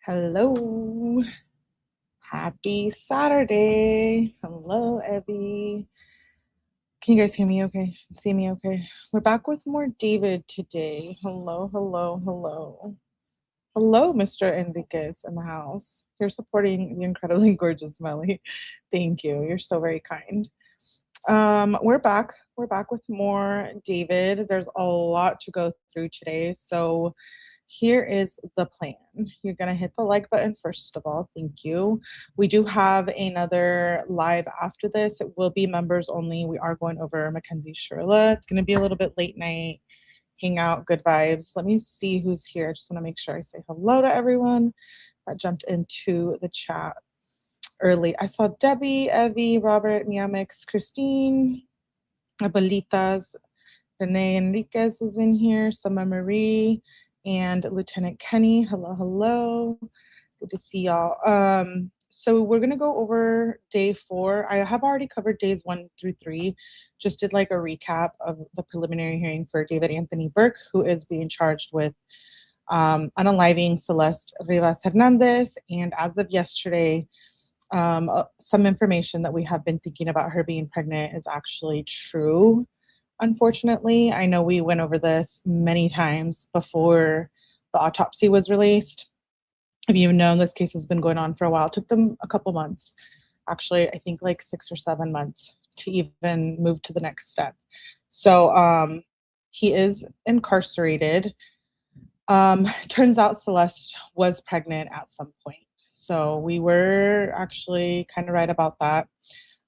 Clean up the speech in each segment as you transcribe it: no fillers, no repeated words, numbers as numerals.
Hello. Happy Saturday. Hello, Evie. Can you guys hear me okay? See me okay? We're back with more David today. Hello, hello, hello. Hello, Mr. Enriquez in the house. You're supporting the incredibly gorgeous Melly. Thank you. You're so very kind. We're back. We're back with more David. There's a lot to go through today. So here is the plan. You're going to hit the like button first of all. Thank you. We do have another live after this. It will be members only. We are going over Mackenzie Shirla. It's going to be a little bit late night, hangout, good vibes. Let me see who's here. I just want to make sure I say hello to everyone that jumped into the chat early. I saw Debbie, Evie, Robert, Miamix, Christine, Abuelitas, Renee Enriquez is in here, Summer Marie, and Lieutenant Kenny. Hello, hello. Good to see y'all. So we're gonna go over day 4. I have already covered days 1 through 3. Just did like a recap of the preliminary hearing for David Anthony Burke, who is being charged with unaliving Celeste Rivas Hernandez. And as of yesterday, some information that we have been thinking about her being pregnant is actually true. Unfortunately, I know we went over this many times before the autopsy was released. If you've known, this case has been going on for a while. It took them a couple months, actually, I think like 6 or 7 months to even move to the next step. So he is incarcerated. Turns out Celeste was pregnant at some point. So we were actually kind of right about that.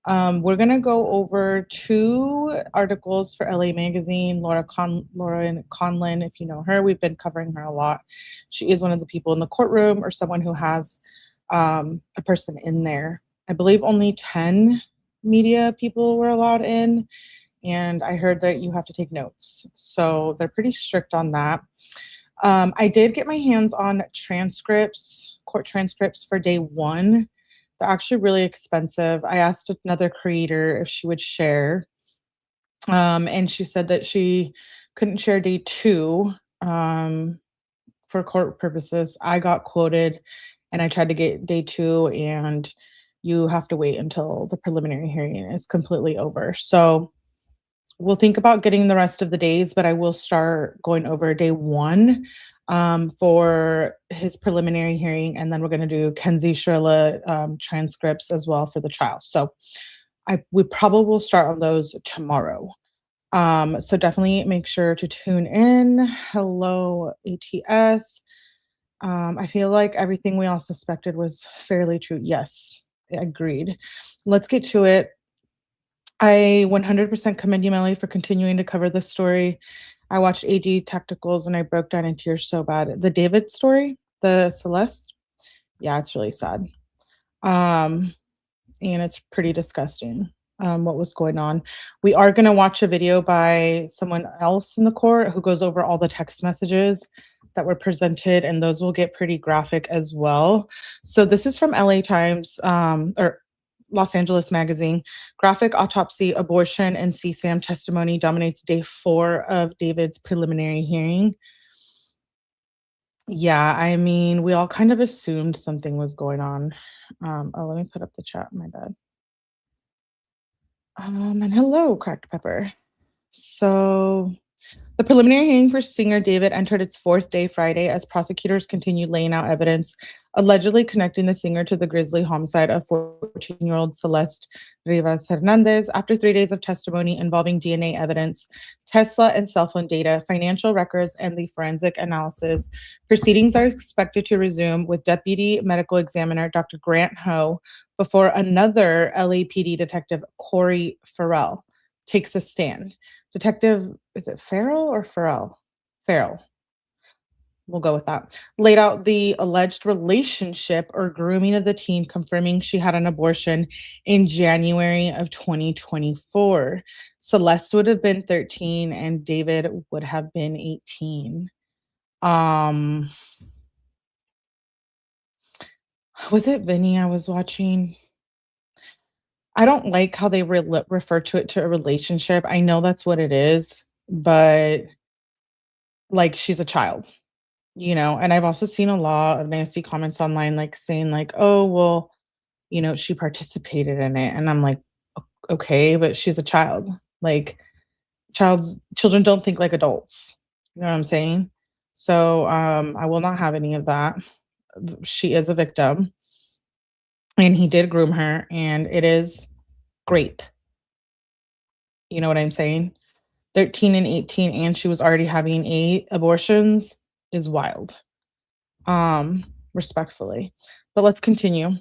We're going to go over 2 articles for LA Magazine. Laura Conlin, if you know her, we've been covering her a lot. She is one of the people in the courtroom or someone who has a person in there. I believe only 10 media people were allowed in, and I heard that you have to take notes. So they're pretty strict on that. I did get my hands on transcripts, court transcripts for day 1. They're actually really expensive. I asked another creator if she would share, and she said that she couldn't share day 2 for court purposes. I got quoted, and I tried to get day 2, and you have to wait until the preliminary hearing is completely over. So we'll think about getting the rest of the days, but I will start going over day 1 for his preliminary hearing, and then we're going to do Kenzie Shirla transcripts as well for the trial. So we probably will start on those tomorrow. So definitely make sure to tune in. Hello, ATS. I feel like everything we all suspected was fairly true. Yes, agreed. Let's get to it. I 100% commend you, Melly, for continuing to cover this story. I watched AG Tacticals and I broke down in tears so bad. The David story, the Celeste, yeah, it's really sad. And it's pretty disgusting what was going on. We are going to watch a video by someone else in the court who goes over all the text messages that were presented, and those will get pretty graphic as well. So this is from LA Times, or Los Angeles Magazine. Graphic autopsy, abortion, and CSAM testimony dominates day 4 of David's preliminary hearing. Yeah, I mean, we all kind of assumed something was going on. Let me put up the chat. My bad. And hello, Cracked Pepper. So the preliminary hearing for singer David entered its 4th day Friday as prosecutors continued laying out evidence allegedly connecting the singer to the grisly homicide of 14-year-old Celeste Rivas Hernandez. After 3 days of testimony involving DNA evidence, Tesla and cell phone data, financial records, and the forensic analysis, proceedings are expected to resume with Deputy Medical Examiner Dr. Grant Ho before another LAPD detective, Corey Farrell, takes a stand. Detective, is it Farrell or Farrell? Farrell. We'll go with that. Laid out the alleged relationship or grooming of the teen, confirming she had an abortion in January of 2024. Celeste would have been 13 and David would have been 18. Was it Vinny I was watching? I don't like how they refer to it to a relationship. I know that's what it is, but like she's a child. And I've also seen a lot of nasty comments online, like saying, like, oh, well, she participated in it. And I'm like, okay, but she's a child. Like, children don't think like adults. You know what I'm saying? So I will not have any of that. She is a victim and he did groom her and it is grape. You know what I'm saying? 13 and 18 and she was already having 8 abortions is wild. Respectfully. But let's continue.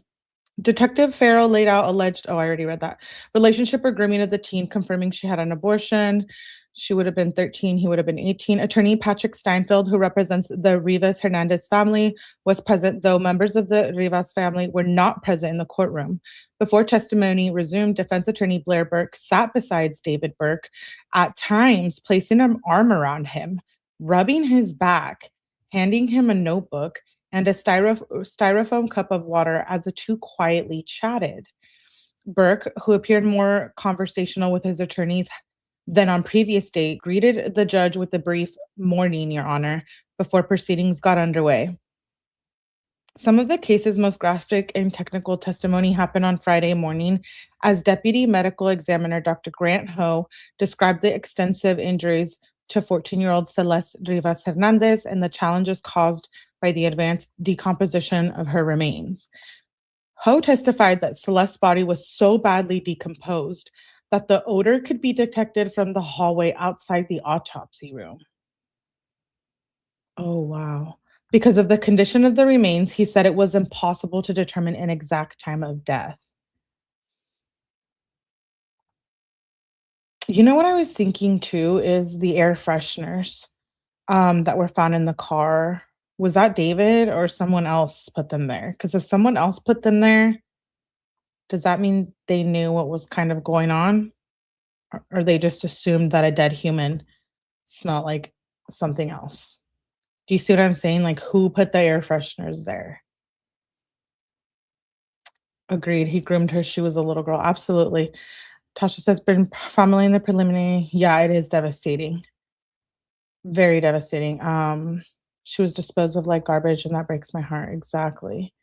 Detective Farrell laid out alleged, oh, I already read that, relationship or grooming of the teen, confirming she had an abortion. She would have been 13, he would have been 18. Attorney Patrick Steinfeld, who represents the Rivas Hernandez family, was present, though members of the Rivas family were not present in the courtroom. Before testimony resumed, defense attorney Blair Burke sat beside David Burke, at times placing an arm around him, rubbing his back, handing him a notebook, and a styrofoam cup of water as the two quietly chatted. Burke, who appeared more conversational with his attorneys than on previous day, greeted the judge with a brief "morning, Your Honor," before proceedings got underway. Some of the case's most graphic and technical testimony happened on Friday morning as Deputy Medical Examiner Dr. Grant Ho described the extensive injuries to 14-year-old Celeste Rivas Hernandez and the challenges caused by the advanced decomposition of her remains. Ho testified that Celeste's body was so badly decomposed that the odor could be detected from the hallway outside the autopsy room. Oh, wow. Because of the condition of the remains, he said it was impossible to determine an exact time of death. You know what I was thinking too is the air fresheners that were found in the car. Was that David or someone else put them there? Because if someone else put them there, does that mean they knew what was kind of going on? Or they just assumed that a dead human smelled like something else? Do you see what I'm saying? Like, who put the air fresheners there? Agreed. He groomed her. She was a little girl. Absolutely. Tasha says, been family in the preliminary. Yeah, it is devastating. Very devastating. She was disposed of like garbage, and that breaks my heart. Exactly.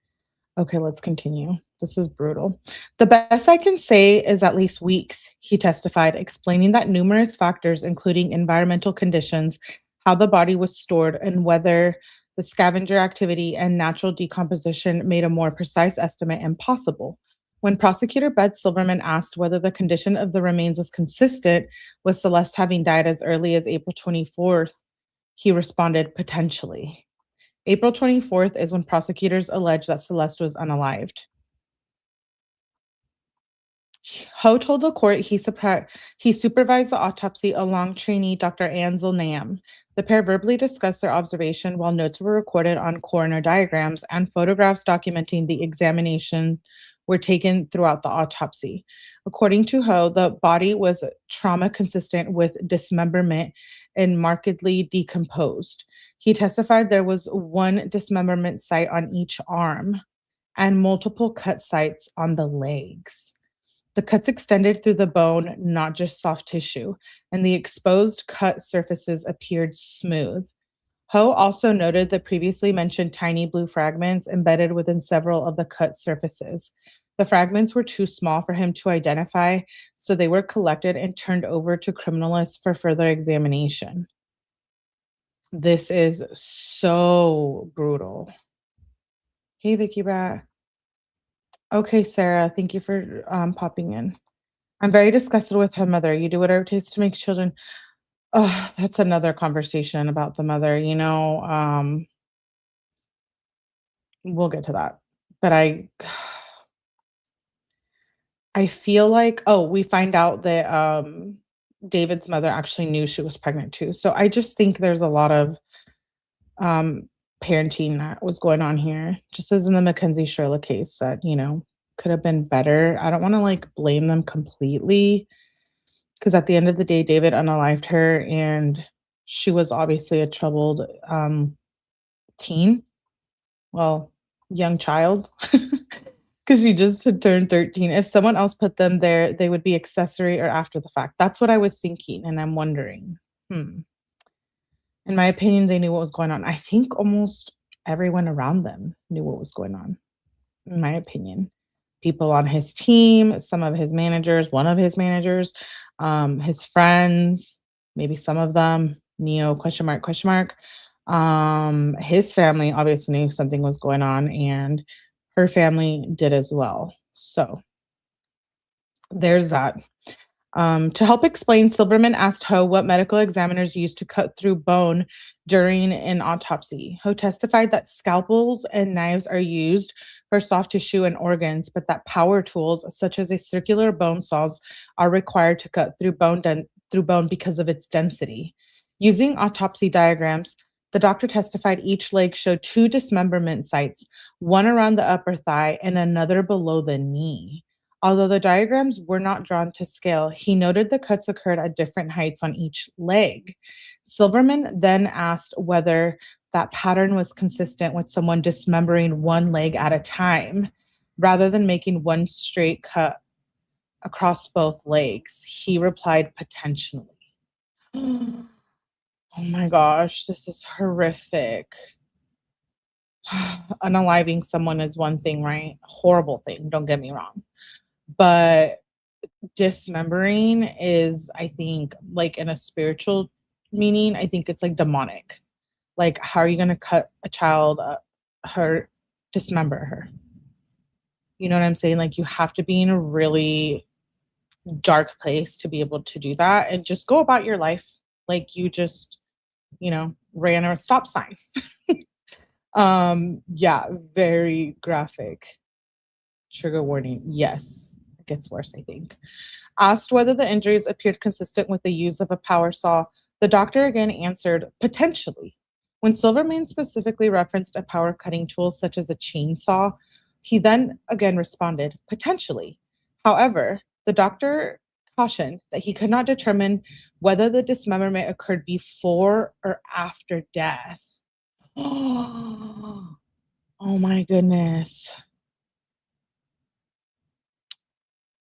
Okay, let's continue. This is brutal. The best I can say is at least weeks, he testified, explaining that numerous factors, including environmental conditions, how the body was stored, and whether the scavenger activity and natural decomposition made a more precise estimate impossible. When prosecutor Bud Silverman asked whether the condition of the remains was consistent with Celeste having died as early as April 24th, he responded, potentially. April 24th is when prosecutors allege that Celeste was unalived. Ho told the court he supervised the autopsy along trainee Dr. Ansel Nam. The pair verbally discussed their observation while notes were recorded on coroner diagrams and photographs documenting the examination were taken throughout the autopsy. According to Ho, the body was trauma consistent with dismemberment and markedly decomposed. He testified there was one dismemberment site on each arm and multiple cut sites on the legs. The cuts extended through the bone, not just soft tissue, and the exposed cut surfaces appeared smooth. Ho also noted the previously mentioned tiny blue fragments embedded within several of the cut surfaces. The fragments were too small for him to identify, so they were collected and turned over to criminalists for further examination. This is so brutal. Hey, Vicky Brat. Okay, Sarah, thank you for popping in. I'm very disgusted with her mother. You do whatever it takes to make children. Oh, that's another conversation about the mother, we'll get to that. But I feel like, oh, we find out that David's mother actually knew she was pregnant too. So I just think there's a lot of um parenting that was going on here, just as in the Mackenzie Sherla case that, could have been better. I don't want to like blame them completely because at the end of the day, David unalived her and she was obviously a troubled teen. Well, young child. Because she just had turned 13. If someone else put them there, they would be accessory or after the fact. That's what I was thinking. And I'm wondering, hmm. In my opinion, they knew what was going on. I think almost everyone around them knew what was going on, in my opinion. People on his team, some of his managers, one of his managers, his friends, maybe some of them, Neo question mark question mark. His family obviously knew something was going on, and her family did as well. So there's that. To help explain, Silverman asked Ho what medical examiners used to cut through bone during an autopsy. Ho testified that scalpels and knives are used for soft tissue and organs, but that power tools, such as a circular bone saws, are required to cut through through bone because of its density. Using autopsy diagrams, the doctor testified each leg showed two dismemberment sites, one around the upper thigh and another below the knee. Although the diagrams were not drawn to scale, he noted the cuts occurred at different heights on each leg. Silverman then asked whether that pattern was consistent with someone dismembering one leg at a time rather than making one straight cut across both legs. He replied, potentially. Oh my gosh, this is horrific. Unaliving someone is one thing, right? Horrible thing, don't get me wrong. But dismembering is, I think, like in a spiritual meaning, I think it's like demonic. Like, how are you going to cut a child, her, dismember her? You know what I'm saying? Like, you have to be in a really dark place to be able to do that and just go about your life like you just, ran a stop sign. Yeah, very graphic. Trigger warning. Yes, it gets worse, I think. Asked whether the injuries appeared consistent with the use of a power saw, the doctor again answered, potentially. When Silverman specifically referenced a power cutting tool such as a chainsaw, he then again responded, potentially. However, the doctor cautioned that he could not determine whether the dismemberment occurred before or after death. Oh my goodness.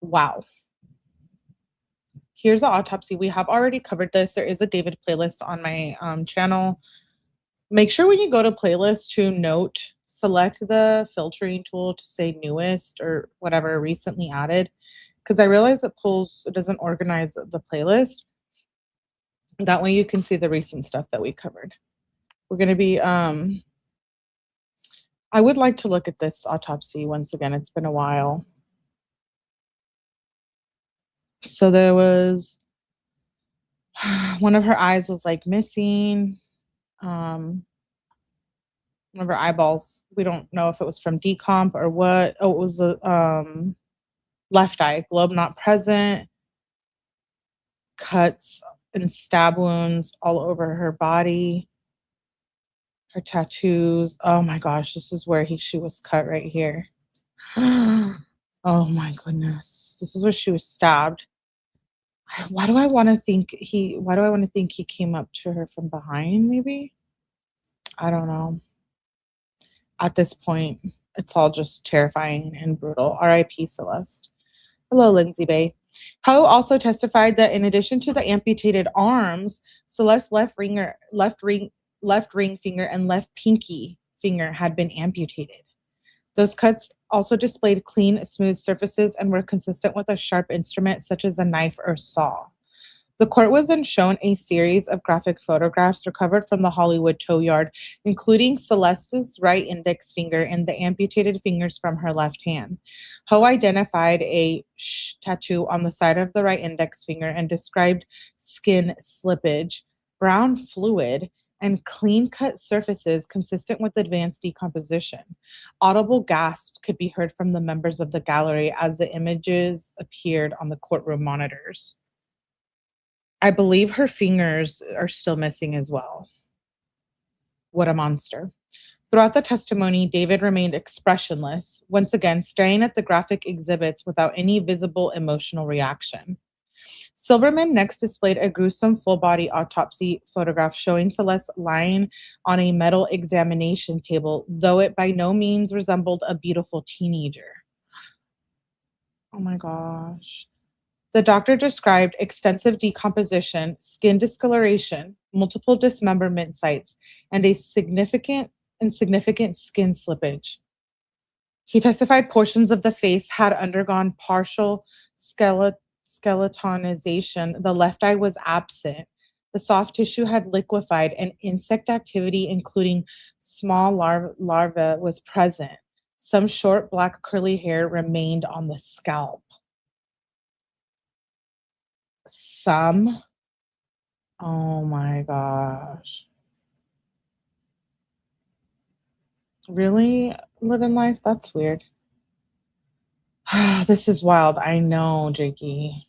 Wow. Here's the autopsy. We have already covered this. There is a David playlist on my channel. Make sure when you go to playlist to select the filtering tool to say newest or whatever recently added. Because I realize it doesn't organize the playlist. That way you can see the recent stuff that we covered. We're going to be, I would like to look at this autopsy once again. It's been a while. So there was, one of her eyes was like missing. One of her eyeballs. We don't know if it was from decomp or what. Oh, it was a left eye, globe not present, cuts and stab wounds all over her body, her tattoos. Oh my gosh, this is where she was cut right here. Oh my goodness. This is where she was stabbed. Why do I want to think he came up to her from behind, maybe? I don't know. At this point, it's all just terrifying and brutal. R.I.P. Celeste. Hello, Lindsay Bay. Poe also testified that in addition to the amputated arms, Celeste's left ring finger and left pinky finger had been amputated. Those cuts also displayed clean, smooth surfaces and were consistent with a sharp instrument such as a knife or saw. The court was then shown a series of graphic photographs recovered from the Hollywood tow yard, including Celeste's right index finger and the amputated fingers from her left hand. Ho identified a tattoo on the side of the right index finger and described skin slippage, brown fluid, and clean-cut surfaces consistent with advanced decomposition. Audible gasps could be heard from the members of the gallery as the images appeared on the courtroom monitors. I believe her fingers are still missing as well. What a monster. Throughout the testimony, David remained expressionless, once again staring at the graphic exhibits without any visible emotional reaction. Silverman next displayed a gruesome full-body autopsy photograph showing Celeste lying on a metal examination table, though it by no means resembled a beautiful teenager. Oh my gosh. The doctor described extensive decomposition, skin discoloration, multiple dismemberment sites, and a significant skin slippage. He testified portions of the face had undergone partial skeletonization. The left eye was absent. The soft tissue had liquefied, and insect activity, including small larvae, was present. Some short black curly hair remained on the scalp. Some. Oh my gosh. Really? Living life? That's weird. This is wild. I know, Jakey.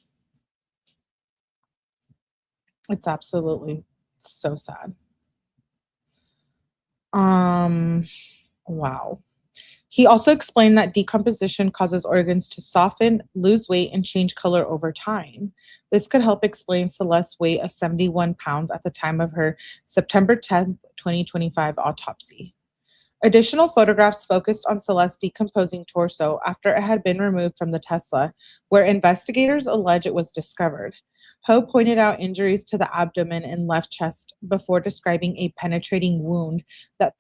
It's absolutely so sad. Um, wow. He also explained that decomposition causes organs to soften, lose weight, and change color over time. This could help explain Celeste's weight of 71 pounds at the time of her September 10th, 2025 autopsy. Additional photographs focused on Celeste's decomposing torso after it had been removed from the Tesla, where investigators allege it was discovered. Ho pointed out injuries to the abdomen and left chest before describing a penetrating wound that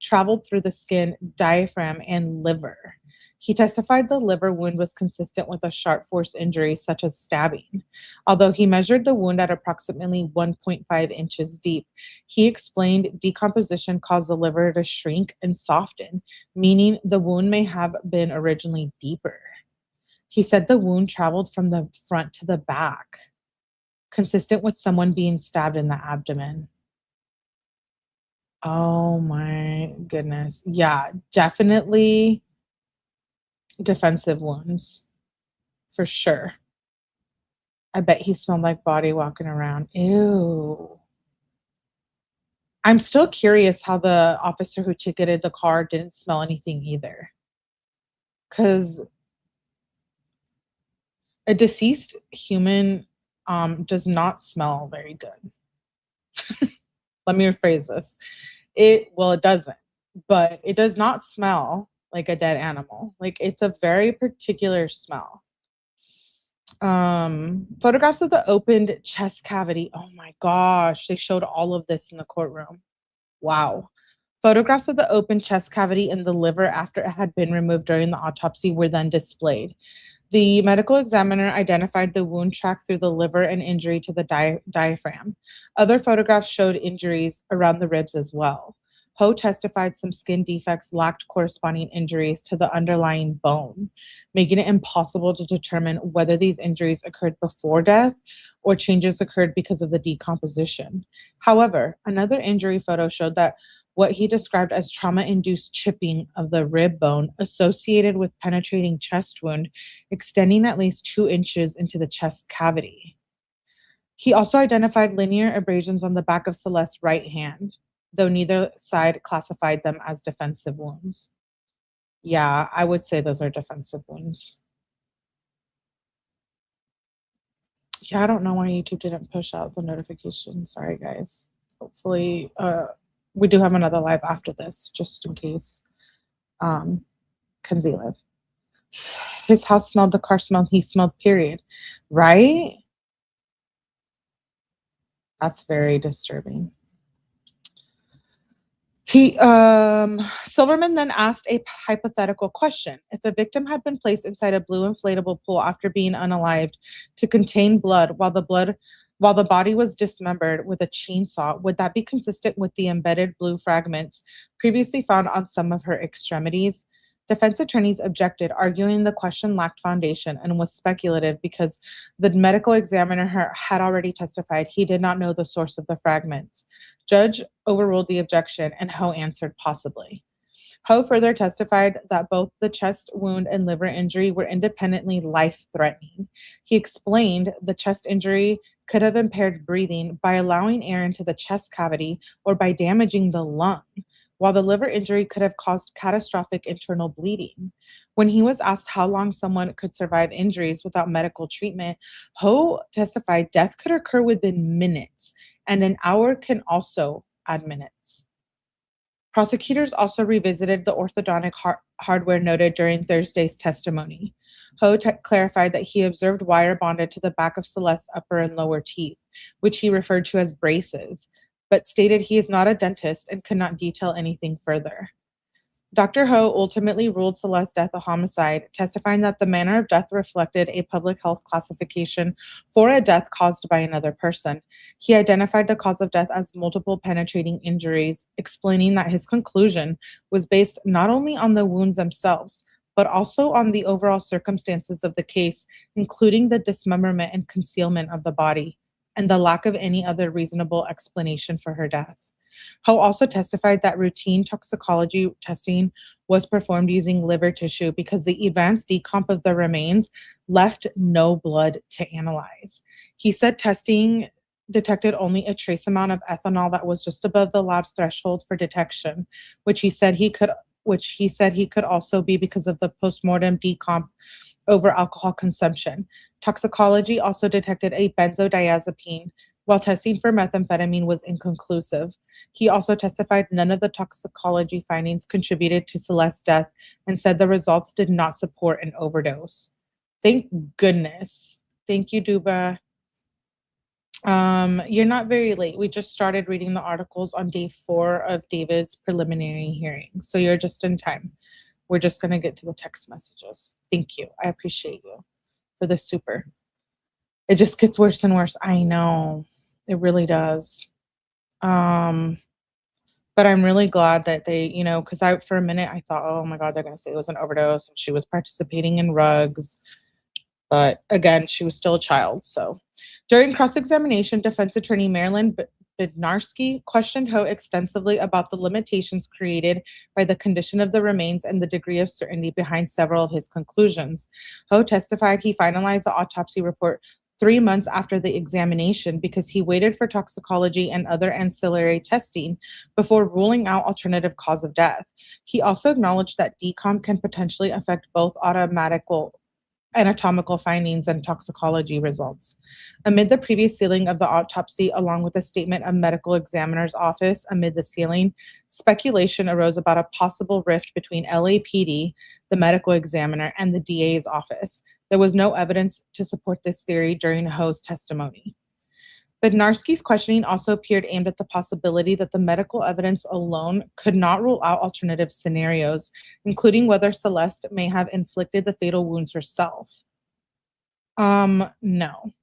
traveled through the skin, diaphragm, and liver. He testified the liver wound was consistent with a sharp force injury, such as stabbing. Although he measured the wound at approximately 1.5 inches deep, he explained decomposition caused the liver to shrink and soften, meaning the wound may have been originally deeper. He said the wound traveled from the front to the back, consistent with someone being stabbed in the abdomen. Oh my goodness. Yeah, definitely defensive wounds for sure. I bet he smelled like body walking around. Ew. I'm still curious how the officer who ticketed the car didn't smell anything either. Because a deceased human does not smell very good. Let me rephrase this. It doesn't, but it does not smell like a dead animal. Like it's a very particular smell. Photographs of the opened chest cavity. Oh my gosh, they showed all of this in the courtroom. Wow. Photographs of the open chest cavity and the liver after it had been removed during the autopsy were then displayed. The medical examiner identified the wound track through the liver and injury to the diaphragm. Other photographs showed injuries around the ribs as well. Ho testified some skin defects lacked corresponding injuries to the underlying bone, making it impossible to determine whether these injuries occurred before death or changes occurred because of the decomposition. However, another injury photo showed that what he described as trauma-induced chipping of the rib bone associated with penetrating chest wound extending at least 2 inches into the chest cavity. He also identified linear abrasions on the back of Celeste's right hand, though neither side classified them as defensive wounds. Yeah, I would say those are defensive wounds. Yeah, I don't know why YouTube didn't push out the notification. Sorry, guys. Hopefully, we do have another live after this, just in case. Kenzie lived. His house smelled, the car smelled, he smelled, period. Right? That's very disturbing. Silverman then asked a hypothetical question. If a victim had been placed inside a blue inflatable pool after being unalived to contain blood while the body was dismembered with a chainsaw, would that be consistent with the embedded blue fragments previously found on some of her extremities? Defense attorneys objected, arguing the question lacked foundation and was speculative because the medical examiner had already testified he did not know the source of the fragments. Judge overruled the objection, and Ho answered possibly. Ho further testified that both the chest wound and liver injury were independently life-threatening. He explained the chest injury could have impaired breathing by allowing air into the chest cavity or by damaging the lung, while the liver injury could have caused catastrophic internal bleeding. When he was asked how long someone could survive injuries without medical treatment, Ho testified death could occur within minutes, and an hour can also add minutes. Prosecutors also revisited the orthodontic hardware noted during Thursday's testimony. Ho clarified that he observed wire bonded to the back of Celeste's upper and lower teeth, which he referred to as braces, but stated he is not a dentist and could not detail anything further. Dr. Ho ultimately ruled Celeste's death a homicide, testifying that the manner of death reflected a public health classification for a death caused by another person. He identified the cause of death as multiple penetrating injuries, explaining that his conclusion was based not only on the wounds themselves, but also on the overall circumstances of the case, including the dismemberment and concealment of the body, and the lack of any other reasonable explanation for her death. Ho also testified that routine toxicology testing was performed using liver tissue because the advanced decomp of the remains left no blood to analyze. He said testing detected only a trace amount of ethanol that was just above the lab's threshold for detection, which he said he could also be because of the postmortem decomp over alcohol consumption. Toxicology also detected a benzodiazepine, while testing for methamphetamine was inconclusive. He also testified none of the toxicology findings contributed to Celeste's death and said the results did not support an overdose. Thank goodness. Thank you, Duba. You're not very late. We just started reading the articles on day 4 of David's preliminary hearing, so you're just in time. We're just going to get to the text messages. Thank you. I appreciate you for the super. It just gets worse and worse. I know. It really does. But I'm really glad that they, because for a minute I thought, oh my God, they're going to say it was an overdose and she was participating in rugs. But again, she was still a child. So during cross-examination, defense attorney Marilyn Bednarski questioned Ho extensively about the limitations created by the condition of the remains and the degree of certainty behind several of his conclusions. Ho testified he finalized the autopsy report 3 months after the examination because he waited for toxicology and other ancillary testing before ruling out alternative cause of death. He also acknowledged that decomp can potentially affect both anatomical findings and toxicology results. Amid the previous sealing of the autopsy, along with a statement of medical examiner's office amid the sealing, speculation arose about a possible rift between LAPD, the medical examiner, and the DA's office. There was no evidence to support this theory during Ho's testimony. Bednarski's questioning also appeared aimed at the possibility that the medical evidence alone could not rule out alternative scenarios, including whether Celeste may have inflicted the fatal wounds herself. No.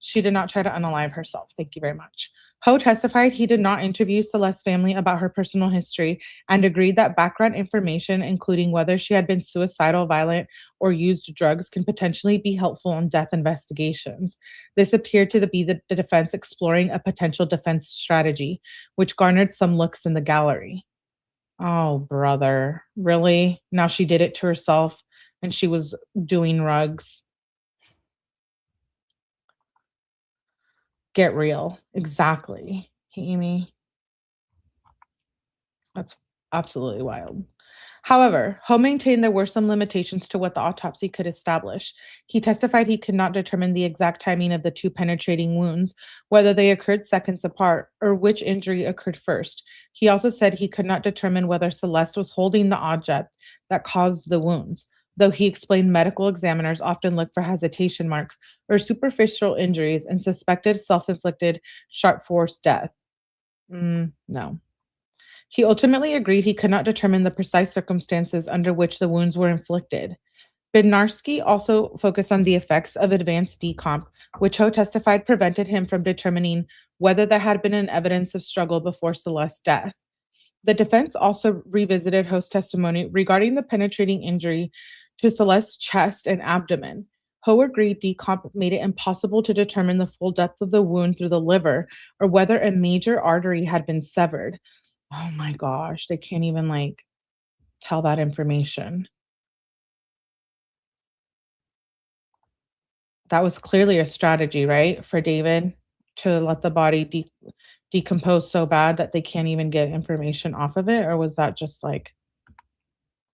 She did not try to unalive herself. Thank you very much. Ho testified he did not interview Celeste's family about her personal history and agreed that background information, including whether she had been suicidal, violent, or used drugs, can potentially be helpful in death investigations. This appeared to be the defense exploring a potential defense strategy, which garnered some looks in the gallery. Oh, brother. Really? Now she did it to herself and she was doing rugs. Get real. Exactly. Hey, Amy. That's absolutely wild. However, Ho maintained there were some limitations to what the autopsy could establish. He testified he could not determine the exact timing of the 2 penetrating wounds, whether they occurred seconds apart, or which injury occurred first. He also said he could not determine whether Celeste was holding the object that caused the wounds, though he explained medical examiners often look for hesitation marks or superficial injuries and suspected self-inflicted sharp force death. No. He ultimately agreed he could not determine the precise circumstances under which the wounds were inflicted. Bednarski also focused on the effects of advanced decomp, which Ho testified prevented him from determining whether there had been an evidence of struggle before Celeste's death. The defense also revisited Ho's testimony regarding the penetrating injury to Celeste's chest and abdomen. Ho agreed decomp made it impossible to determine the full depth of the wound through the liver or whether a major artery had been severed. Oh my gosh, they can't even tell that information. That was clearly a strategy, right? For David to let the body decompose so bad that they can't even get information off of it? Or was that just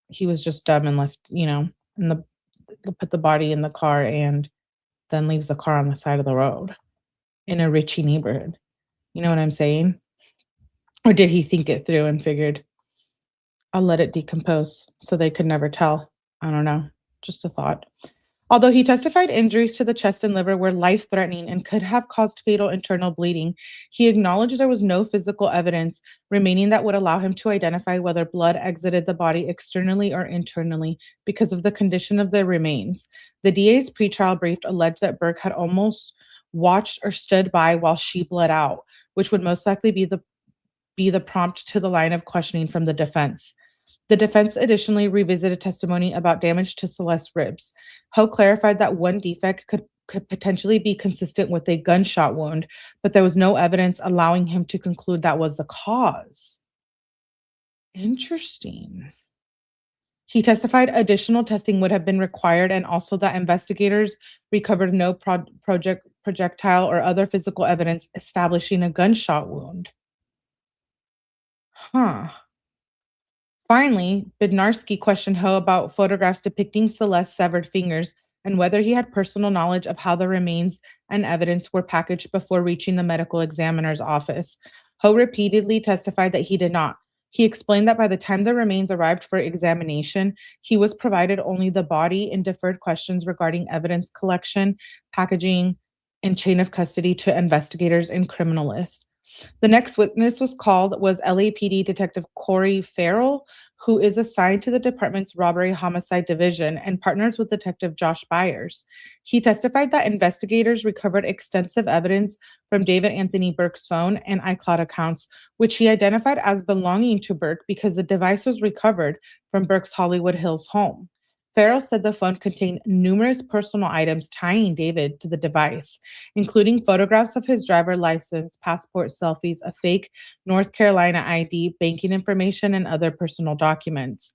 he was just dumb and left, and put the body in the car and then leaves the car on the side of the road in a Richie neighborhood? You know what I'm saying? Or did he think it through and figured, I'll let it decompose so they could never tell? I don't know. Just a thought. Although he testified injuries to the chest and liver were life-threatening and could have caused fatal internal bleeding, he acknowledged there was no physical evidence remaining that would allow him to identify whether blood exited the body externally or internally because of the condition of the remains. The DA's pretrial brief alleged that Burke had almost watched or stood by while she bled out, which would most likely be the prompt to the line of questioning from the defense. The defense additionally revisited testimony about damage to Celeste's ribs. Ho clarified that one defect could potentially be consistent with a gunshot wound, but there was no evidence allowing him to conclude that was the cause. Interesting. He testified additional testing would have been required and also that investigators recovered no projectile or other physical evidence establishing a gunshot wound. Huh. Finally, Bednarski questioned Ho about photographs depicting Celeste's severed fingers and whether he had personal knowledge of how the remains and evidence were packaged before reaching the medical examiner's office. Ho repeatedly testified that he did not. He explained that by the time the remains arrived for examination, he was provided only the body and deferred questions regarding evidence collection, packaging, and chain of custody to investigators and criminalists. The next witness was LAPD Detective Corey Farrell, who is assigned to the department's robbery homicide division and partners with Detective Josh Byers. He testified that investigators recovered extensive evidence from David Anthony Burke's phone and iCloud accounts, which he identified as belonging to Burke because the device was recovered from Burke's Hollywood Hills home. Farrell said the phone contained numerous personal items tying David to the device, including photographs of his driver license, passport selfies, a fake North Carolina ID, banking information, and other personal documents.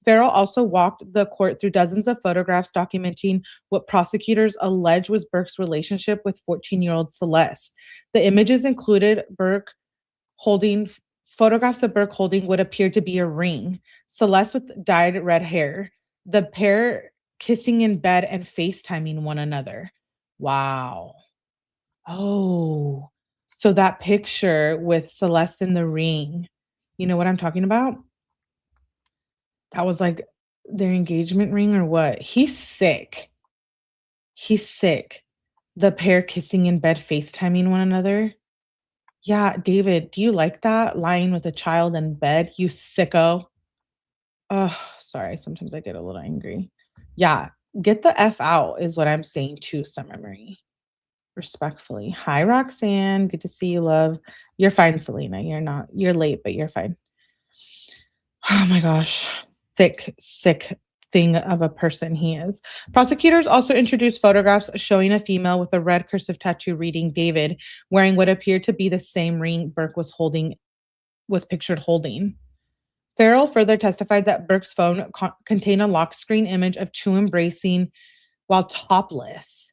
Farrell also walked the court through dozens of photographs documenting what prosecutors allege was Burke's relationship with 14-year-old Celeste. The images included photographs of Burke holding what appeared to be a ring, Celeste with dyed red hair, the pair kissing in bed and FaceTiming one another. Wow. Oh, so that picture with Celeste in the ring, you know what I'm talking about? That was like their engagement ring or what? He's sick. He's sick. The pair kissing in bed, FaceTiming one another. Yeah, David, do you like that? Lying with a child in bed, you sicko. Oh, sorry. Sometimes I get a little angry. Yeah, get the F out is what I'm saying to Summer Marie. Respectfully. Hi, Roxanne. Good to see you, love. You're fine, Selena. You're late, but you're fine. Oh my gosh. Thick, sick thing of a person he is. Prosecutors also introduced photographs showing a female with a red cursive tattoo reading David wearing what appeared to be the same ring Burke was pictured holding. Farrell further testified that Burke's phone contained a lock screen image of two embracing while topless,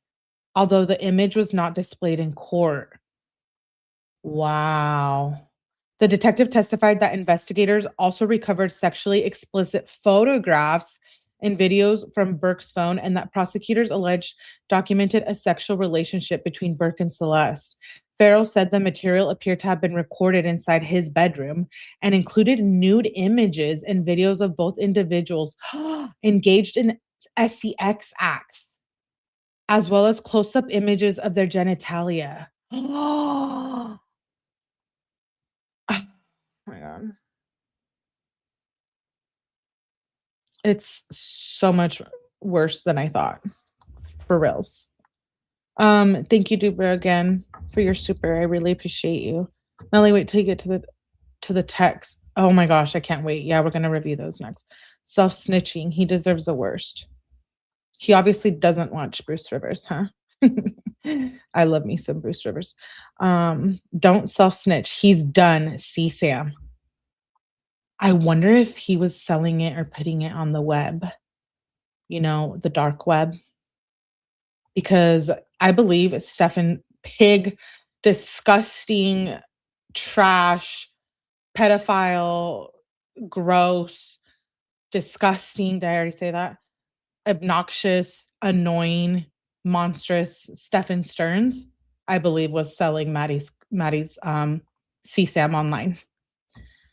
although the image was not displayed in court. Wow. The detective testified that investigators also recovered sexually explicit photographs and videos from Burke's phone and that prosecutors alleged documented a sexual relationship between Burke and Celeste. Farrell said the material appeared to have been recorded inside his bedroom and included nude images and videos of both individuals engaged in sex acts, as well as close-up images of their genitalia. Oh my God. It's so much worse than I thought. For reals. Thank you, Dubra, again for your super. I really appreciate you. Melly, wait till you get to the text. Oh my gosh, I can't wait. Yeah, we're gonna review those next. Self-snitching. He deserves the worst. He obviously doesn't watch Bruce Rivers, huh? I love me some Bruce Rivers. Don't self-snitch. He's done. See, Sam. I wonder if he was selling it or putting it on the web, the dark web. Because I believe Stefan Pig, disgusting, trash, pedophile, gross, disgusting. Did I already say that? Obnoxious, annoying, monstrous Stefan Stearns, I believe, was selling Maddie's CSAM online.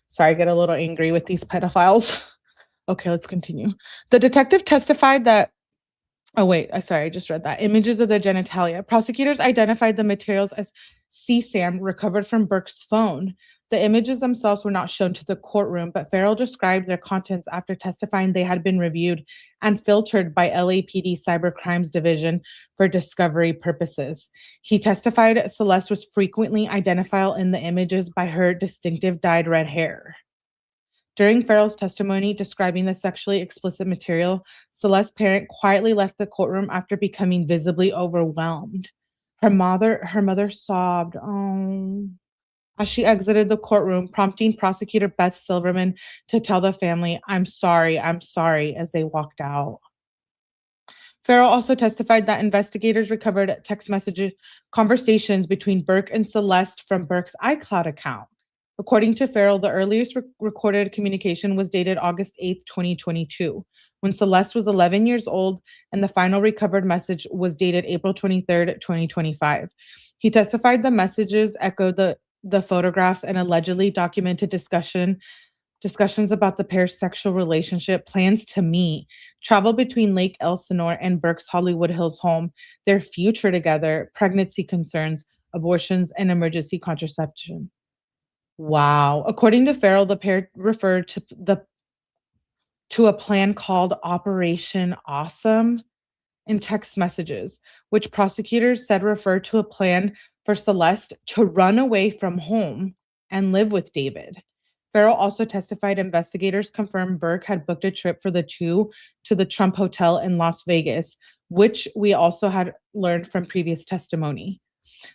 Sorry, I get a little angry with these pedophiles. Okay, let's continue. The detective testified that Oh, wait. Sorry, I just read that. Images of their genitalia. Prosecutors identified the materials as CSAM recovered from Burke's phone. The images themselves were not shown to the courtroom, but Farrell described their contents after testifying they had been reviewed and filtered by LAPD Cyber Crimes Division for discovery purposes. He testified Celeste was frequently identifiable in the images by her distinctive dyed red hair. During Farrell's testimony describing the sexually explicit material, Celeste's parent quietly left the courtroom after becoming visibly overwhelmed. Her mother sobbed, oh, as she exited the courtroom, prompting prosecutor Beth Silverman to tell the family, I'm sorry, as they walked out. Farrell also testified that investigators recovered text message conversations between Burke and Celeste from Burke's iCloud account. According to Farrell, the earliest recorded communication was dated August 8th, 2022, when Celeste was 11 years old, and the final recovered message was dated April 23rd, 2025. He testified the messages echoed the photographs and allegedly documented discussions about the pair's sexual relationship, plans to meet, travel between Lake Elsinore and Burke's Hollywood Hills home, their future together, pregnancy concerns, abortions, and emergency contraception. Wow. According to Farrell, the pair referred to a plan called Operation Awesome in text messages, which prosecutors said referred to a plan for Celeste to run away from home and live with David. Farrell also testified investigators confirmed Burke had booked a trip for the two to the Trump Hotel in Las Vegas, which we also had learned from previous testimony.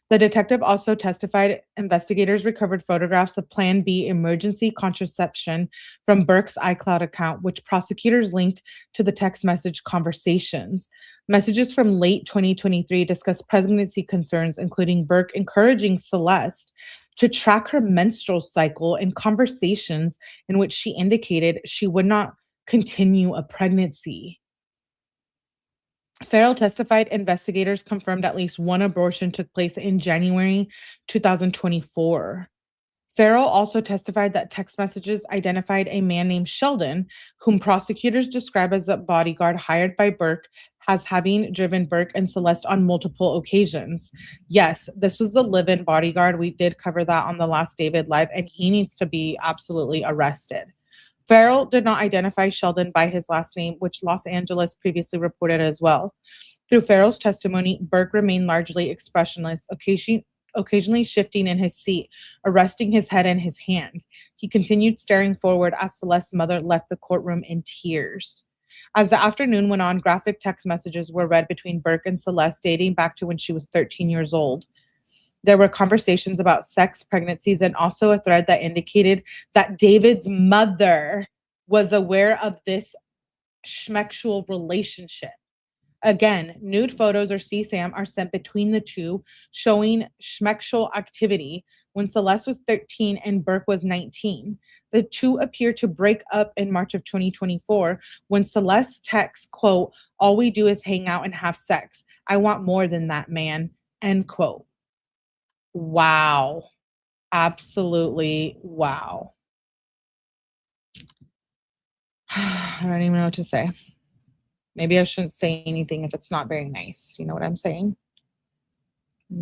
The detective also testified investigators recovered photographs of Plan B emergency contraception from Burke's iCloud account, which prosecutors linked to the text message conversations. Messages from late 2023 discussed pregnancy concerns, including Burke encouraging Celeste to track her menstrual cycle and conversations in which she indicated she would not continue a pregnancy. Farrell testified investigators confirmed at least one abortion took place in January 2024. Farrell also testified that text messages identified a man named Sheldon, whom prosecutors describe as a bodyguard hired by Burke, as having driven Burke and Celeste on multiple occasions. Yes, this was the live-in bodyguard. We did cover that on the last David Live, and he needs to be absolutely arrested. Farrell did not identify Sheldon by his last name, which Los Angeles previously reported as well. Through Farrell's testimony, Burke remained largely expressionless, occasionally shifting in his seat, resting his head in his hand. He continued staring forward as Celeste's mother left the courtroom in tears. As the afternoon went on, graphic text messages were read between Burke and Celeste dating back to when she was 13 years old. There were conversations about sex, pregnancies, and also a thread that indicated that David's mother was aware of this schmexual relationship. Again, nude photos or CSAM are sent between the two, showing schmexual activity when Celeste was 13 and Burke was 19. The two appear to break up in March of 2024 when Celeste texts, quote, "All we do is hang out and have sex. I want more than that, man," end quote. Wow. Absolutely wow. I don't even know what to say. Maybe I shouldn't say anything if it's not very nice. You know what I'm saying?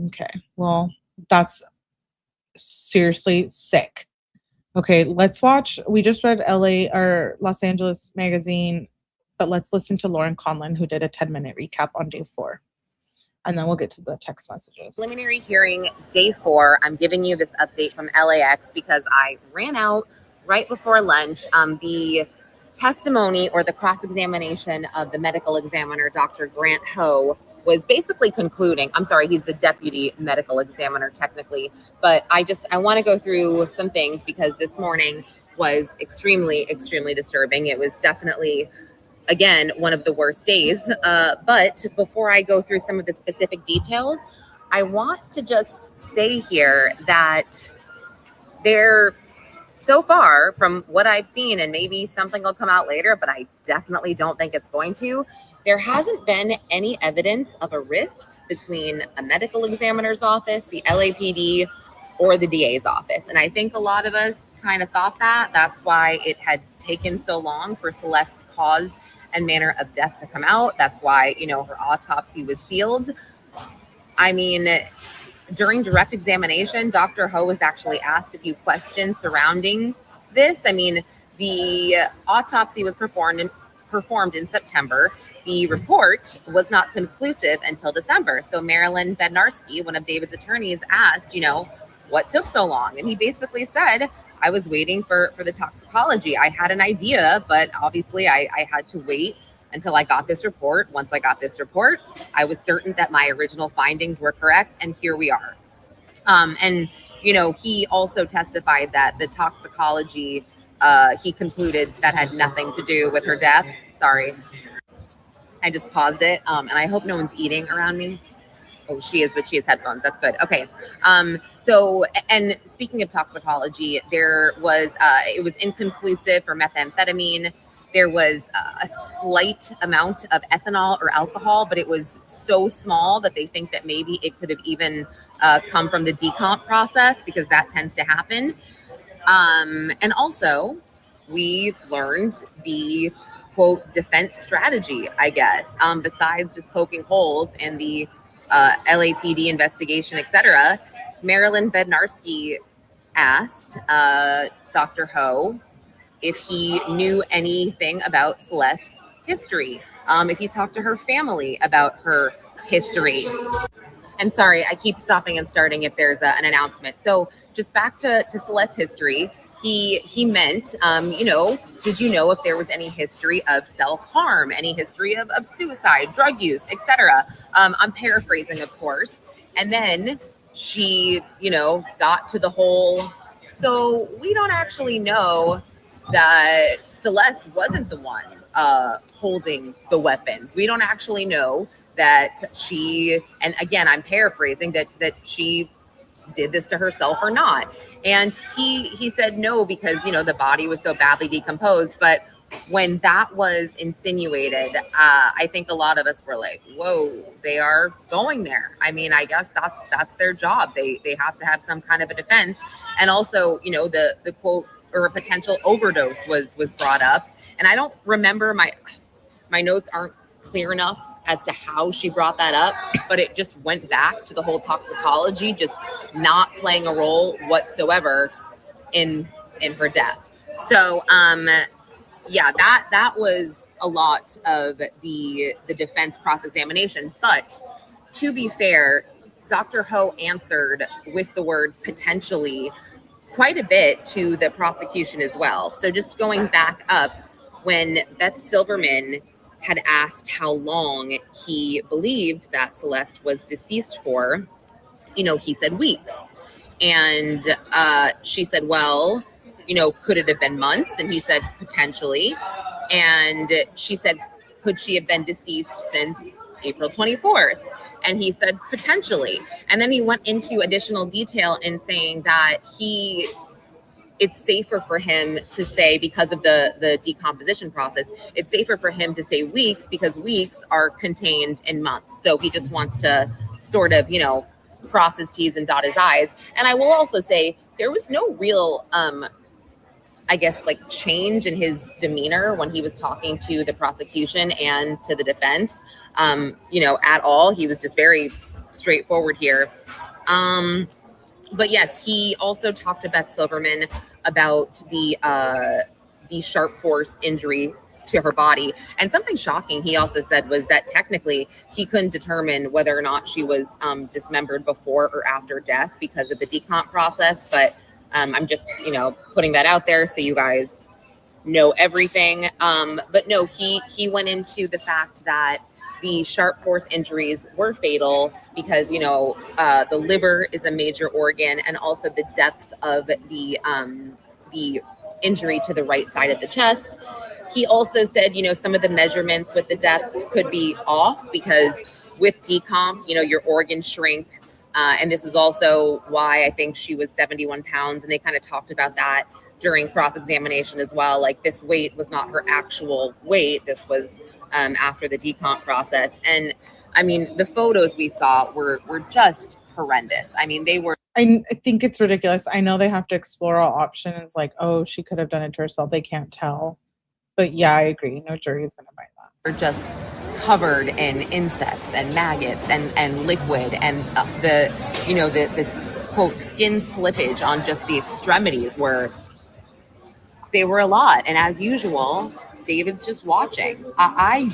Okay. Well, that's seriously sick. Okay, let's watch. We just read LA or Los Angeles Magazine, but let's listen to Lauren Conlon, who did a 10-minute recap on day 4. And then we'll get to the text messages. Preliminary hearing day 4. I'm giving you this update from LAX because I ran out right before lunch. The testimony or the cross-examination of the medical examiner, Dr. Grant Ho, was basically concluding. I'm sorry, he's the deputy medical examiner technically, but I want to go through some things because this morning was extremely, extremely disturbing. It was definitely, again, one of the worst days. But before I go through some of the specific details, I want to just say here that so far from what I've seen, and maybe something will come out later, but I definitely don't think it's going to, there hasn't been any evidence of a rift between a medical examiner's office, the LAPD, or the DA's office. And I think a lot of us kind of thought that. That's why it had taken so long for Celeste to cause and manner of death to come out. That's why, her autopsy was sealed. I mean, during direct examination, Dr. Ho was actually asked a few questions surrounding this. I mean, the autopsy was performed in September. The report was not conclusive until December. So Marilyn Bednarski, one of David's attorneys, asked, what took so long? And he basically said, I was waiting for the toxicology. I had an idea, but obviously I had to wait until I got this report. Once I got this report, I was certain that my original findings were correct, and here we are. And he also testified that the toxicology, he concluded that had nothing to do with her death. Sorry, I just paused it, and I hope no one's eating around me. Oh, she is, but she has headphones. That's good. Okay. So, and speaking of toxicology, it was inconclusive for methamphetamine. There was a slight amount of ethanol or alcohol, but it was so small that they think that maybe it could have even come from the decomp process, because that tends to happen. And also, we learned the quote defense strategy, I guess, besides just poking holes in the LAPD investigation, etc. Marilyn Bednarski asked Dr. Ho if he knew anything about Celeste's history, if he talked to her family about her history. And sorry, I keep stopping and starting if there's an announcement. So just back to Celeste's history, he meant, did you know if there was any history of self-harm, any history of suicide, drug use, etc.? I'm paraphrasing, of course. And then she, got to the whole, so we don't actually know that Celeste wasn't the one holding the weapons. We don't actually know that she, and again, I'm paraphrasing, that she did this to herself or not. And he said no, because, the body was so badly decomposed. But when that was insinuated, I think a lot of us were like, whoa, they are going there. I mean, I guess that's their job. They have to have some kind of a defense. And also, the quote or a potential overdose was brought up. And I don't remember, my notes aren't clear enough as to how she brought that up, but it just went back to the whole toxicology just not playing a role whatsoever in her death. So yeah, that was a lot of the defense cross-examination. But to be fair, Dr. Ho answered with the word potentially quite a bit to the prosecution as well. So just going back up, when Beth Silverman had asked how long he believed that Celeste was deceased for, he said weeks. And she said, well, could it have been months? And he said, potentially. And she said, could she have been deceased since April 24th? And he said, potentially. And then he went into additional detail in saying that it's safer for him to say, because of the decomposition process, it's safer for him to say weeks, because weeks are contained in months. So he just wants to sort of, cross his T's and dot his I's. And I will also say there was no real, I guess, like change in his demeanor when he was talking to the prosecution and to the defense, at all. He was just very straightforward here. But yes, he also talked to Beth Silverman about the sharp force injury to her body. And something shocking he also said was that technically he couldn't determine whether or not she was dismembered before or after death because of the decomp process. But I'm just, putting that out there so you guys know everything. But no, he went into the fact that the sharp force injuries were fatal because, the liver is a major organ, and also the depth of the injury to the right side of the chest. He also said, some of the measurements with the depths could be off because with decomp, your organs shrink. And this is also why I think she was 71 pounds. And they kind of talked about that during cross-examination as well. Like, this weight was not her actual weight. This was after the decomp process. And I mean, the photos we saw were just horrendous. I mean, they were. I think it's ridiculous. I know they have to explore all options. Like, oh, she could have done it to herself. They can't tell. But yeah, I agree. No jury is going to buy that. Are just covered in insects and maggots and liquid and this quote skin slippage on just the extremities were they were a lot. And as usual, David's just watching. I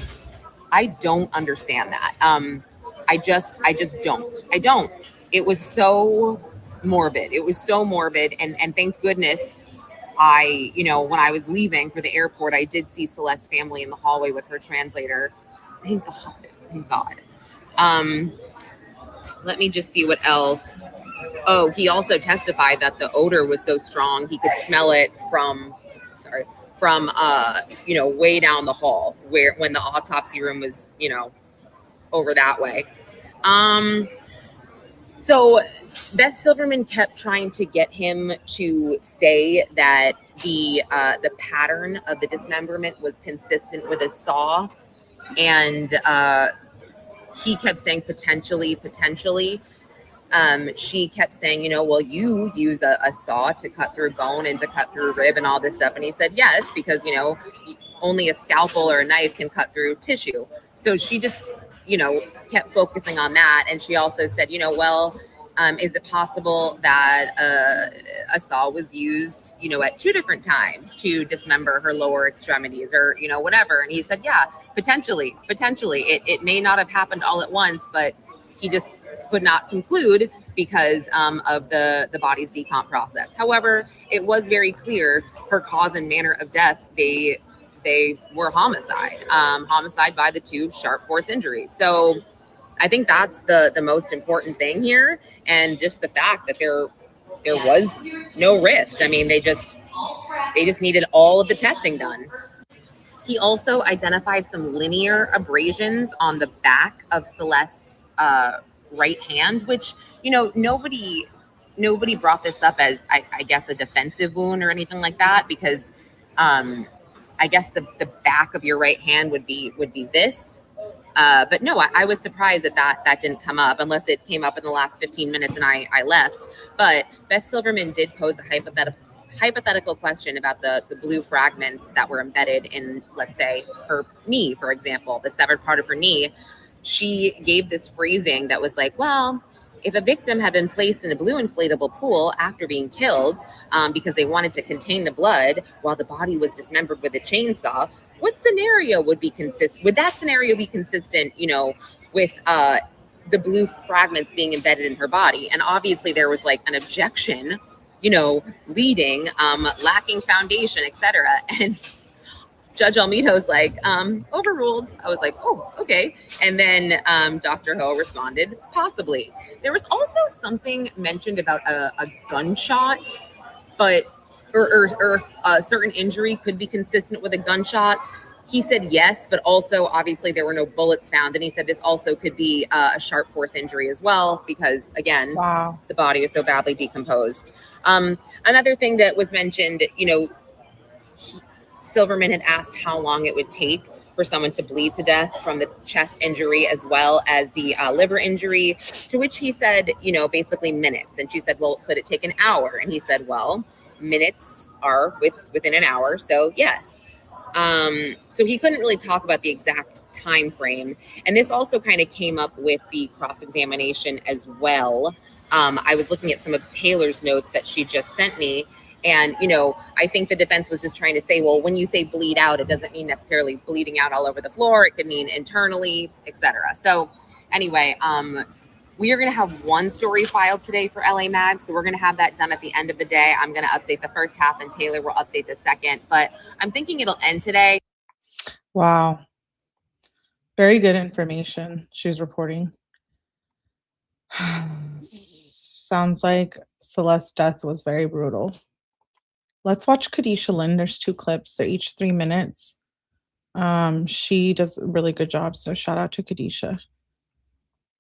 don't understand that. I just don't. I don't. It was so morbid. It was so morbid, and thank goodness when I was leaving for the airport, I did see Celeste's family in the hallway with her translator. Thank God. Thank God. Let me just see what else. Oh, he also testified that the odor was so strong he could smell it from way down the hall when the autopsy room was, over that way. So Beth Silverman kept trying to get him to say that the pattern of the dismemberment was consistent with a saw, and he kept saying potentially. She kept saying, well, you use a saw to cut through bone and to cut through rib and all this stuff. And he said, yes, because, only a scalpel or a knife can cut through tissue. So she just, kept focusing on that. And she also said, is it possible that a saw was used, at 2 different times to dismember her lower extremities or, whatever? And he said, yeah, potentially. It may not have happened all at once, but he just could not conclude because of the body's decomp process. However, it was very clear her cause and manner of death, they were homicide by the 2 sharp force injuries. So I think that's the most important thing here, and just the fact that there was no rift. I mean, they just needed all of the testing done. He also identified some linear abrasions on the back of Celeste's right hand, which, nobody brought this up as, I guess, a defensive wound or anything like that, because I guess the back of your right hand would be this. But no, I was surprised that didn't come up, unless it came up in the last 15 minutes and I left. But Beth Silverman did pose a hypothetical question about the blue fragments that were embedded in, let's say, her knee, for example, the severed part of her knee. She gave this phrasing that was like, well, if a victim had been placed in a blue inflatable pool after being killed because they wanted to contain the blood while the body was dismembered with a chainsaw, what scenario would be consistent? Would that scenario be consistent, with the blue fragments being embedded in her body? And obviously there was like an objection, leading, lacking foundation, etc. And Judge Almeido's like, overruled. I was like, oh, okay. And then Dr. Ho responded, possibly. There was also something mentioned about a gunshot, but or a certain injury could be consistent with a gunshot. He said yes, but also obviously there were no bullets found. And he said this also could be a sharp force injury as well, because again, Wow. the body was so badly decomposed. Another thing that was mentioned, Silverman had asked how long it would take for someone to bleed to death from the chest injury as well as the liver injury, to which he said, basically minutes. And she said, well, could it take an hour? And he said, well, minutes are within an hour. So yes. So he couldn't really talk about the exact time frame. And this also kind of came up with the cross-examination as well. I was looking at some of Taylor's notes that she just sent me. And, I think the defense was just trying to say, well, when you say bleed out, it doesn't mean necessarily bleeding out all over the floor. It could mean internally, etc. So anyway, we are going to have one story filed today for LA Mag. So we're going to have that done at the end of the day. I'm going to update the first half and Taylor will update the second. But I'm thinking it'll end today. Wow. Very good information she was reporting. Sounds like Celeste's death was very brutal. Let's watch Kadisha Lynn. There's 2 clips. They're each 3 minutes. She does a really good job. So shout out to Kadisha.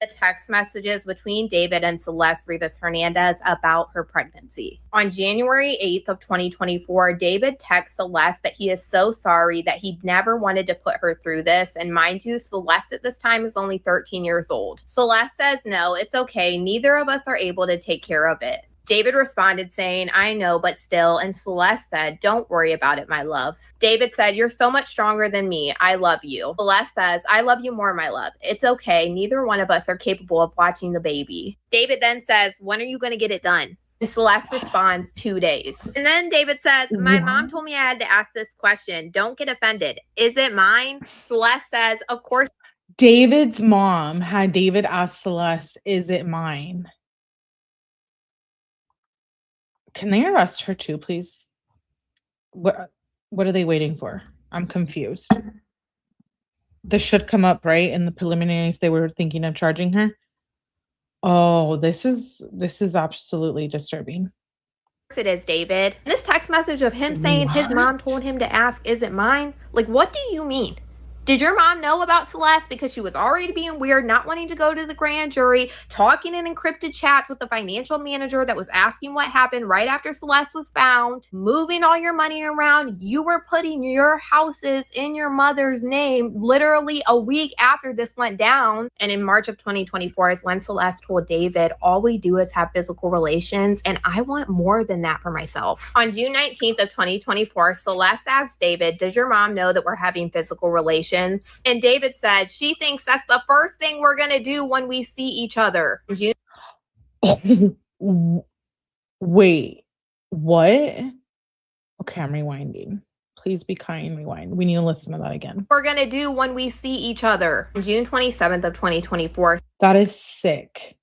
The text messages between David and Celeste Rivas Hernandez about her pregnancy. On January 8th of 2024, David texts Celeste that he is so sorry, that he never wanted to put her through this. And mind you, Celeste at this time is only 13 years old. Celeste says, no, it's okay. Neither of us are able to take care of it. David responded saying, I know, but still. And Celeste said, don't worry about it, my love. David said, you're so much stronger than me. I love you. Celeste says, I love you more, my love. It's okay. Neither one of us are capable of watching the baby. David then says, when are you going to get it done? And Celeste responds, 2 days. And then David says, my mom told me I had to ask this question. Don't get offended. Is it mine? Celeste says, of course. David's mom had David ask Celeste, is it mine? Can they arrest her too, please? What are they waiting for? I'm confused. This should come up, right, in the preliminary if they were thinking of charging her. Oh, this is absolutely disturbing. It is, David. This text message of him saying his mom told him to ask, is it mine? Like, what do you mean? Did your mom know about Celeste because she was already being weird, not wanting to go to the grand jury, talking in encrypted chats with the financial manager that was asking what happened right after Celeste was found, moving all your money around? You were putting your houses in your mother's name literally a week after this went down. And in March of 2024 is when Celeste told David, all we do is have physical relations, and I want more than that for myself. On June 19th of 2024, Celeste asked David, does your mom know that we're having physical relations? And David said, she thinks that's the first thing we're going to do when we see each other. Wait, what? Okay, I'm rewinding. Please be kind, rewind. We need to listen to that again. We're going to do when we see each other. June 27th of 2024. That is sick.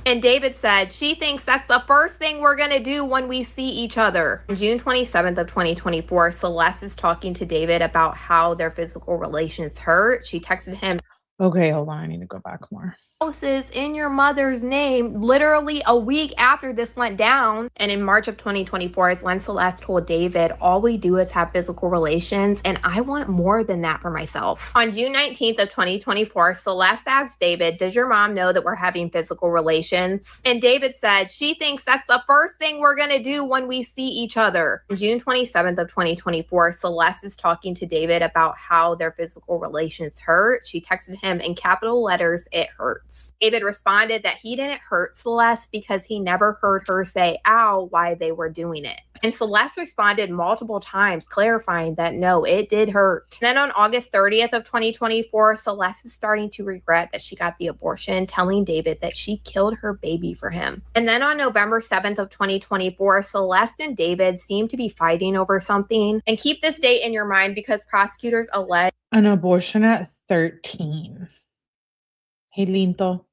And David said, she thinks that's the first thing we're going to do when we see each other. June 27th of 2024, Celeste is talking to David about how their physical relations hurt. She texted him, okay, hold on. I need to go back more. Houses in your mother's name literally a week after this went down. And in March of 2024 is when Celeste told David, all we do is have physical relations, and I want more than that for myself. On June 19th of 2024, Celeste asked David, does your mom know that we're having physical relations? And David said, she thinks that's the first thing we're going to do when we see each other. June 27th of 2024, Celeste is talking to David about how their physical relations hurt. She texted him in capital letters, it hurts. David responded that he didn't hurt Celeste because he never heard her say ow while they were doing it. And Celeste responded multiple times, clarifying that no, it did hurt. Then on August 30th of 2024, Celeste is starting to regret that she got the abortion, telling David that she killed her baby for him. And then on November 7th of 2024, Celeste and David seem to be fighting over something. And keep this date in your mind because prosecutors allege an abortion at 13. Hey, Linto.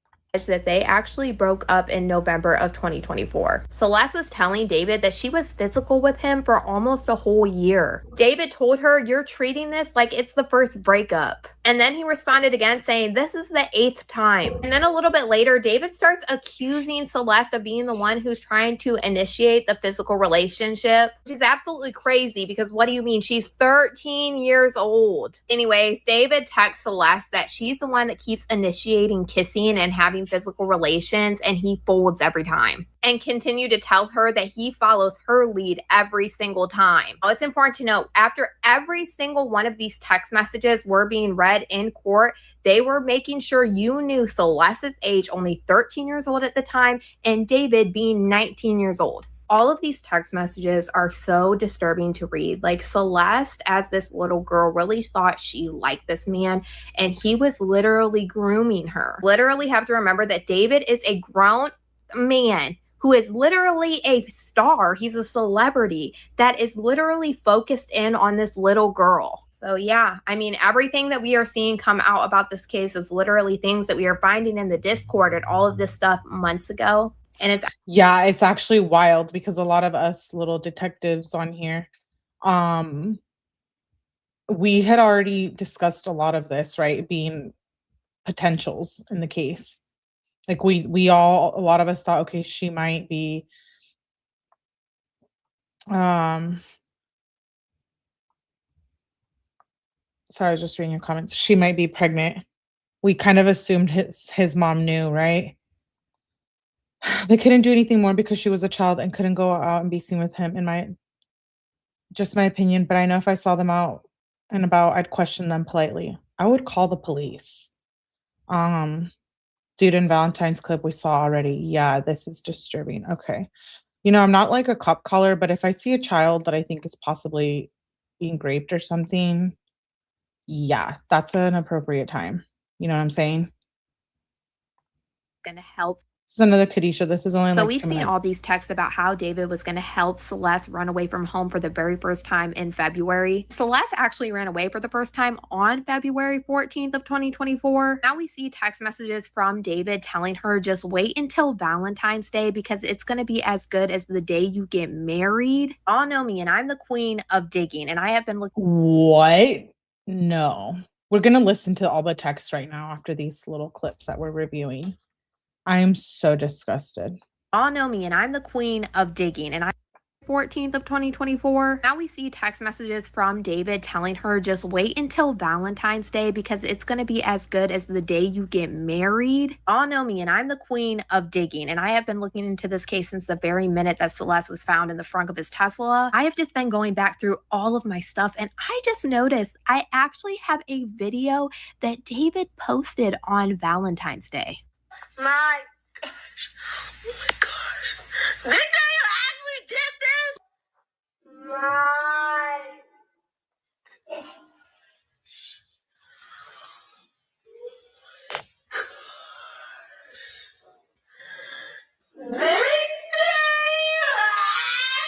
That they actually broke up in November of 2024. Celeste was telling David that she was physical with him for almost a whole year. David told her, you're treating this like it's the first breakup. And then he responded again saying, this is the 8th time. And then a little bit later, David starts accusing Celeste of being the one who's trying to initiate the physical relationship, which is absolutely crazy because what do you mean? She's 13 years old. Anyways, David texts Celeste that she's the one that keeps initiating kissing and having physical relations, and he folds every time, and continue to tell her that he follows her lead every single time. Now, it's important to note, after every single one of these text messages were being read in court, they were making sure you knew Celeste's age, only 13 years old at the time, and David being 19 years old. All of these text messages are so disturbing to read. Like, Celeste, as this little girl, really thought she liked this man, and he was literally grooming her. Literally have to remember that David is a grown man who is literally a star. He's a celebrity that is literally focused in on this little girl. So yeah, I mean, everything that we are seeing come out about this case is literally things that we are finding in the Discord and all of this stuff months ago. And it's actually wild because a lot of us little detectives on here, we had already discussed a lot of this, right? Being potentials in the case. Like a lot of us thought, okay, she might be, sorry, I was just reading your comments. She might be pregnant. We kind of assumed his mom knew, right? They couldn't do anything more because she was a child and couldn't go out and be seen with him, in my opinion. But I know if I saw them out and about, I'd question them politely. I would call the police. Dude, in Valentine's clip we saw already. Yeah, this is disturbing. Okay. You know, I'm not like a cop caller, but if I see a child that I think is possibly being raped or something, yeah, that's an appropriate time. You know what I'm saying? Going to help. This is another Kadisha. This is only So like we've 2 seen minutes. all these texts about how David was going to help Celeste run away from home for the very first time in February. Celeste actually ran away for the first time on February 14th of 2024. Now we see text messages from David telling her just wait until Valentine's Day because it's going to be as good as the day you get married. All know me and I'm the queen of digging and I have been looking. What? No. We're going to listen to all the text right now after these little clips that we're reviewing. I am so disgusted. All know me and I'm the queen of digging and I 14th of 2024. Now we see text messages from David telling her just wait until Valentine's Day because it's going to be as good as the day you get married. All know me and I'm the queen of digging and I have been looking into this case since the very minute that Celeste was found in the front of his Tesla. I have just been going back through all of my stuff and I just noticed I actually have a video that David posted on Valentine's Day. My gosh. Oh my gosh. Did you actually did this? My. Did you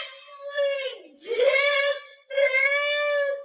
actually did this?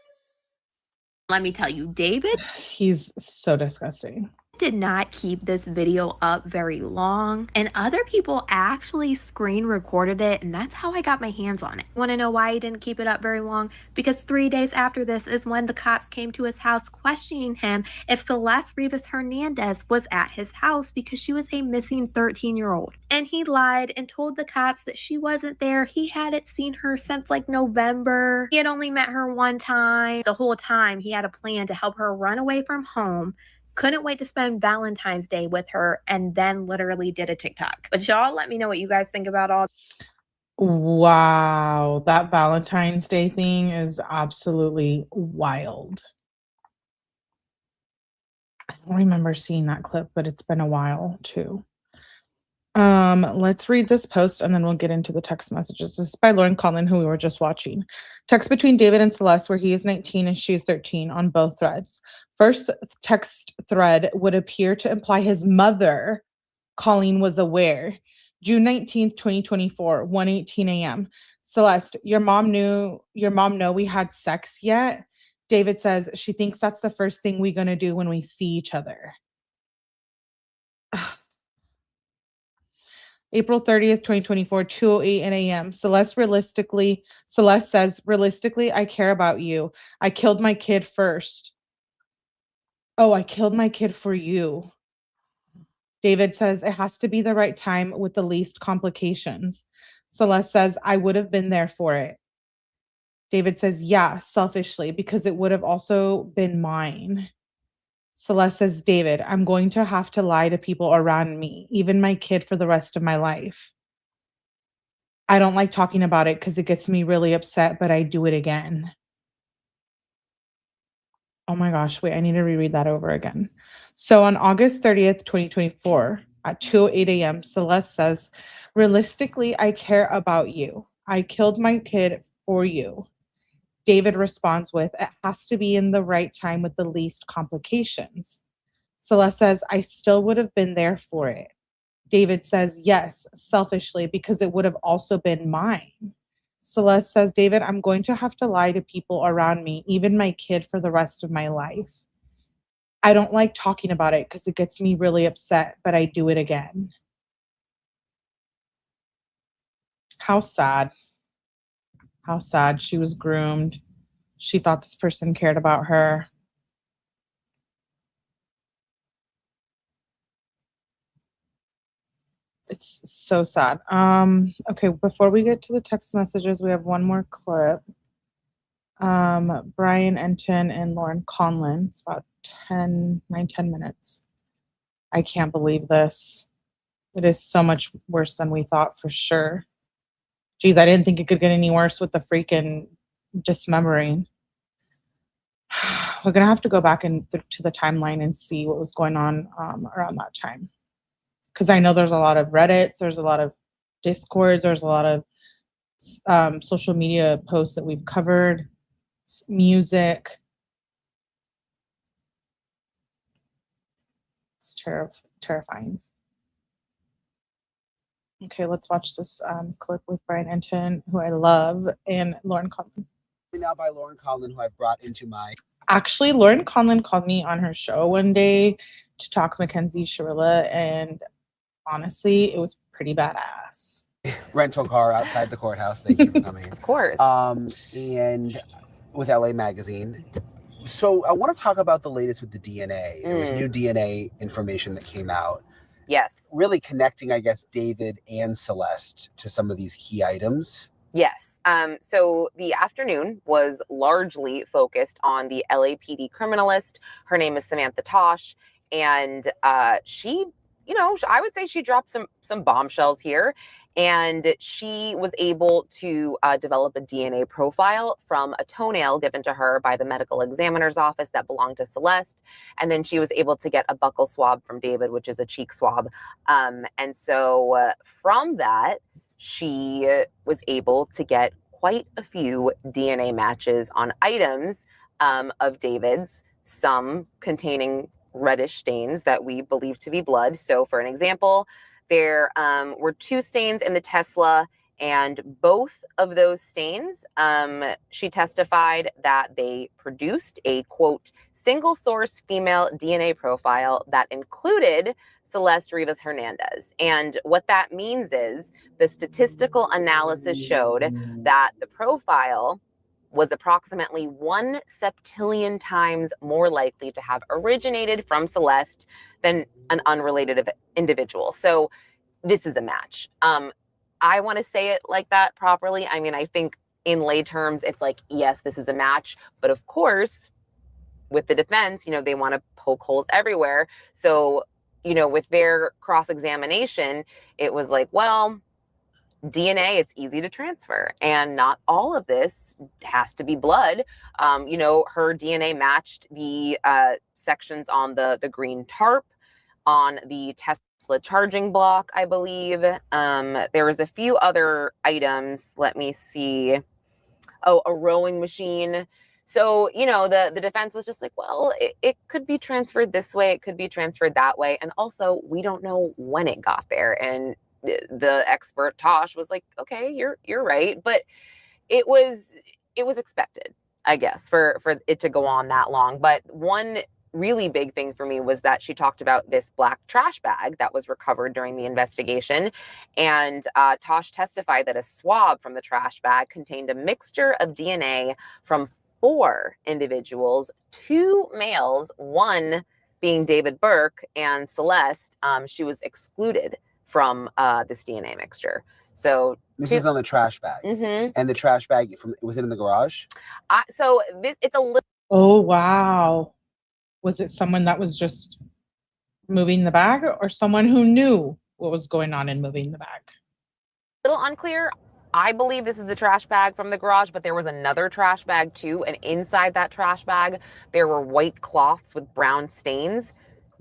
Let me tell you, David He's so disgusting. did not keep this video up very long and other people actually screen recorded it and that's how I got my hands on it. Want to know why he didn't keep it up very long? Because 3 days after this is when the cops came to his house questioning him if Celeste Rivas Hernandez was at his house because she was a missing 13-year-old. And he lied and told the cops that she wasn't there. He hadn't seen her since like November. He had only met her one time. The whole time he had a plan to help her run away from home. Couldn't wait to spend Valentine's Day with her and then literally did a TikTok. But y'all let me know what you guys think about all. Wow, that Valentine's Day thing is absolutely wild. I don't remember seeing that clip, but it's been a while too. Let's read this post and then we'll get into the text messages. This is by Lauren Conlon, who we were just watching. Text between David and Celeste, where he is 19 and she is 13, on both threads. First text thread would appear to imply his mother, Colleen, was aware. June 19th, 2024, 1:18 a.m. Celeste, your mom know we had sex yet? David says she thinks that's the first thing we're gonna do when we see each other. April 30th, 2024, 2:08 a.m. Celeste says, realistically, I care about you. I killed my kid first. Oh, I killed my kid for you. David says, it has to be the right time with the least complications. Celeste says, I would have been there for it. David says, yeah, selfishly, because it would have also been mine. Celeste says, David, I'm going to have to lie to people around me, even my kid, for the rest of my life. I don't like talking about it because it gets me really upset, but I do it again. Oh my gosh, wait, I need to reread that over again. So on August 30th, 2024, at 2:08 a.m., Celeste says, realistically, I care about you. I killed my kid for you. David responds with, it has to be in the right time with the least complications. Celeste says, I still would have been there for it. David says, yes, selfishly, because it would have also been mine. Celeste says, David, I'm going to have to lie to people around me, even my kid, for the rest of my life. I don't like talking about it because it gets me really upset, but I do it again. How sad. How sad. She was groomed. She thought this person cared about her. It's so sad. Okay, before we get to the text messages, we have one more clip. Brian Enton and Lauren Conlon. It's about 10 minutes. I can't believe this. It is so much worse than we thought, for sure. Geez, I didn't think it could get any worse with the freaking dismembering. We're gonna have to go back to the timeline and see what was going on around that time. because I know there's a lot of Reddits, there's a lot of Discords, there's a lot of social media posts that we've covered, music. It's terrifying. Okay, let's watch this clip with Brian Enton, who I love, and Lauren Conlon. Now by Lauren Conlon, who I've brought into my... Actually, Lauren Conlon called me on her show one day to talk Mackenzie Shirilla, and honestly, it was pretty badass. Rental car outside the courthouse. Thank you for coming. Of course. And with LA Magazine. So I want to talk about the latest with the DNA. There was new DNA information that came out. Yes. Really connecting, I guess, David and Celeste to some of these key items. Yes. So the afternoon was largely focused on the LAPD criminalist. Her name is Samantha Tosh. And she, you know, I would say she dropped some bombshells here. And she was able to develop a DNA profile from a toenail given to her by the medical examiner's office that belonged to Celeste. And then she was able to get a buccal swab from David, which is a cheek swab. And so from that, she was able to get quite a few DNA matches on items of David's, some containing reddish stains that we believe to be blood. So for an example, there were 2 stains in the Tesla, and both of those stains, she testified that they produced a, quote, single source female DNA profile that included Celeste Rivas Hernandez. And what that means is the statistical analysis showed that the profile was approximately 1 septillion times more likely to have originated from Celeste than an unrelated individual. So this is a match. I want to say it like that properly. I mean, I think in lay terms, it's like, yes, this is a match. But of course, with the defense, you know, they want to poke holes everywhere. So, you know, with their cross-examination, it was like, well, DNA, it's easy to transfer, and not all of this has to be blood. You know, her DNA matched the sections on the green tarp, on the Tesla charging block, I believe. There was a few other items. Let me see. Oh, a rowing machine. So, you know, the defense was just like, well, it could be transferred this way. It could be transferred that way. And also, we don't know when it got there. And the expert Tosh was like, okay, you're right. But it was expected, I guess, for it to go on that long. But one really big thing for me was that she talked about this black trash bag that was recovered during the investigation. And Tosh testified that a swab from the trash bag contained a mixture of DNA from 4 individuals, 2 males, 1 being David Burke, and Celeste. She was excluded from this DNA mixture. So this is on the trash bag. And the trash bag, was it in the garage? So it's a little... Oh, wow. Was it someone that was just moving the bag, or someone who knew what was going on in moving the bag? Little unclear. I believe this is the trash bag from the garage, but there was another trash bag too. And inside that trash bag, there were white cloths with brown stains.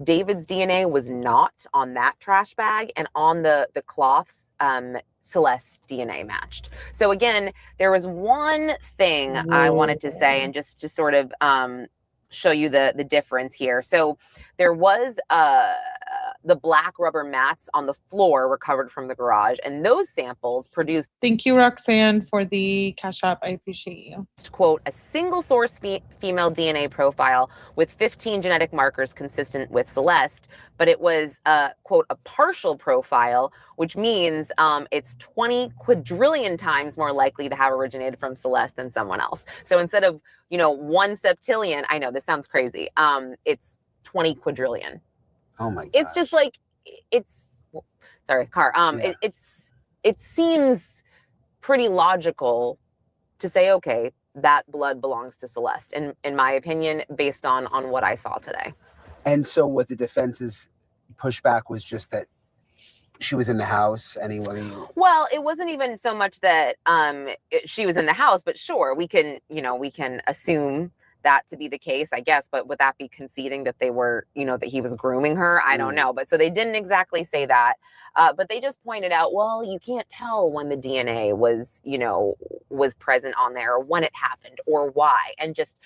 David's DNA was not on that trash bag, and on the cloths, Celeste's DNA matched. So again, there was one thing I wanted to say, and just to sort of show you the difference here. So there was the black rubber mats on the floor recovered from the garage, and those samples produced... Thank you, Roxanne, for the cash app. I appreciate you. Quote, a single source female DNA profile with 15 genetic markers consistent with Celeste, but it was, quote, a partial profile, which means it's 20 quadrillion times more likely to have originated from Celeste than someone else. So instead of, you know, 1 septillion, I know this sounds crazy, it's 20 quadrillion. Oh my god. It's just like, it's, sorry, Car. Yeah. It seems pretty logical to say, okay, that blood belongs to Celeste, in my opinion, based on what I saw today. And so what the defense's pushback was just that she was in the house anyway? Well, it wasn't even so much that she was in the house, but sure, we can assume that to be the case, I guess, but would that be conceding that they were, that he was grooming her? I don't know. But so they didn't exactly say that. But they just pointed out, well, you can't tell when the DNA was present on there, or when it happened, or why. And just,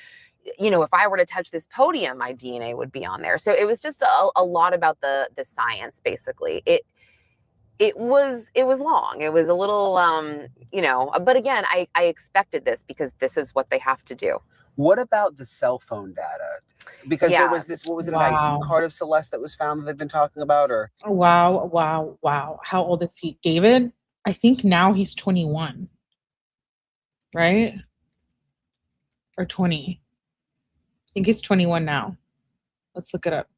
if I were to touch this podium, my DNA would be on there. So it was just a lot about the science, basically. It was long. It was a little, but again, I expected this because this is what they have to do. What about the cell phone data? Because there was this, what was it, an ID card of Celeste that was found that they've been talking about, or? Wow. How old is he? David? I think now he's 21. Right? Or 20. I think he's 21 now. Let's look it up.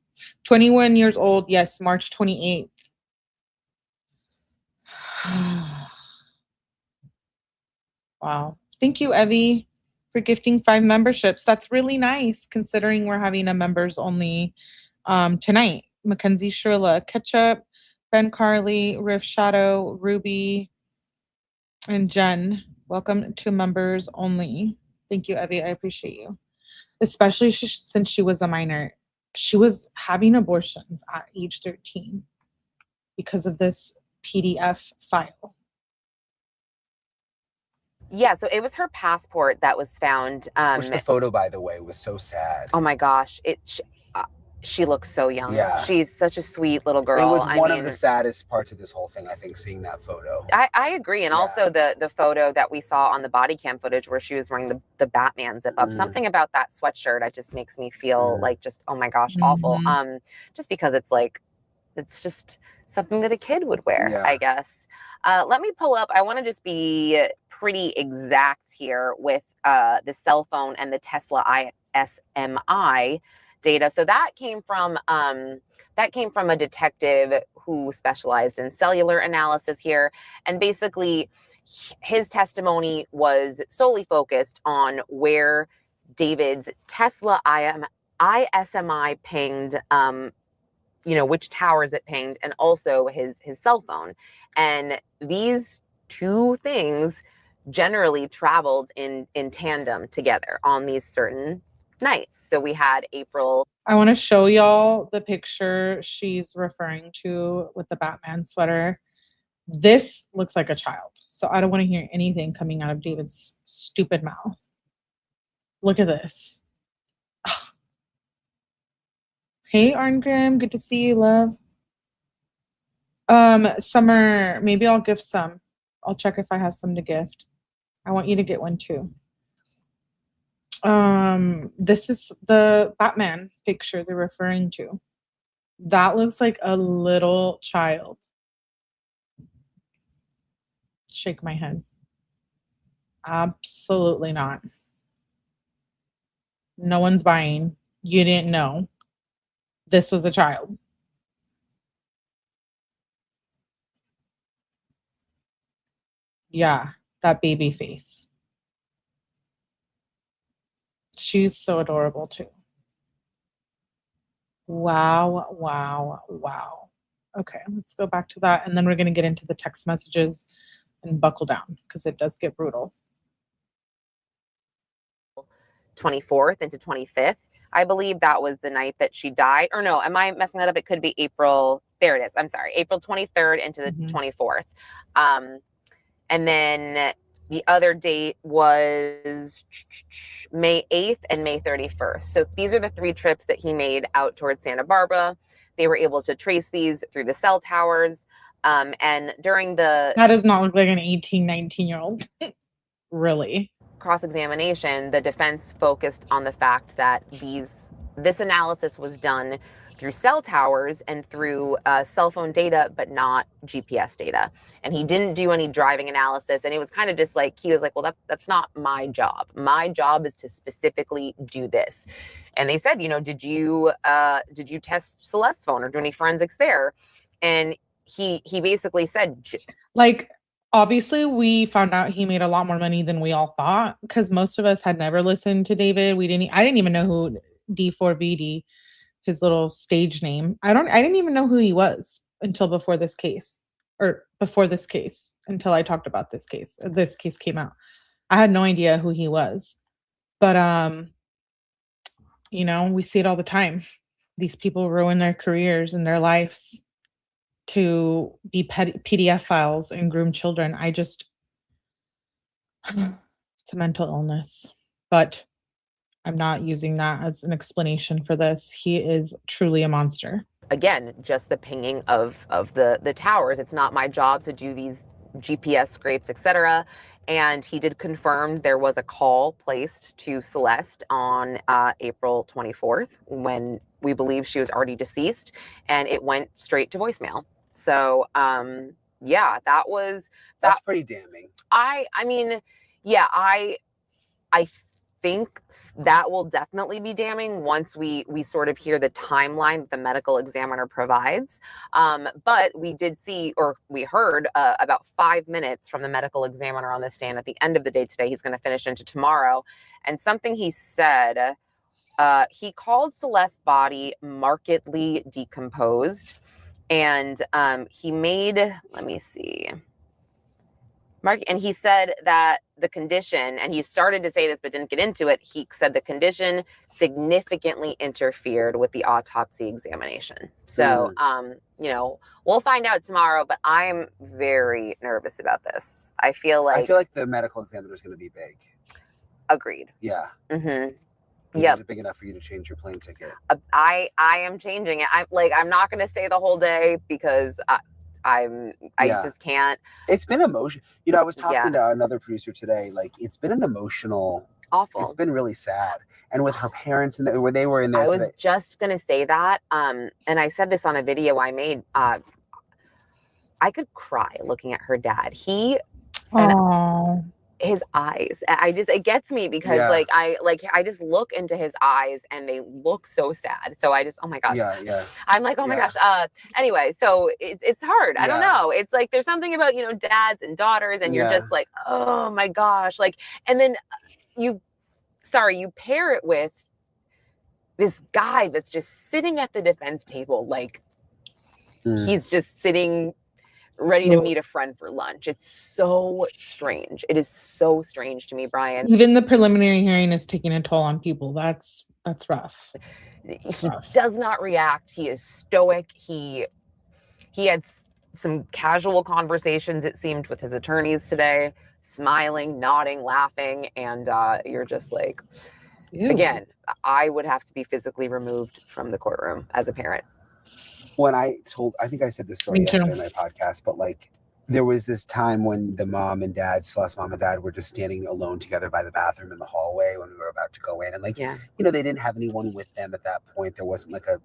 21 years old. Yes, March 28th. Wow. Thank you, Evie, for gifting 5 memberships. That's really nice considering we're having a members only tonight. Mackenzie Shirla, Ketchup, Ben Carly, Riff Shadow, Ruby, and Jen. Welcome to members only. Thank you, Evie. I appreciate you. Especially since she was a minor. She was having abortions at age 13 because of this PDF file. Yeah, so it was her passport that was found. Which the photo, by the way, was so sad. Oh my gosh, she looks so young. Yeah. She's such a sweet little girl. It was one of the saddest parts of this whole thing, I think, seeing that photo. I agree. And also the photo that we saw on the body cam footage where she was wearing the Batman zip up. Something about that sweatshirt, it just makes me feel like just, oh my gosh, awful. Just because it's just something that a kid would wear, I guess. Let me pull up. I want to just be pretty exact here with the cell phone and the Tesla ISMI data. So that came from a detective who specialized in cellular analysis here, and basically his testimony was solely focused on where David's Tesla ISMI pinged, which towers it pinged, and also his cell phone. And these two things generally traveled in tandem together on these certain nights. So we had April. I want to show y'all the picture she's referring to with the Batman sweater. This looks like a child. So I don't want to hear anything coming out of David's stupid mouth. Look at this. Hey, Arngrim, good to see you, love. Summer, maybe I'll gift some. I'll check if I have some to gift. I want you to get one too. This is the Batman picture they're referring to. That looks like a little child. Shake my head. Absolutely not. No one's buying. You didn't know. This was a child. Yeah, that baby face. She's so adorable too. Wow. Okay, let's go back to that. And then we're going to get into the text messages and buckle down because it does get brutal. 24th into 25th. I believe that was the night that she died. Or no, am I messing that up? It could be April. There it is. I'm sorry. April 23rd into the 24th. And then the other date was May 8th and May 31st. So these are the 3 trips that he made out towards Santa Barbara. They were able to trace these through the cell towers. And during the... That does not look like an 18, 19-year-old. Really? Cross-examination, the defense focused on the fact that this analysis was done through cell towers and through cell phone data, but not GPS data. And he didn't do any driving analysis. And it was kind of just like, he was like, well, that's not my job. My job is to specifically do this. And they said, did you test Celeste's phone or do any forensics there? And he basically said, like, obviously we found out he made a lot more money than we all thought, because most of us had never listened to David. I didn't even know who D4VD, his little stage name. I didn't even know who he was until before this case, until I talked about this case. This case came out. I had no idea who he was. But You know, we see it all the time. These people ruin their careers and their lives to be PDF files and groom children. I just, it's a mental illness, but I'm not using that as an explanation for this. He is truly a monster. Again, just the pinging of the towers. It's not my job to do these GPS scrapes, etc. And he did confirm there was a call placed to Celeste on April 24th when we believe she was already deceased, and it went straight to voicemail. So yeah, that's pretty damning. I mean, yeah, I think that will definitely be damning once we sort of hear the timeline that the medical examiner provides. But we did see, or we heard about 5 minutes from the medical examiner on the stand at the end of the day today. He's going to finish into tomorrow. And something he said, he called Celeste's body markedly decomposed. And he made, let me see. And he said that the condition, and he started to say this but didn't get into it, he said the condition significantly interfered with the autopsy examination. So, you know, we'll find out tomorrow, but I'm very nervous about this. I feel like the medical examiner is going to be big. Agreed. Yeah. Mm-hmm. Yep. Big enough for you to change your plane ticket. I am changing it. I'm not going to stay the whole day because I just can't. It's been emotional. You know, I was talking to another producer today. Like, it's been an emotional, awful. It's been really sad. And with her parents and where they were in there. I was just gonna say that. And I said this on a video I made. I could cry looking at her dad. His eyes. It gets me because I just look into his eyes and they look so sad. So I just, oh my gosh. Yeah. I'm like, oh my gosh. Anyway, so it's hard. I don't know. It's like, there's something about, you know, dads and daughters and you're just like, oh my gosh. Like, and then you pair it with this guy that's just sitting at the defense table. Like he's just sitting ready to meet a friend for lunch. It's so strange. It is so strange to me, Brian. Even the preliminary hearing is taking a toll on people. That's rough. He does not react. He is stoic. He had some casual conversations, it seemed, with his attorneys today, smiling, nodding, laughing, and you're just like, ew. Again, I would have to be physically removed from the courtroom as a parent. When I think I said this story yesterday in my podcast, but like there was this time when the mom and dad, Celeste's mom and dad, were just standing alone together by the bathroom in the hallway when we were about to go in. And like, you know, they didn't have anyone with them at that point. There wasn't like a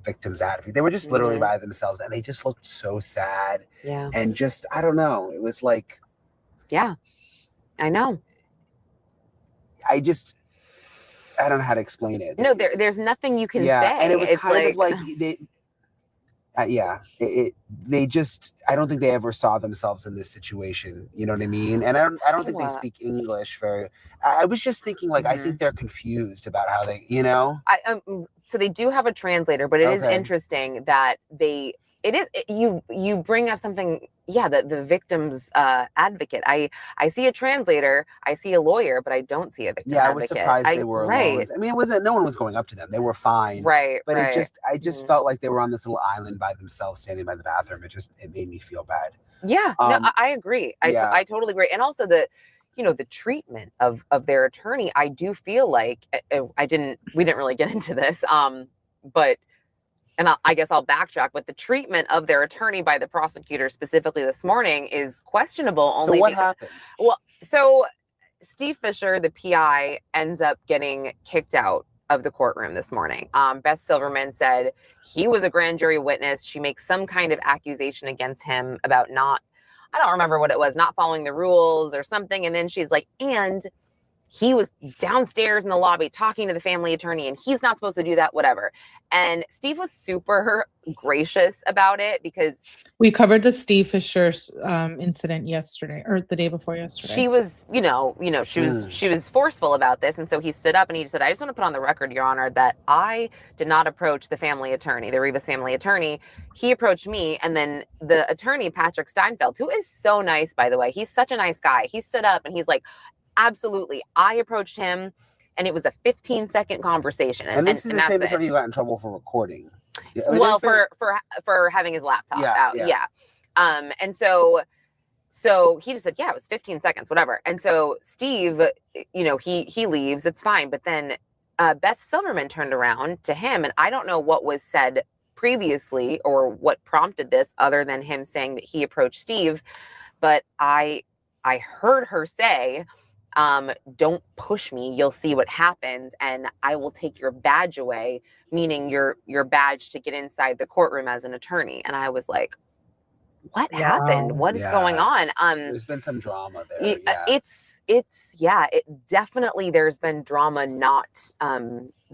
victim's advocate. They were just literally by themselves and they just looked so sad. Yeah. And just, I don't know. It was like, yeah, I know. I don't know how to explain it. No, there's nothing you can say. And it was kind of like they just, I don't think they ever saw themselves in this situation. You know what I mean? And I don't think they speak English very. I was just thinking, like, I think they're confused about how they, you know. So they do have a translator, but it is interesting that you bring up something. Yeah, the victim's advocate. I see a translator, I see a lawyer, but I don't see a victim advocate. I was surprised they were alone. I mean, it wasn't. No one was going up to them. They were fine. But I just felt like they were on this little island by themselves, standing by the bathroom. It made me feel bad. Yeah, no, I agree. I totally agree. And also the treatment of their attorney. I do feel like we didn't really get into this, but. And I guess I'll backtrack, but the treatment of their attorney by the prosecutor specifically this morning is questionable. So what happened? Well, so Steve Fisher, the PI, ends up getting kicked out of the courtroom this morning. Beth Silverman said he was a grand jury witness. She makes some kind of accusation against him about I don't remember what it was, not following the rules or something. And then she's like, and he was downstairs in the lobby talking to the family attorney and he's not supposed to do that, whatever. And Steve was super gracious about it because we covered the Steve Fisher incident yesterday or the day before yesterday. She was, she was forceful about this. And so he stood up and he said, I just want to put on the record, Your Honor, that I did not approach the family attorney, the Rivas family attorney. He approached me. And then the attorney, Patrick Steinfeld, who is so nice, by the way, he's such a nice guy. He stood up and he's like, absolutely. I approached him. and it was a 15-second conversation. And this is the same attorney who got in trouble for recording. I mean, for having his laptop out. Yeah. And so he just said, yeah, it was 15 seconds, whatever. And so Steve, you know, he leaves, it's fine. But then Beth Silverman turned around to him, and I don't know what was said previously or what prompted this other than him saying that he approached Steve. But I heard her say, don't push me, you'll see what happens, and I will take your badge away, meaning your badge to get inside the courtroom as an attorney. And I was like, what happened? What is going on? There's been some drama there. It definitely, there's been drama, not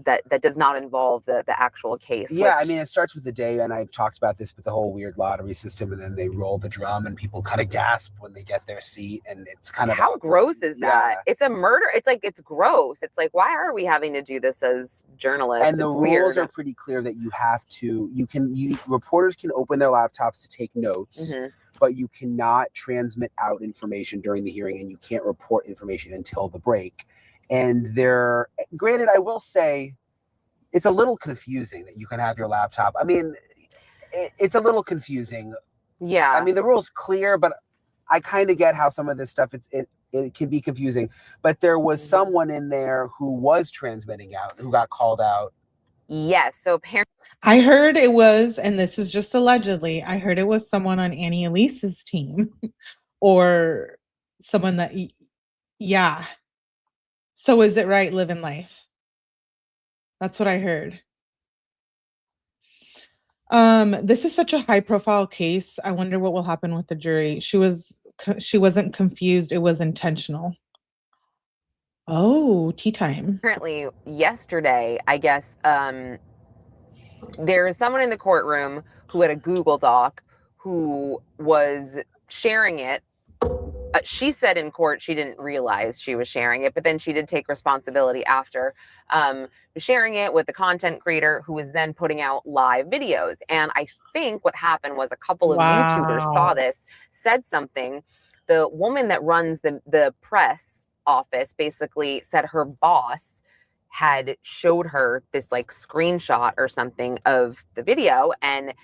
that does not involve the actual case. Yeah, I mean, it starts with the day, and I've talked about this, but the whole weird lottery system, and then they roll the drum, and people kind of gasp when they get their seat, and it's kind of how awkward. Gross is that? It's a murder. It's like, it's gross. It's like, why are we having to do this as journalists? And the rules are pretty clear that you have to. Reporters can open their laptops to take notes. Mm-hmm. But you cannot transmit out information during the hearing, and you can't report information until the break. And granted, I will say, it's a little confusing that you can have your laptop. I mean, it's a little confusing. Yeah. I mean, the rule's clear, but I kind of get how some of this stuff, it can be confusing. But there was someone in there who was transmitting out, who got called out. Yes. So apparently, I heard it was, and this is just allegedly, I heard it was someone on Annie Elise's team or someone that, yeah. So is it right, living life? That's what I heard. This is such a high profile case. I wonder what will happen with the jury. She wasn't confused. It was intentional. Oh, tea time. Apparently yesterday, I guess, there was someone in the courtroom who had a Google Doc who was sharing it. She said in court she didn't realize she was sharing it, but then she did take responsibility after sharing it with the content creator who was then putting out live videos. And I think what happened was a couple of YouTubers saw this, said something. The woman that runs the press office basically said her boss had showed her this like screenshot or something of the video, and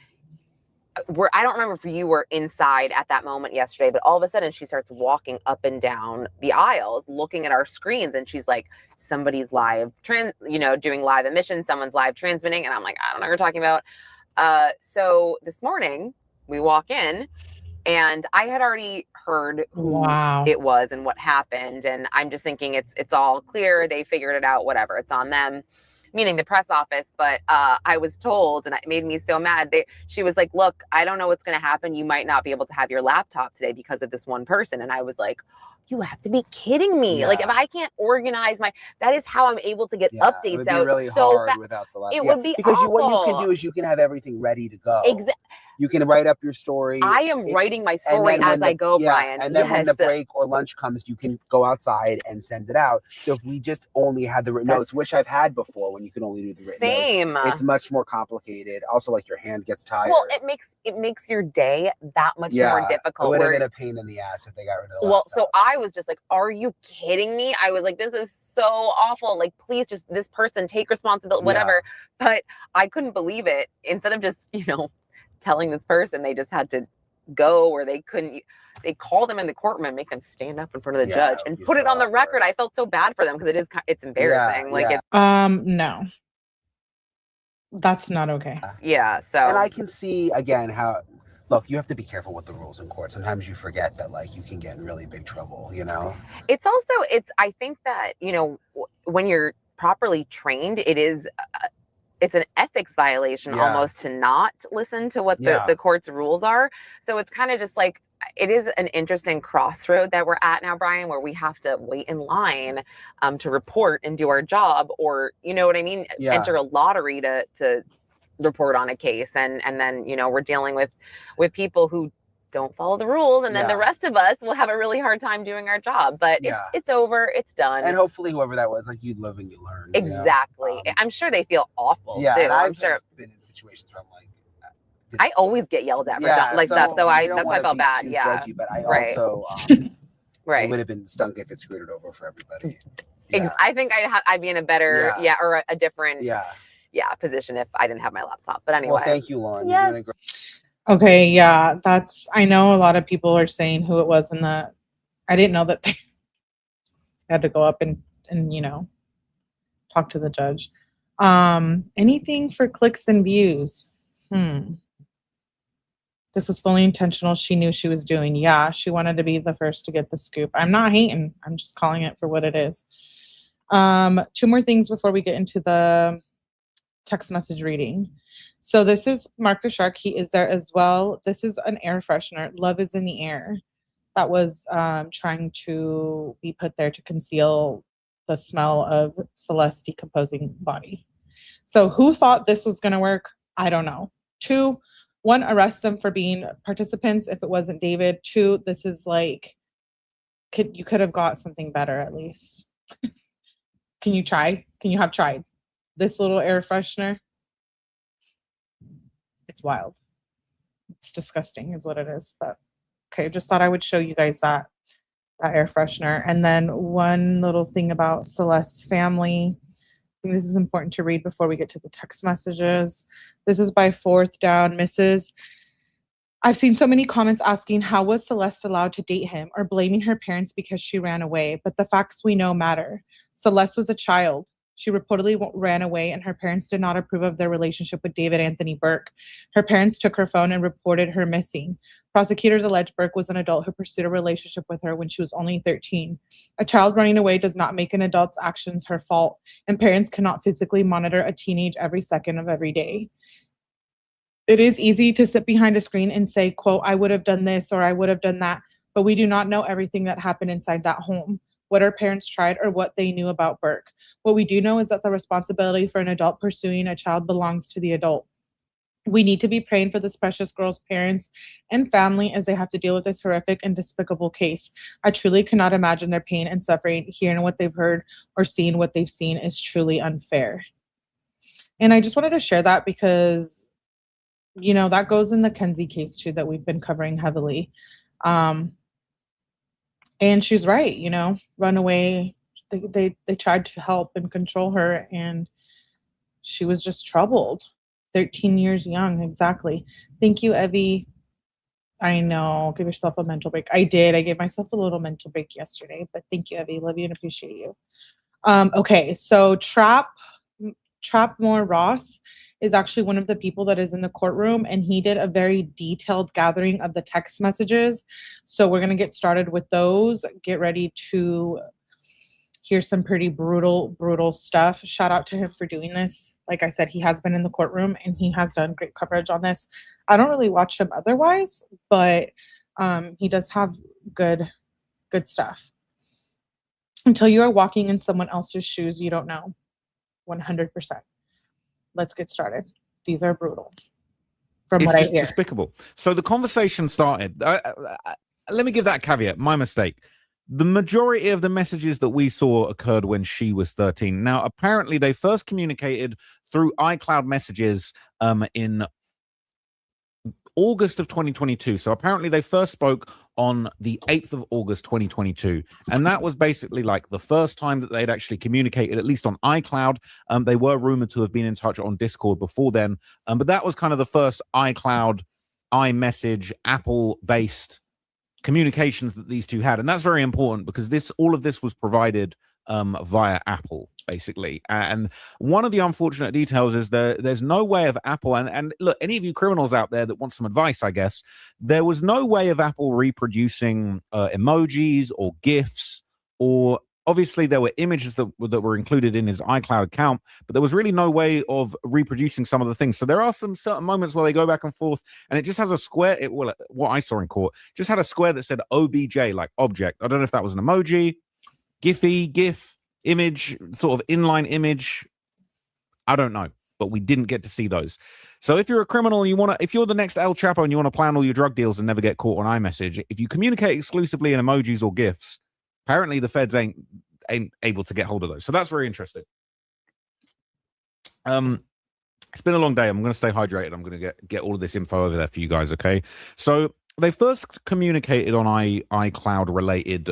I don't remember if you were inside at that moment yesterday, but all of a sudden she starts walking up and down the aisles looking at our screens, and she's like, somebody's live doing live emission, someone's live transmitting, and I'm like, I don't know what you're talking about. So this morning we walk in, and I had already heard who it was and what happened. And I'm just thinking it's all clear. They figured it out, whatever. It's on them, meaning the press office. But I was told, and it made me so mad. She was like, look, I don't know what's going to happen. You might not be able to have your laptop today because of this one person. And I was like, you have to be kidding me. Yeah. Like, if I can't organize that is how I'm able to get updates it would be out really so hard fast. Without the laptop. It would be because awful. What you can do is you can have everything ready to go. Exactly. You can write up your story. I am writing my story as I go, Brian. And then when the break or lunch comes, you can go outside and send it out. So if we just only had the written notes, which I've had before when you can only do the written notes, it's much more complicated. Also, like, your hand gets tired. Well, it makes your day that much more difficult. It would have been a pain in the ass if they got rid of the laptop. So I was just like, are you kidding me? I was like, this is so awful. Like, please, just this person take responsibility, whatever. Yeah. But I couldn't believe it. Instead of just, telling this person they just had to go, or they called them in the courtroom and make them stand up in front of the judge and put it on the record. I felt so bad for them because it's embarrassing. No, that's not okay. Yeah. So, and I can see again how, look, you have to be careful with the rules in court. Sometimes you forget that, like, you can get in really big trouble, It's also, I think that, when you're properly trained, it's an ethics violation almost to not listen to what the court's rules are. So it's kind of just like, it is an interesting crossroad that we're at now, Brian, where we have to wait in line to report and do our job, or, you know what I mean? Enter a lottery to report on a case. And then, we're dealing with people who don't follow the rules, and then the rest of us will have a really hard time doing our job. But it's over, it's done, and hopefully whoever that was, like, you live and you learn. Exactly. I'm sure they feel awful too. And I'm sure been in situations where I'm like, I always get yelled at for stuff. So that's why I felt bad. Judgy, but I also it would have been stunk if it screwed it over for everybody. Yeah. I think I'd be in a better, or a different, position if I didn't have my laptop. But anyway. Well, thank you, Lauren. Yes. You're doing great. Okay, yeah, I know a lot of people are saying who it was in the, I didn't know that they had to go up and talk to the judge. Anything for clicks and views? This was fully intentional. She knew she was doing. Yeah, she wanted to be the first to get the scoop. I'm not hating. I'm just calling it for what it is. 2 more things before we get into the text message reading. So this is Mark the Shark. He is there as well. This is an air freshener. Love is in the air. That was trying to be put there to conceal the smell of Celeste's decomposing body. So who thought this was going to work? I don't know. 1, arrest them for being participants if it wasn't David. 2, this is like, you could have got something better at least. Can you try? Can you have tried this little air freshener? It's wild. It's disgusting is what it is. But okay, just thought I would show you guys that air freshener. And then one little thing about Celeste's family. I think this is important to read before we get to the text messages. This is by 4th down, Mrs. I've seen so many comments asking how was Celeste allowed to date him or blaming her parents because she ran away, but the facts we know matter. Celeste was a child. She reportedly ran away and her parents did not approve of their relationship with David Anthony Burke. Her parents took her phone and reported her missing. Prosecutors allege Burke was an adult who pursued a relationship with her when she was only 13. A child running away does not make an adult's actions her fault, and parents cannot physically monitor a teenage every second of every day. It is easy to sit behind a screen and say, quote, I would have done this or I would have done that, but we do not know everything that happened inside that home, what our parents tried or what they knew about Burke. What we do know is that the responsibility for an adult pursuing a child belongs to the adult. We need to be praying for this precious girl's parents and family as they have to deal with this horrific and despicable case. I truly cannot imagine their pain and suffering. Hearing what they've heard or seeing what they've seen is truly unfair. And I just wanted to share that because that goes in the Kenzie case too that we've been covering heavily. And she's right, run away. They tried to help and control her and she was just troubled. 13 years young, exactly. Thank you, Evie. I know, give yourself a mental break. I did. I gave myself a little mental break yesterday, but thank you, Evie. Love you and appreciate you. Okay, so Trapmore Ross is actually one of the people that is in the courtroom, and he did a very detailed gathering of the text messages. So we're going to get started with those. Get ready to hear some pretty brutal stuff. Shout out to him for doing this. Like I said, he has been in the courtroom, and he has done great coverage on this. I don't really watch him otherwise, but he does have good stuff. Until you are walking in someone else's shoes, you don't know. 100%. Let's get started. These are brutal. It's just despicable. So the conversation started. Let me give that caveat. My mistake. The majority of the messages that we saw occurred when she was 13. Now, apparently, they first communicated through iCloud messages in August of 2022. So apparently they first spoke on the 8th of August 2022. And that was basically like the first time that they'd actually communicated, at least on iCloud. They were rumored to have been in touch on Discord before then. But that was kind of the first iCloud, iMessage, Apple-based communications that these two had. And that's very important because all of this was provided via Apple, basically. And one of the unfortunate details is there's no way of Apple, and look, any of you criminals out there that want some advice, I guess, there was no way of Apple reproducing emojis or GIFs, or obviously there were images that were included in his iCloud account, but there was really no way of reproducing some of the things. So there are some certain moments where they go back and forth, and it just has a square, what I saw in court, just had a square that said OBJ, like object. I don't know if that was an emoji, Giphy, GIF, image, sort of inline image. I don't know, but we didn't get to see those. So if you're a criminal and if you're the next El Chapo and you want to plan all your drug deals and never get caught on iMessage, if you communicate exclusively in emojis or GIFs, apparently the feds ain't able to get hold of those. So that's very interesting. It's been a long day. I'm going to stay hydrated. I'm going to get all of this info over there for you guys, okay? So they first communicated on iCloud related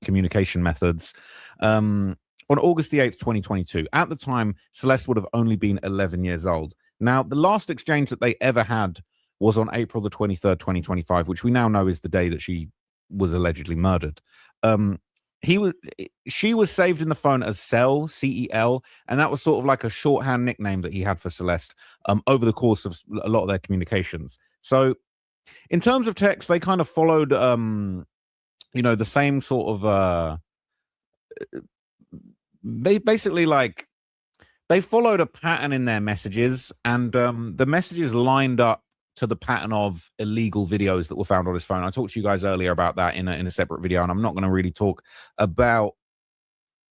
communication methods on August the 8th, 2022. At the time, Celeste would have only been 11 years old. Now, the last exchange that they ever had was on April the 23rd, 2025, which we now know is the day that she was allegedly murdered. She was saved in the phone as Cel, C-E-L, and that was sort of like a shorthand nickname that he had for Celeste over the course of a lot of their communications. So in terms of text, they kind of followed the same sort of basically like they followed a pattern in their messages, and the messages lined up to the pattern of illegal videos that were found on his phone. I talked to you guys earlier about that in a separate video, and I'm not going to really talk about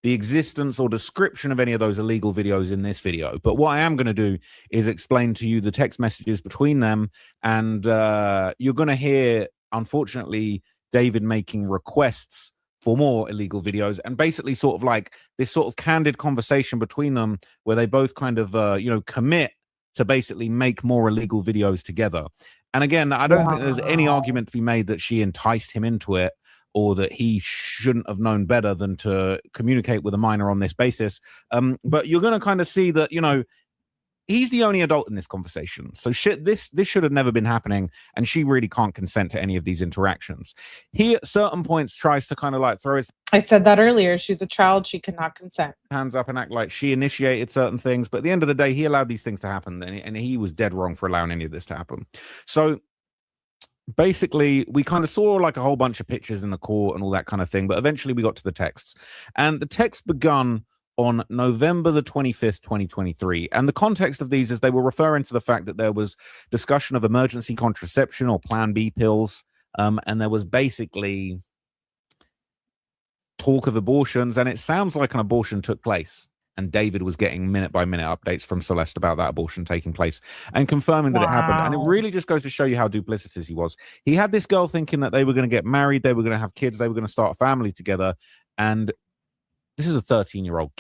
the existence or description of any of those illegal videos in this video. But what I am going to do is explain to you the text messages between them, and you're going to hear, unfortunately, David making requests for more illegal videos, and basically sort of like this sort of candid conversation between them where they both kind of, commit to basically make more illegal videos together. And again, I don't think there's any argument to be made that she enticed him into it, or that he shouldn't have known better than to communicate with a minor on this basis. But you're going to kind of see that, he's the only adult in this conversation. So this should have never been happening, and she really can't consent to any of these interactions. He at certain points tries to kind of like throw his I said that earlier. She's a child. She cannot consent. hands up and act like she initiated certain things. But at the end of the day, he allowed these things to happen, and he was dead wrong for allowing any of this to happen. So basically, we kind of saw like a whole bunch of pictures in the court and all that kind of thing. But eventually we got to the texts, and the text begun on November the 25th, 2023. And the context of these is they were referring to the fact that there was discussion of emergency contraception or Plan B pills. And there was basically talk of abortions. And it sounds like an abortion took place. And David was getting minute by minute updates from Celeste about that abortion taking place and confirming that it happened. And it really just goes to show you how duplicitous he was. He had this girl thinking that they were going to get married, they were going to have kids, they were going to start a family together. And this is a 13-year-old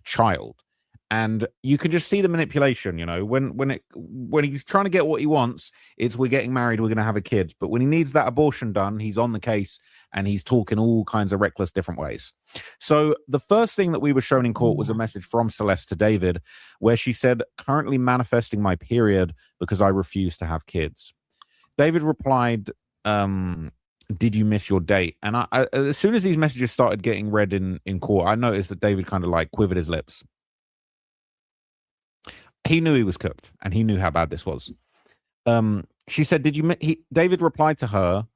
child. And you can just see the manipulation, when he's trying to get what he wants, it's we're getting married, we're going to have a kid. But when he needs that abortion done, he's on the case and he's talking all kinds of reckless different ways. So the first thing that we were shown in court was a message from Celeste to David, where she said, "Currently manifesting my period because I refuse to have kids." David replied, "Did you miss your date?" And I as soon as these messages started getting read in court, I noticed that David kind of like quivered his lips. He knew he was cooked, and he knew how bad this was. She said, David replied to her,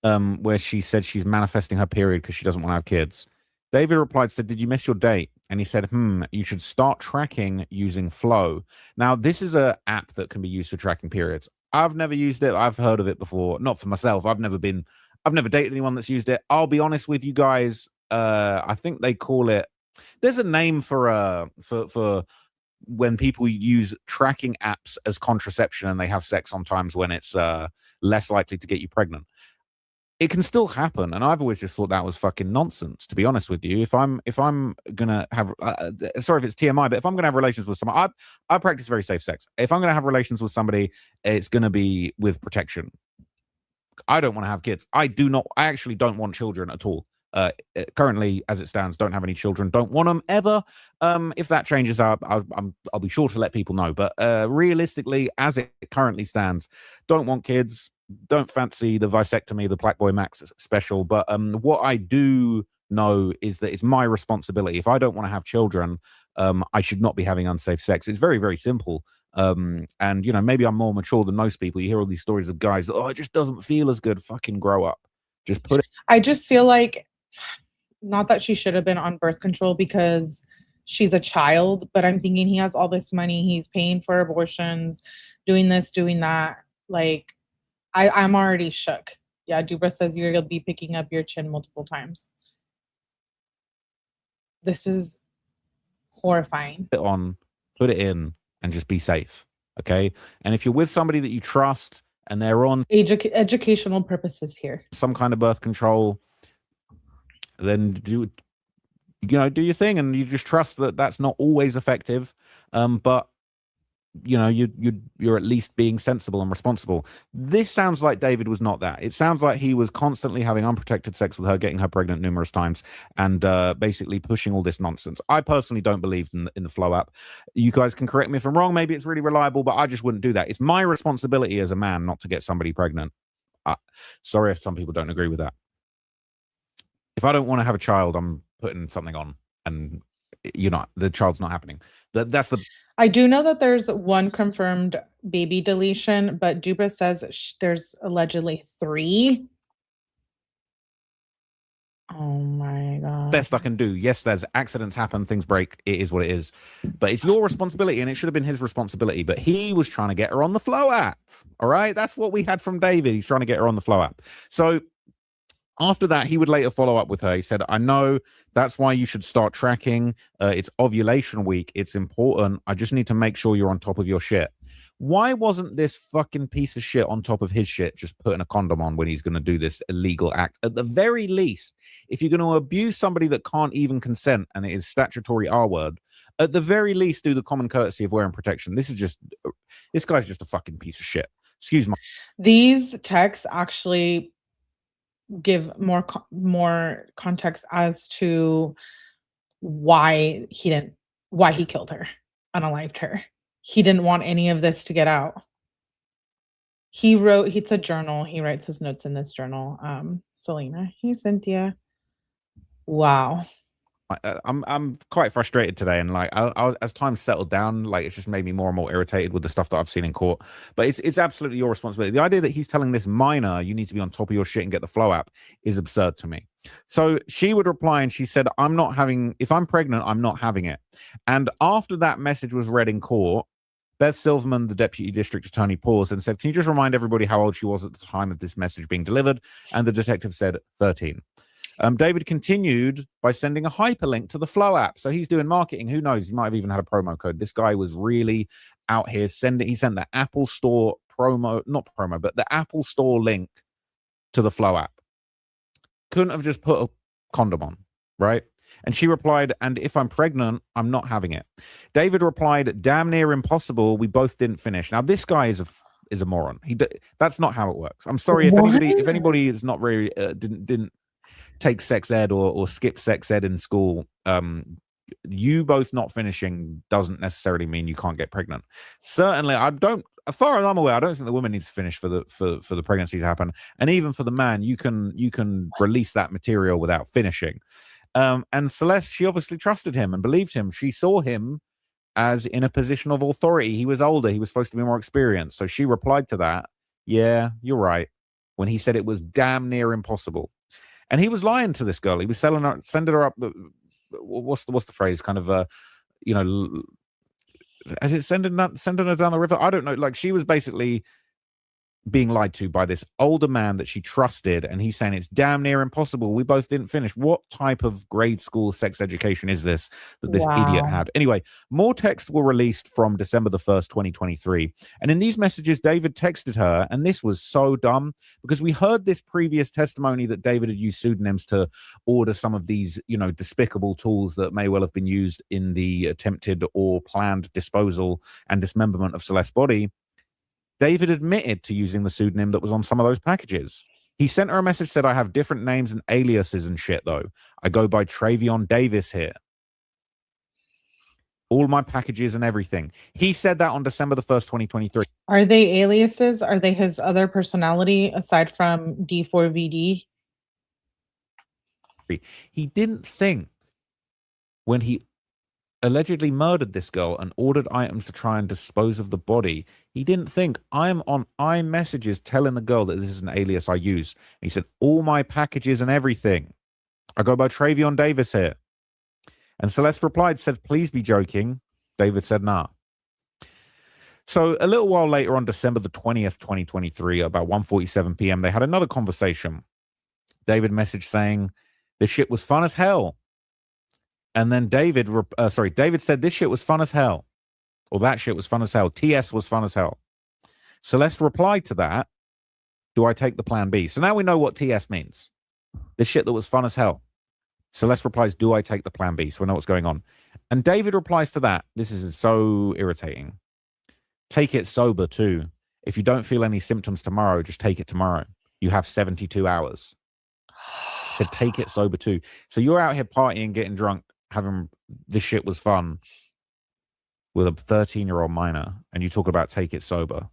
where she said she's manifesting her period because she doesn't want to have kids. David replied, said, "Did you miss your date?" And he said, "You should start tracking using Flow." Now, this is an app that can be used for tracking periods. I've never used it. I've heard of it before. Not for myself. I've never dated anyone that's used it. I'll be honest with you guys. I think they call it, there's a name for when people use tracking apps as contraception and they have sex sometimes when it's less likely to get you pregnant. It can still happen, and I've always just thought that was fucking nonsense, to be honest with you. If I'm gonna have sorry if it's TMI, but if I'm gonna have relations with someone, I practice very safe sex. If I'm gonna have relations with somebody, it's gonna be with protection. I don't want to have kids. I actually don't want children at all. Currently, as it stands, don't have any children, don't want them ever. If that changes up, I'll be sure to let people know. But realistically, as it currently stands, don't want kids, don't fancy the vasectomy, the Black Boy Max special. But what I do know is that it's my responsibility. If I don't want to have children, I should not be having unsafe sex. It's very, very simple. And maybe I'm more mature than most people. You hear all these stories of guys, it just doesn't feel as good. Fucking grow up. Just put it. I just feel like, not that she should have been on birth control because she's a child, but I'm thinking he has all this money, he's paying for abortions, doing this, doing that. Like, I'm already shook. Yeah, Dubra says you'll be picking up your chin multiple times. This is horrifying. Put it in, and just be safe, okay? And if you're with somebody that you trust and they're on educational purposes here, some kind of birth control, then do your thing, and you just trust that that's not always effective. But you're at least being sensible and responsible. This sounds like David was not that. It sounds like he was constantly having unprotected sex with her, getting her pregnant numerous times, and basically pushing all this nonsense. I personally don't believe in the Flow app. You guys can correct me if I'm wrong. Maybe it's really reliable, but I just wouldn't do that. It's my responsibility as a man not to get somebody pregnant. Sorry if some people don't agree with that. If I don't want to have a child, I'm putting something on, and the child's not happening. That's the. I do know that there's one confirmed baby deletion, but Dubra says there's allegedly 3. Oh my God. Best I can do. Yes, there's accidents happen, things break. It is what it is. But it's your responsibility, and it should have been his responsibility. But he was trying to get her on the Flow app. All right? That's what we had from David. He's trying to get her on the Flow app. So after that, he would later follow up with her. He said, I know that's why you should start tracking. It's ovulation week. It's important. I just need to make sure you're on top of your shit. Why wasn't this fucking piece of shit on top of his shit, just putting a condom on when he's going to do this illegal act? At the very least, if you're going to abuse somebody that can't even consent, and it is statutory R word, at the very least, do the common courtesy of wearing protection. This guy's just a fucking piece of shit. Excuse me. These texts actually give more context as to why he killed her, unalived her. He didn't want any of this to get out. It's a journal. He writes his notes in this journal. Selena. Hey, Cynthia. Wow. I'm quite frustrated today, and like as time settled down, like it's just made me more and more irritated with the stuff that I've seen in court. But it's absolutely your responsibility. The idea that he's telling this minor you need to be on top of your shit and get the Flow app is absurd to me. So she would reply, and she said, if I'm pregnant, I'm not having it. And after that message was read in court, Beth Silverman, the deputy district attorney, paused and said, can you just remind everybody how old she was at the time of this message being delivered? And the detective said 13. David continued by sending a hyperlink to the Flow app. So he's doing marketing. Who knows? He might have even had a promo code. This guy was really out here he sent the Apple Store but the Apple Store link to the Flow app. Couldn't have just put a condom on, right? And she replied, and if I'm pregnant, I'm not having it. David replied, damn near impossible. We both didn't finish. Now, this guy is a moron. That's not how it works. I'm sorry if anybody is not very didn't take sex ed or skip sex ed in school. You both not finishing doesn't necessarily mean you can't get pregnant. Certainly, as far as I'm aware, I don't think the woman needs to finish for the pregnancy to happen. And even for the man, you can release that material without finishing. And Celeste, she obviously trusted him and believed him. She saw him as in a position of authority. He was older. He was supposed to be more experienced. So she replied to that, yeah, you're right, when he said it was damn near impossible. And he was lying to this girl. He was sending her up the, what's the phrase? Kind of, as it sending her down the river. I don't know. Like, she was basically being lied to by this older man that she trusted, and he's saying it's damn near impossible. We both didn't finish. What type of grade school sex education is this that this idiot had? Anyway, more texts were released from December the 1st, 2023. And in these messages, David texted her, and this was so dumb because we heard this previous testimony that David had used pseudonyms to order some of these, despicable tools that may well have been used in the attempted or planned disposal and dismemberment of Celeste's body. David admitted to using the pseudonym that was on some of those packages. He sent her a message, said, I have different names and aliases and shit, though. I go by Travion Davis here. All my packages and everything. He said that on December the 1st, 2023. Are they aliases? Are they his other personality aside from D4VD? He didn't think when he allegedly murdered this girl and ordered items to try and dispose of the body, he didn't think, I'm on iMessages telling the girl that this is an alias I use. And he said, all my packages and everything. I go by Travion Davis here. And Celeste replied, said, please be joking. David said, nah. So a little while later, on December the 20th, 2023, about 1:47 p.m., they had another conversation. David messaged saying, this shit was fun as hell. And then David said this shit was fun as hell. Or that shit was fun as hell. TS was fun as hell. Celeste replied to that, do I take the plan B? So now we know what TS means. This shit that was fun as hell. Celeste replies, do I take the plan B? So we know what's going on. And David replies to that. This is so irritating. take it sober too. If you don't feel any symptoms tomorrow, just take it tomorrow. You have 72 hours. He said, take it sober too. So you're out here partying, getting drunk, having this shit was fun with a 13-year-old minor, and you talk about take it sober.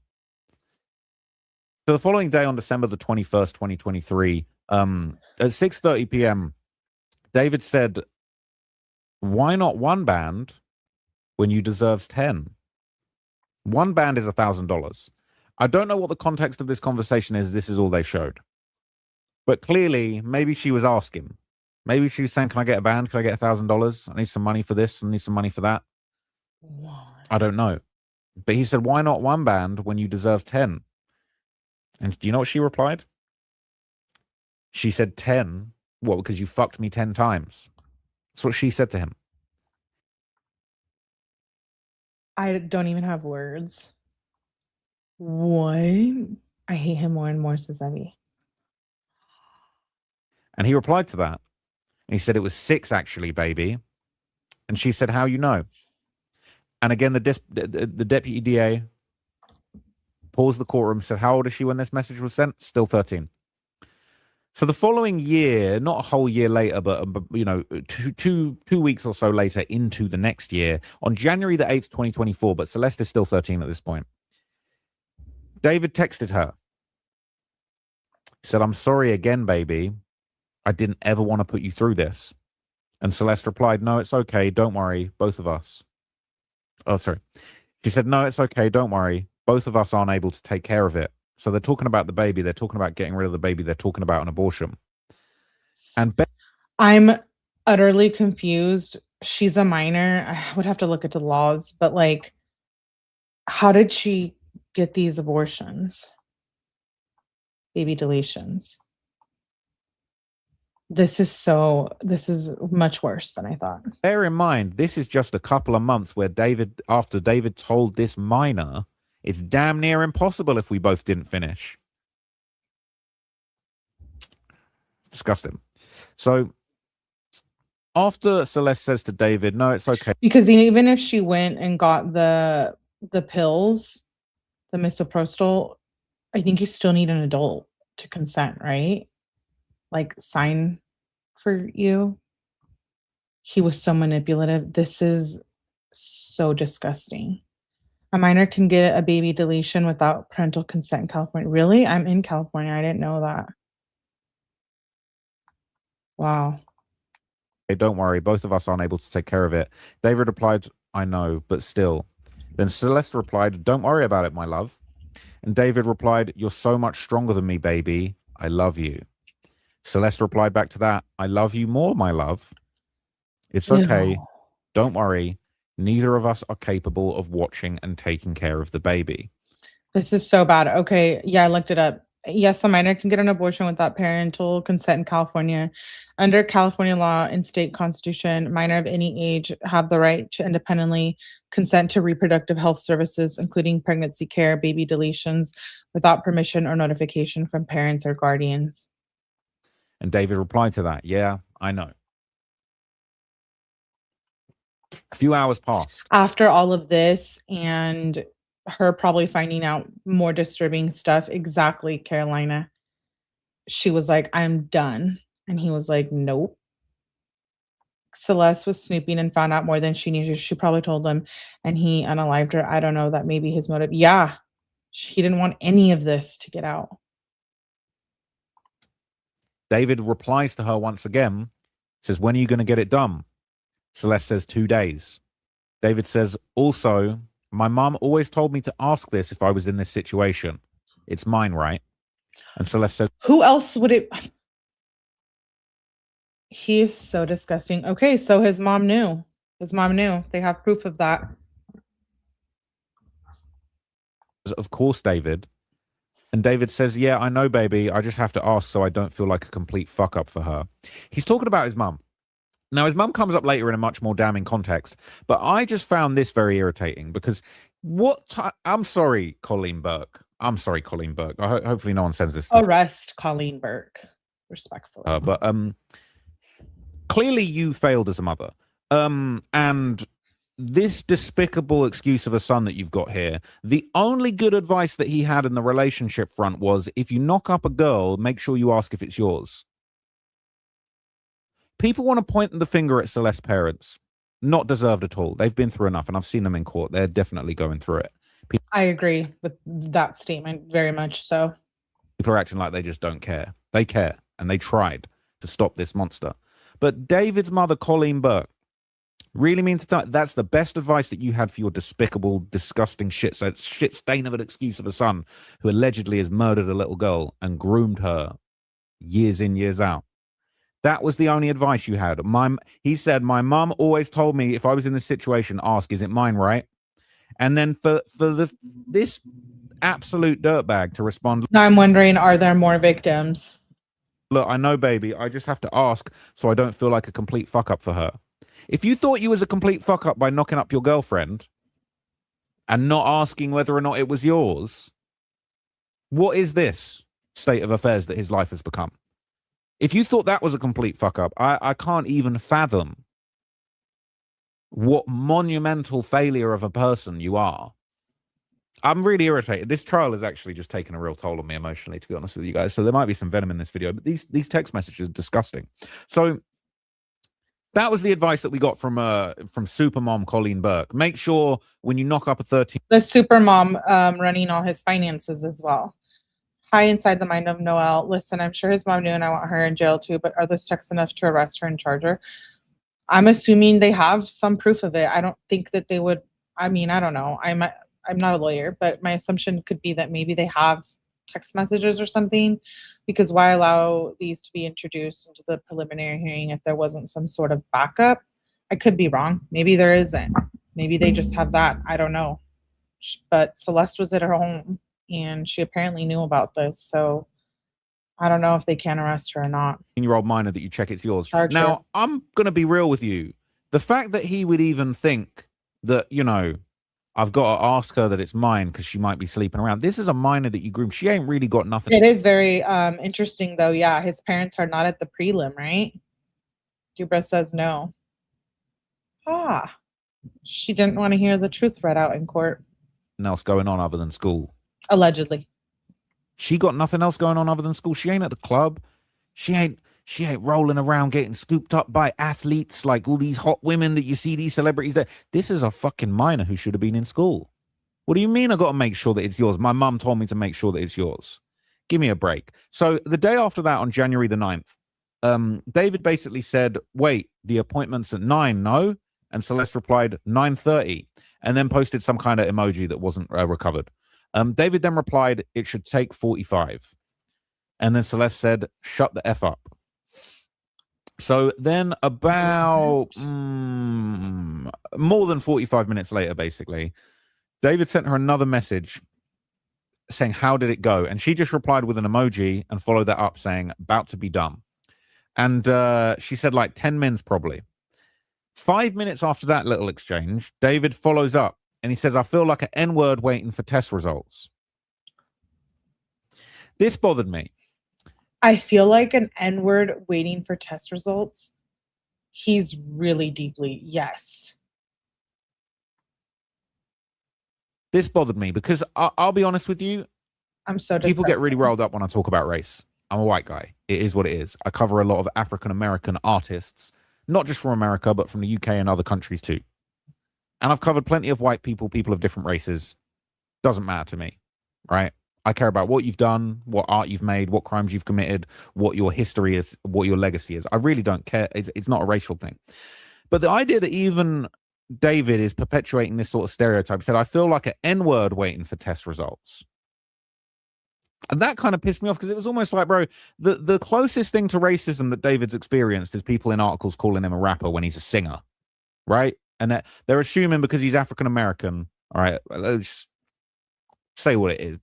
So the following day on December the 21st, 2023, at 6:30 p.m., David said, why not one band when you deserves 10? One band is $1,000. I don't know what the context of this conversation is. This is all they showed. But clearly, maybe she was asking. Maybe she was saying, can I get a band? Can I get $1,000? I need some money for this. I need some money for that. I don't know. But he said, why not one band when you deserve 10? And do you know what she replied? She said 10. What, because you fucked me 10 times? That's what she said to him. I don't even have words. What? I hate him more and more, says Evie. And he replied to that. And he said, it was 6 actually, baby. And she said, how you know? And again, the deputy DA paused the courtroom, said, how old is she when this message was sent? Still 13. So the following year, not a whole year later, but you know, two weeks or so later into the next year, on January the 8th, 2024, but Celeste is still 13 at this point, David texted her. He said, I'm sorry again, baby. I didn't ever want to put you through this. And Celeste replied, no, it's okay. Don't worry. Both of us. Oh, sorry. She said, no, it's okay. Don't worry. Both of us aren't able to take care of it. So they're talking about the baby. They're talking about getting rid of the baby. They're talking about an abortion. And I'm utterly confused. She's a minor. I would have to look at the laws, but like, how did she get these abortions? Baby deletions. This is much worse than I thought. Bear in mind, this is just a couple of months where after David told this minor, it's damn near impossible if we both didn't finish. Disgusting. So after Celeste says to David, no, it's okay. Because even if she went and got the pills, the misoprostol, I think you still need an adult to consent, right? Like sign for you. He was so manipulative. This is so disgusting. A minor can get a baby deletion without parental consent in California. Really? I'm in California. I didn't know that. Wow. Hey, don't worry. Both of us aren't able to take care of it. David replied, I know, but still. Then Celeste replied, don't worry about it, my love. And David replied, you're so much stronger than me, baby. I love you. Celeste replied back to that, I love you more, my love. It's okay. Ew. Don't worry. Neither of us are capable of watching and taking care of the baby. This is so bad. Okay. Yeah, I looked it up. Yes, a minor can get an abortion without parental consent in California. Under California law and state constitution, minor of any age have the right to independently consent to reproductive health services, including pregnancy care, baby deletions, without permission or notification from parents or guardians. And David replied to that, yeah, I know. A few hours passed. After all of this and her probably finding out more disturbing stuff, exactly, Carolina, she was like, I'm done. And he was like, nope. Celeste was snooping and found out more than she needed. She probably told him and he unalived her. I don't know, that may be his motive. Yeah, he didn't want any of this to get out. David replies to her once again, says, when are you going to get it done? Celeste says 2 days. David says, also, my mom always told me to ask this if I was in this situation. It's mine, right? And Celeste says, who else would it? He is so disgusting. Okay, so his mom knew. His mom knew. They have proof of that. of course, David. And David says, yeah, I know, baby. I just have to ask so I don't feel like a complete fuck up for her. He's talking about his mum. Now, his mum comes up later in a much more damning context, but I just found this very irritating because I'm sorry, Colleen Burke. I'm sorry, Colleen Burke. Hopefully no one sends this to arrest Colleen Burke, respectfully. But clearly you failed as a mother. And this despicable excuse of a son that you've got here, the only good advice that he had in the relationship front was, if you knock up a girl, make sure you ask if it's yours. People want to point the finger at Celeste's parents. Not deserved at all. They've been through enough, and I've seen them in court. They're definitely going through it. I agree with that statement very much so. People are acting like they just don't care. They care, and they tried to stop this monster. But David's mother, Colleen Burke, really means to tell that's the best advice that you had for your despicable, disgusting shit stain of an excuse of a son who allegedly has murdered a little girl and groomed her years in, years out. That was the only advice you had. He said, my mum always told me if I was in this situation, ask, is it mine, right? And then for this absolute dirtbag to respond, Now I'm wondering, are there more victims? look, I know, baby, I just have to ask so I don't feel like a complete fuck up for her. If you thought you was a complete fuck up by knocking up your girlfriend and not asking whether or not it was yours, what is this state of affairs that his life has become? If you thought that was a complete fuck up, I can't even fathom what monumental failure of a person you are. I'm really irritated. This trial has actually just taken a real toll on me emotionally, to be honest with you guys. So there might be some venom in this video, but these text messages are disgusting. So that was the advice that we got from Supermom Colleen Burke. Make sure when you knock up a 13. The supermom running all his finances as well. Hi, inside the mind of Noel. Listen, I'm sure his mom knew and I want her in jail too, but are those texts enough to arrest her and charge her? I'm assuming they have some proof of it. I don't think that they would. I mean, I don't know. I'm not a lawyer, but my assumption could be that maybe they have text messages or something, because why allow these to be introduced into the preliminary hearing if there wasn't some sort of backup? I could be wrong. Maybe there isn't. Maybe they just have that. I don't know. But Celeste was at her home and she apparently knew about this. So I don't know if they can arrest her or not. 10-year-old minor that you check it's yours. Charge now, her. I'm going to be real with you. The fact that he would even think that, you know, I've got to ask her that it's mine because she might be sleeping around. This is a minor that you groomed. She ain't really got nothing. It is very interesting, though. Yeah, his parents are not at the prelim, right? Dubra says no. Ah, she didn't want to hear the truth read out in court. Nothing else going on other than school. Allegedly. She got nothing else going on other than school. She ain't at the club. She ain't rolling around getting scooped up by athletes like all these hot women that you see, these celebrities there. This is a fucking minor who should have been in school. What do you mean I got to make sure that it's yours? My mum told me to make sure that it's yours. Give me a break. So the day after that, on January the 9th, David basically said, wait, the appointment's at 9, no? And Celeste replied 9:30 and then posted some kind of emoji that wasn't recovered. David then replied, it should take 45. And then Celeste said, shut the F up. So then about more than 45 minutes later, basically, David sent her another message saying, how did it go? And she just replied with an emoji and followed that up saying, about to be done. And she said like 10 mins probably. 5 minutes after that little exchange, David follows up and he says, I feel like an N-word waiting for test results. This bothered me. I feel like an N-word waiting for test results. He's really deeply, yes. This bothered me because I'll be honest with you. I'm so People get really riled up when I talk about race. I'm a white guy. It is what it is. I cover a lot of African-American artists, not just from America, but from the UK and other countries too. And I've covered plenty of white people, people of different races. Doesn't matter to me, right? I care about what you've done, what art you've made, what crimes you've committed, what your history is, what your legacy is. I really don't care. It's not a racial thing. But the idea that even David is perpetuating this sort of stereotype, said, I feel like an N-word waiting for test results. And that kind of pissed me off because it was almost like, bro, the closest thing to racism that David's experienced is people in articles calling him a rapper when he's a singer, right? And that they're assuming because he's African-American, all right, let's say what it is.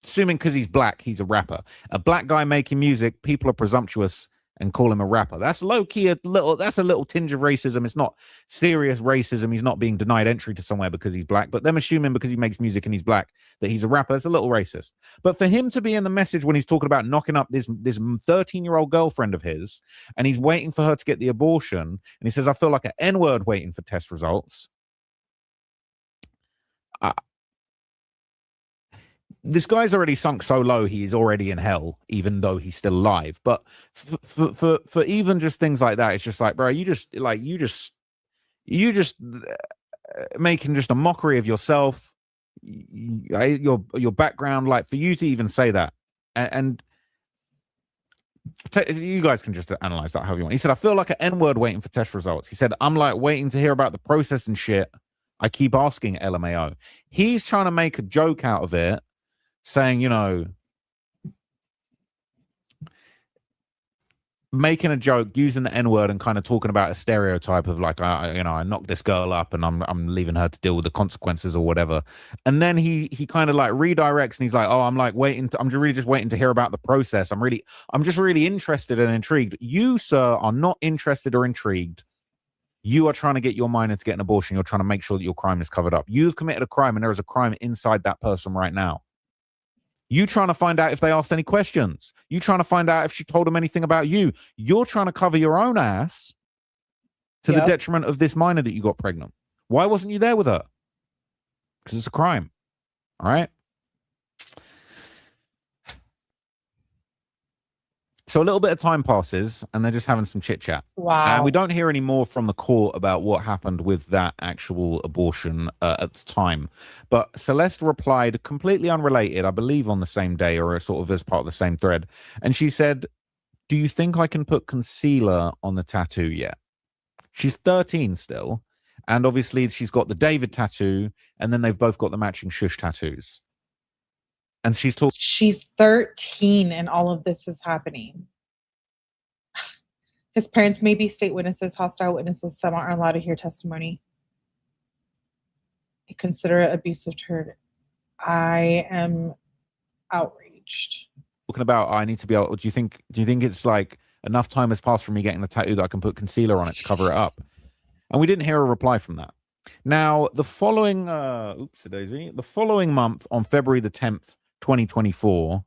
Assuming because he's black, he's a rapper. A black guy making music, people are presumptuous and call him a rapper. That's low-key that's a little tinge of racism. It's not serious racism. He's not being denied entry to somewhere because he's black, but them assuming because he makes music and he's black that he's a rapper, that's a little racist. But for him to be in the message when he's talking about knocking up this 13-year-old girlfriend of his, and he's waiting for her to get the abortion, and he says, I feel like an N-word waiting for test results. this guy's already sunk so low, he's already in hell, even though he's still alive. But for even just things like that, it's just like, bro, you just making just a mockery of yourself, your background. Like, for you to even say that, and you guys can just analyze that however you want. He said, I feel like an N-word waiting for test results. He said, I'm like waiting to hear about the process and shit. I keep asking LMAO. He's trying to make a joke out of it, saying, you know, making a joke, using the N-word and kind of talking about a stereotype of like, I knocked this girl up and I'm leaving her to deal with the consequences or whatever. And then he kind of like redirects and he's like, oh, I'm really just waiting to hear about the process. I'm just really interested and intrigued. You, sir, are not interested or intrigued. You are trying to get your minor to get an abortion. You're trying to make sure that your crime is covered up. You've committed a crime and there is a crime inside that person right now. You trying to find out if they asked any questions. You trying to find out if she told them anything about you. You're trying to cover your own ass to the detriment of this minor that you got pregnant. Why wasn't you there with her? Because it's a crime. All right? So a little bit of time passes and they're just having some chit chat. Wow. And we don't hear any more from the court about what happened with that actual abortion at the time. But Celeste replied completely unrelated, I believe on the same day or sort of as part of the same thread. And she said, do you think I can put concealer on the tattoo yet? She's 13 still. And obviously she's got the David tattoo and then they've both got the matching shush tattoos. And she's 13 and all of this is happening. His parents may be state witnesses, hostile witnesses. Some aren't allowed to hear testimony. I consider it abusive to her. I am outraged. Talking about, I need to be able, do you think it's like enough time has passed from me getting the tattoo that I can put concealer on it to cover it up? And we didn't hear a reply from that. Now, the following, the following month on February the 10th, 2024,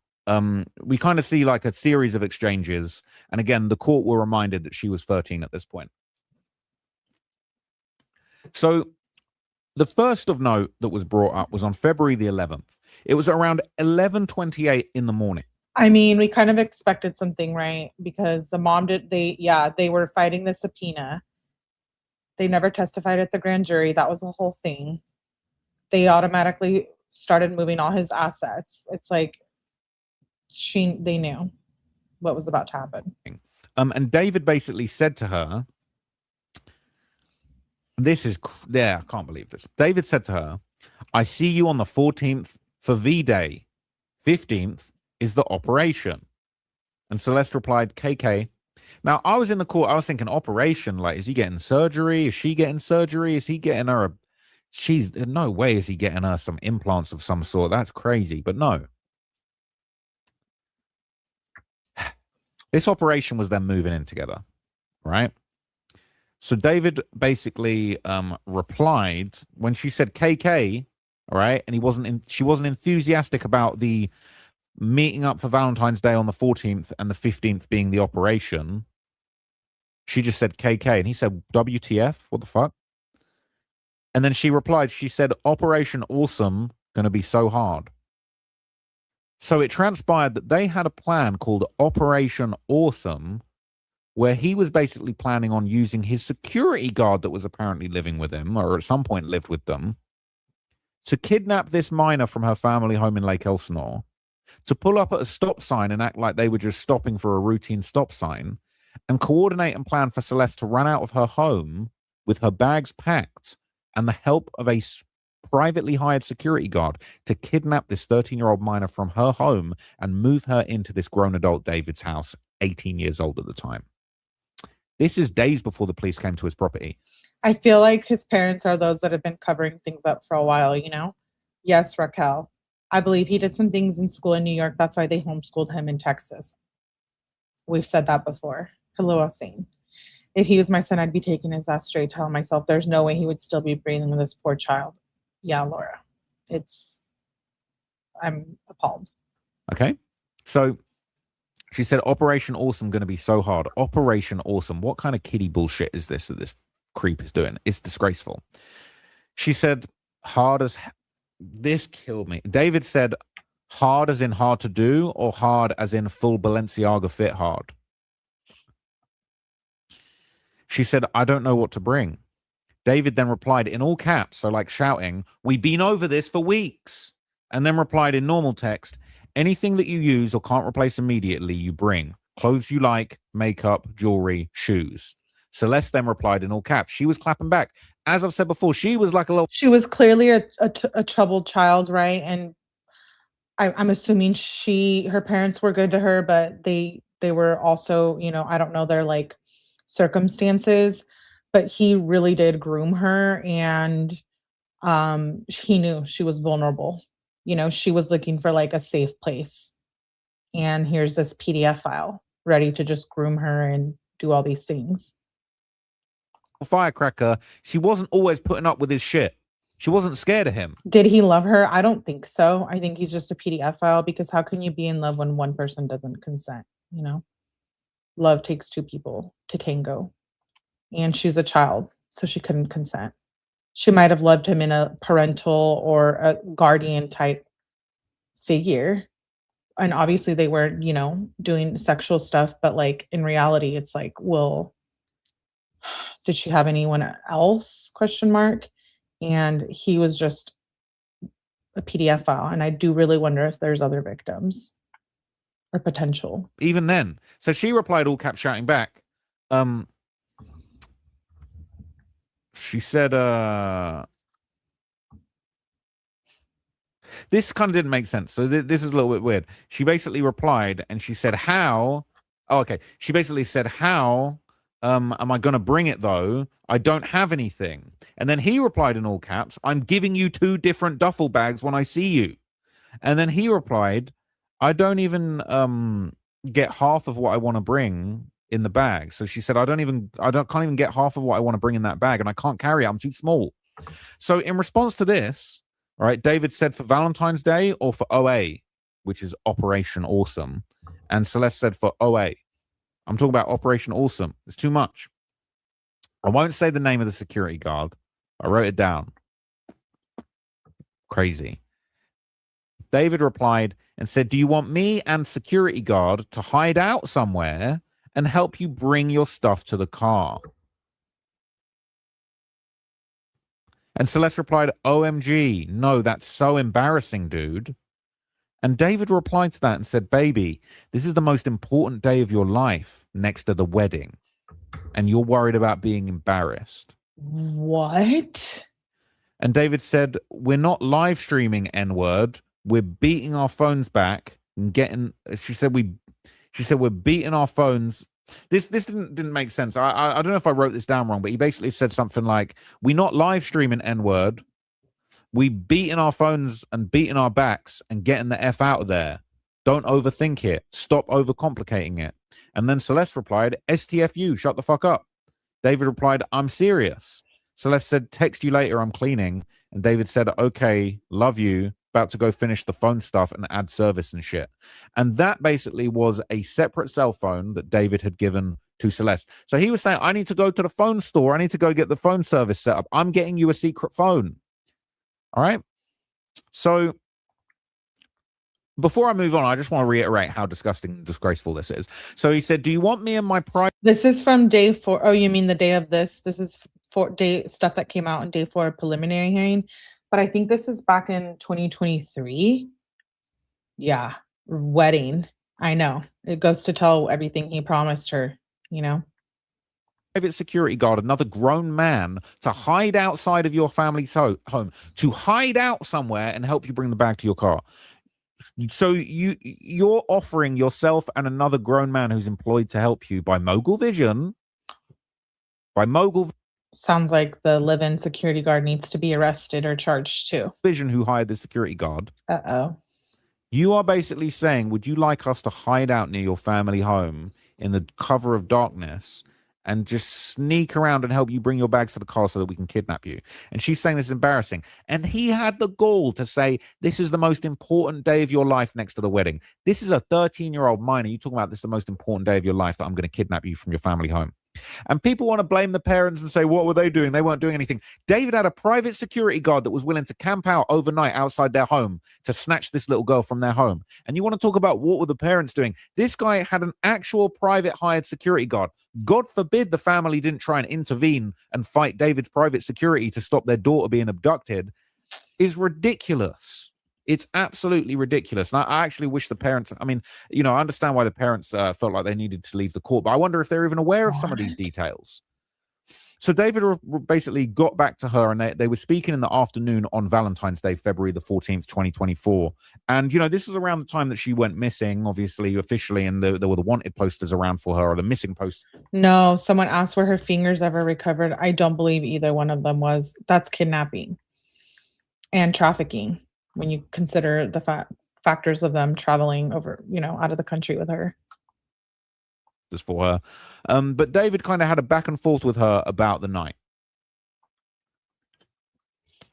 we kind of see like a series of exchanges. And again, the court were reminded that she was 13 at this point. So the first of note that was brought up was on February the 11th. It was around 11:28 in the morning. I mean, we kind of expected something, right? Because the mom they were fighting the subpoena. They never testified at the grand jury. That was the whole thing. They automatically started moving all his assets. It's like they knew what was about to happen. And David basically said to her, I can't believe this. David said to her, I see you on the 14th for V-Day. 15th is the operation. And Celeste replied, KK. Now, I was in the court. I was thinking operation. Like, is he getting surgery? Is she getting surgery? Is he getting her no way is he getting her some implants of some sort. That's crazy. But no. This operation was them moving in together, right? So David basically replied when she said KK, all right, and she wasn't enthusiastic about the meeting up for Valentine's Day on the 14th and the 15th being the operation. She just said KK, and he said WTF? What the fuck? And then she replied, she said, Operation Awesome, gonna be so hard. So it transpired that they had a plan called Operation Awesome, where he was basically planning on using his security guard that was apparently living with him, or at some point lived with them, to kidnap this minor from her family home in Lake Elsinore, to pull up at a stop sign and act like they were just stopping for a routine stop sign, and coordinate and plan for Celeste to run out of her home with her bags packed and the help of a privately hired security guard to kidnap this 13-year-old minor from her home and move her into this grown adult David's house, 18 years old at the time. This is days before the police came to his property. I feel like his parents are those that have been covering things up for a while, you know? Yes, Raquel. I believe he did some things in school in New York. That's why they homeschooled him in Texas. We've said that before. Hello, Hossein. If he was my son, I'd be taking his ass straight, telling myself there's no way he would still be breathing with this poor child. Yeah, Laura. I'm appalled. Okay. So she said, Operation Awesome going to be so hard. Operation Awesome. What kind of kiddie bullshit is this that this creep is doing? It's disgraceful. She said, hard as This killed me. David said, hard as in hard to do, or hard as in full Balenciaga fit hard? She said, I don't know what to bring. David then replied in all caps, so like shouting, we've been over this for weeks. And then replied in normal text, anything that you use or can't replace immediately, you bring. Clothes you like, makeup, jewelry, shoes. Celeste then replied in all caps. She was clapping back. As I've said before, she was like a little... She was clearly a troubled child, right? And I'm assuming her parents were good to her, but they were also, you know, I don't know their like circumstances, but he really did groom her, and he knew she was vulnerable. You know, she was looking for like a safe place. And here's this PDF file ready to just groom her and do all these things. Firecracker. She wasn't always putting up with his shit. She wasn't scared of him. Did he love her? I don't think so. I think he's just a PDF file, because how can you be in love when one person doesn't consent? You know, love takes two people to tango. And she's a child, so she couldn't consent. She might have loved him in a parental or a guardian type figure. And obviously they were, you know, doing sexual stuff, but like in reality, it's like, well, did she have anyone else? ? And he was just a PDF file. And I do really wonder if there's other victims or potential. Even then. So she replied all caps shouting back. She said, this kind of didn't make sense. So this is a little bit weird. She basically replied and she said, how? Oh, okay. She basically said, how am I going to bring it though? I don't have anything. And then he replied in all caps, I'm giving you 2 different duffel bags when I see you. And then he replied, I don't even get half of what I want to bring in the bag. So she said, can't even get half of what I want to bring in that bag, and I can't carry it. I'm too small. So in response to this, all right, David said, for Valentine's Day or for OA, which is Operation Awesome. And Celeste said for OA. I'm talking about Operation Awesome. It's too much. I won't say the name of the security guard. I wrote it down. Crazy. David replied and said, do you want me and security guard to hide out somewhere and help you bring your stuff to the car? And Celeste replied, OMG, no, that's so embarrassing, dude. And David replied to that and said, baby, this is the most important day of your life next to the wedding. And you're worried about being embarrassed. What? And David said, we're not live streaming N-word. We're beating our phones back and getting, she said we're beating our phones. This didn't make sense. I don't know if I wrote this down wrong, but he basically said something like, we're not live streaming N-word. We beating our phones and beating our backs and getting the F out of there. Don't overthink it. Stop overcomplicating it. And then Celeste replied, STFU, shut the fuck up. David replied, I'm serious. Celeste said, text you later, I'm cleaning. And David said, okay, love you. About to go finish the phone stuff and add service and shit. And that basically was a separate cell phone that David had given to Celeste. So he was saying, I need to go to the phone store. I need to go get the phone service set up. I'm getting you a secret phone. All right. So before I move on, I just want to reiterate how disgusting and disgraceful this is. So he said, do you want me and my private... This is from day 4. Oh, you mean the day of this? This is day stuff that came out in day 4 preliminary hearing. But I think this is back in 2023. Yeah. Wedding. I know. It goes to tell everything he promised her, you know? Private security guard, another grown man, to hide outside of your family's home, to hide out somewhere and help you bring the bag to your car. So you're offering yourself and another grown man who's employed to help you by Mogul Vision. Sounds like the live-in security guard needs to be arrested or charged too. Vision, who hired the security guard. Uh-oh. You are basically saying, would you like us to hide out near your family home in the cover of darkness and just sneak around and help you bring your bags to the car so that we can kidnap you? And she's saying this is embarrassing. And he had the gall to say, this is the most important day of your life next to the wedding. This is a 13-year-old minor. You talking about this is the most important day of your life that I'm going to kidnap you from your family home. And people want to blame the parents and say, what were they doing? They weren't doing anything. David had a private security guard that was willing to camp out overnight outside their home to snatch this little girl from their home. And you want to talk about what were the parents doing? This guy had an actual private hired security guard. God forbid the family didn't try and intervene and fight David's private security to stop their daughter being abducted. Is ridiculous. It's absolutely ridiculous. And I actually wish the parents, I mean, you know, I understand why the parents felt like they needed to leave the court, but I wonder if they're even aware of some of these details. So David basically got back to her, and they were speaking in the afternoon on Valentine's Day, February the 14th, 2024. And, you know, this was around the time that she went missing, obviously, officially, and there were the wanted posters around for her, or the missing posters. No, someone asked were her fingers ever recovered. I don't believe either one of them was. That's kidnapping and trafficking, when you consider the factors of them traveling over, you know, out of the country with her. For her. But David kind of had a back and forth with her about the night.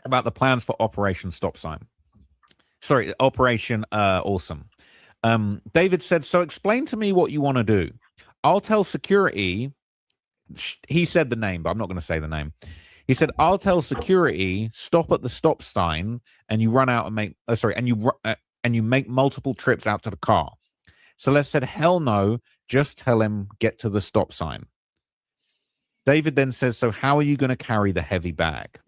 About the plans for Operation Stop Sign. Sorry, Operation Awesome. David said, so explain to me what you want to do. I'll tell security. He said the name, but I'm not going to say the name. He said, I'll tell security, stop at the stop sign, and you run out and make, and you make multiple trips out to the car. Celeste said, hell no, just tell him, get to the stop sign. David then says, so how are you going to carry the heavy bag?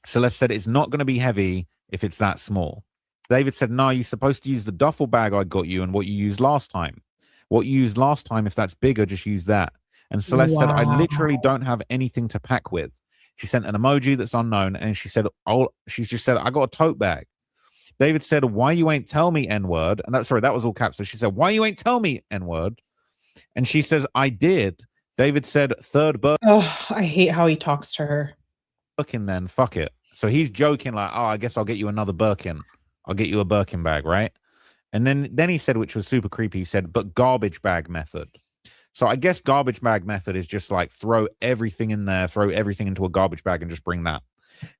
Celeste said, it's not going to be heavy if it's that small. David said, no, you're supposed to use the duffel bag I got you and what you used last time. What you used last time, if that's bigger, just use that. And Celeste said, I literally don't have anything to pack with. She sent an emoji that's unknown, and she said, she's just said, I got a tote bag. David said, why you ain't tell me N-word? And that was all caps. So she said, why you ain't tell me N-word? And she says, I did. David said, third birthday. Oh, I hate how he talks to her. Birkin then, fuck it. So he's joking like, oh, I guess I'll get you another Birkin. I'll get you a Birkin bag, right? And then he said, which was super creepy, he said, but garbage bag method. So I guess garbage bag method is just like throw everything in there, throw everything into a garbage bag and just bring that.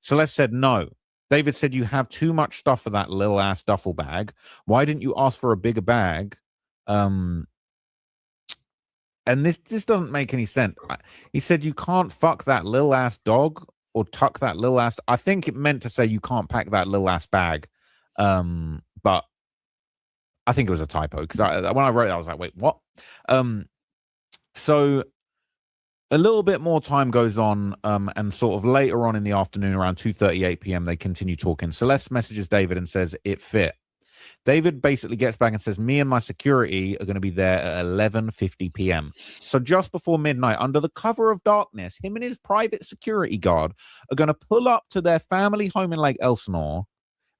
Celeste said, no. David said, you have too much stuff for that little ass duffel bag. Why didn't you ask for a bigger bag? And this doesn't make any sense. He said, you can't fuck that little ass dog or tuck that little ass. I think it meant to say you can't pack that little ass bag. But I think it was a typo because when I wrote it, I was like, wait, what? So a little bit more time goes on, and sort of later on in the afternoon, around 2:38 p.m., they continue talking. Celeste messages David and says, it fit. David basically gets back and says, me and my security are going to be there at 11:50 p.m. So just before midnight, under the cover of darkness, him and his private security guard are going to pull up to their family home in Lake Elsinore.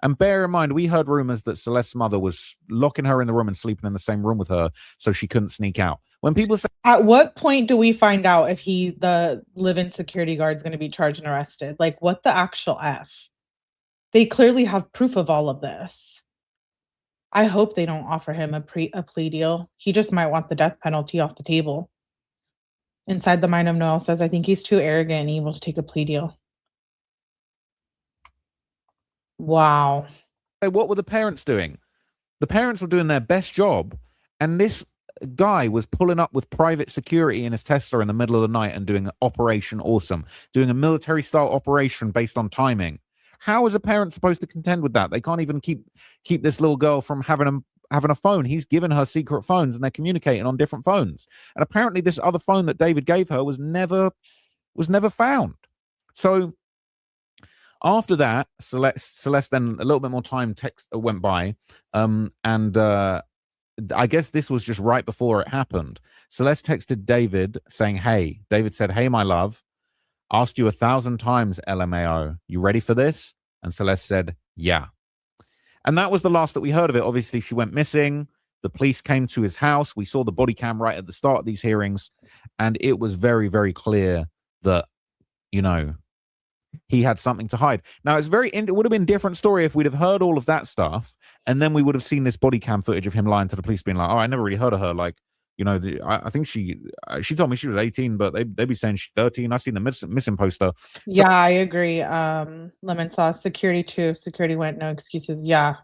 And bear in mind, we heard rumors that Celeste's mother was locking her in the room and sleeping in the same room with her so she couldn't sneak out. When people say, at what point do we find out if the live-in security guard is going to be charged and arrested? Like, what the actual F? They clearly have proof of all of this. I hope they don't offer him a plea deal. He just might want the death penalty off the table. Inside the Mind of Noel says, I think he's too arrogant and evil to take a plea deal. Wow. What were the parents doing? The parents were doing their best job, and this guy was pulling up with private security in his Tesla in the middle of the night and doing Operation Awesome, doing a military-style operation based on timing. How is a parent supposed to contend with that? They can't even keep this little girl from having a phone. He's given her secret phones, and they're communicating on different phones. And apparently this other phone that David gave her was never found. So after that, Celeste then a little bit more time went by, and I guess this was just right before it happened. Celeste texted David saying, hey. David said, hey, my love, asked you 1,000 times, LMAO. You ready for this? And Celeste said, yeah. And that was the last that we heard of it. Obviously, she went missing. The police came to his house. We saw the body cam right at the start of these hearings. And it was very, very clear that, you know, he had something to hide. Now, it would have been a different story if we'd have heard all of that stuff, and then we would have seen this body cam footage of him lying to the police, being like, oh, I never really heard of her. Like, you know, I think she told me she was 18, but they'd be saying she's 13. I've seen the missing poster. Yeah, I agree. Lemon Sauce, security too. Security went, no excuses. Yeah,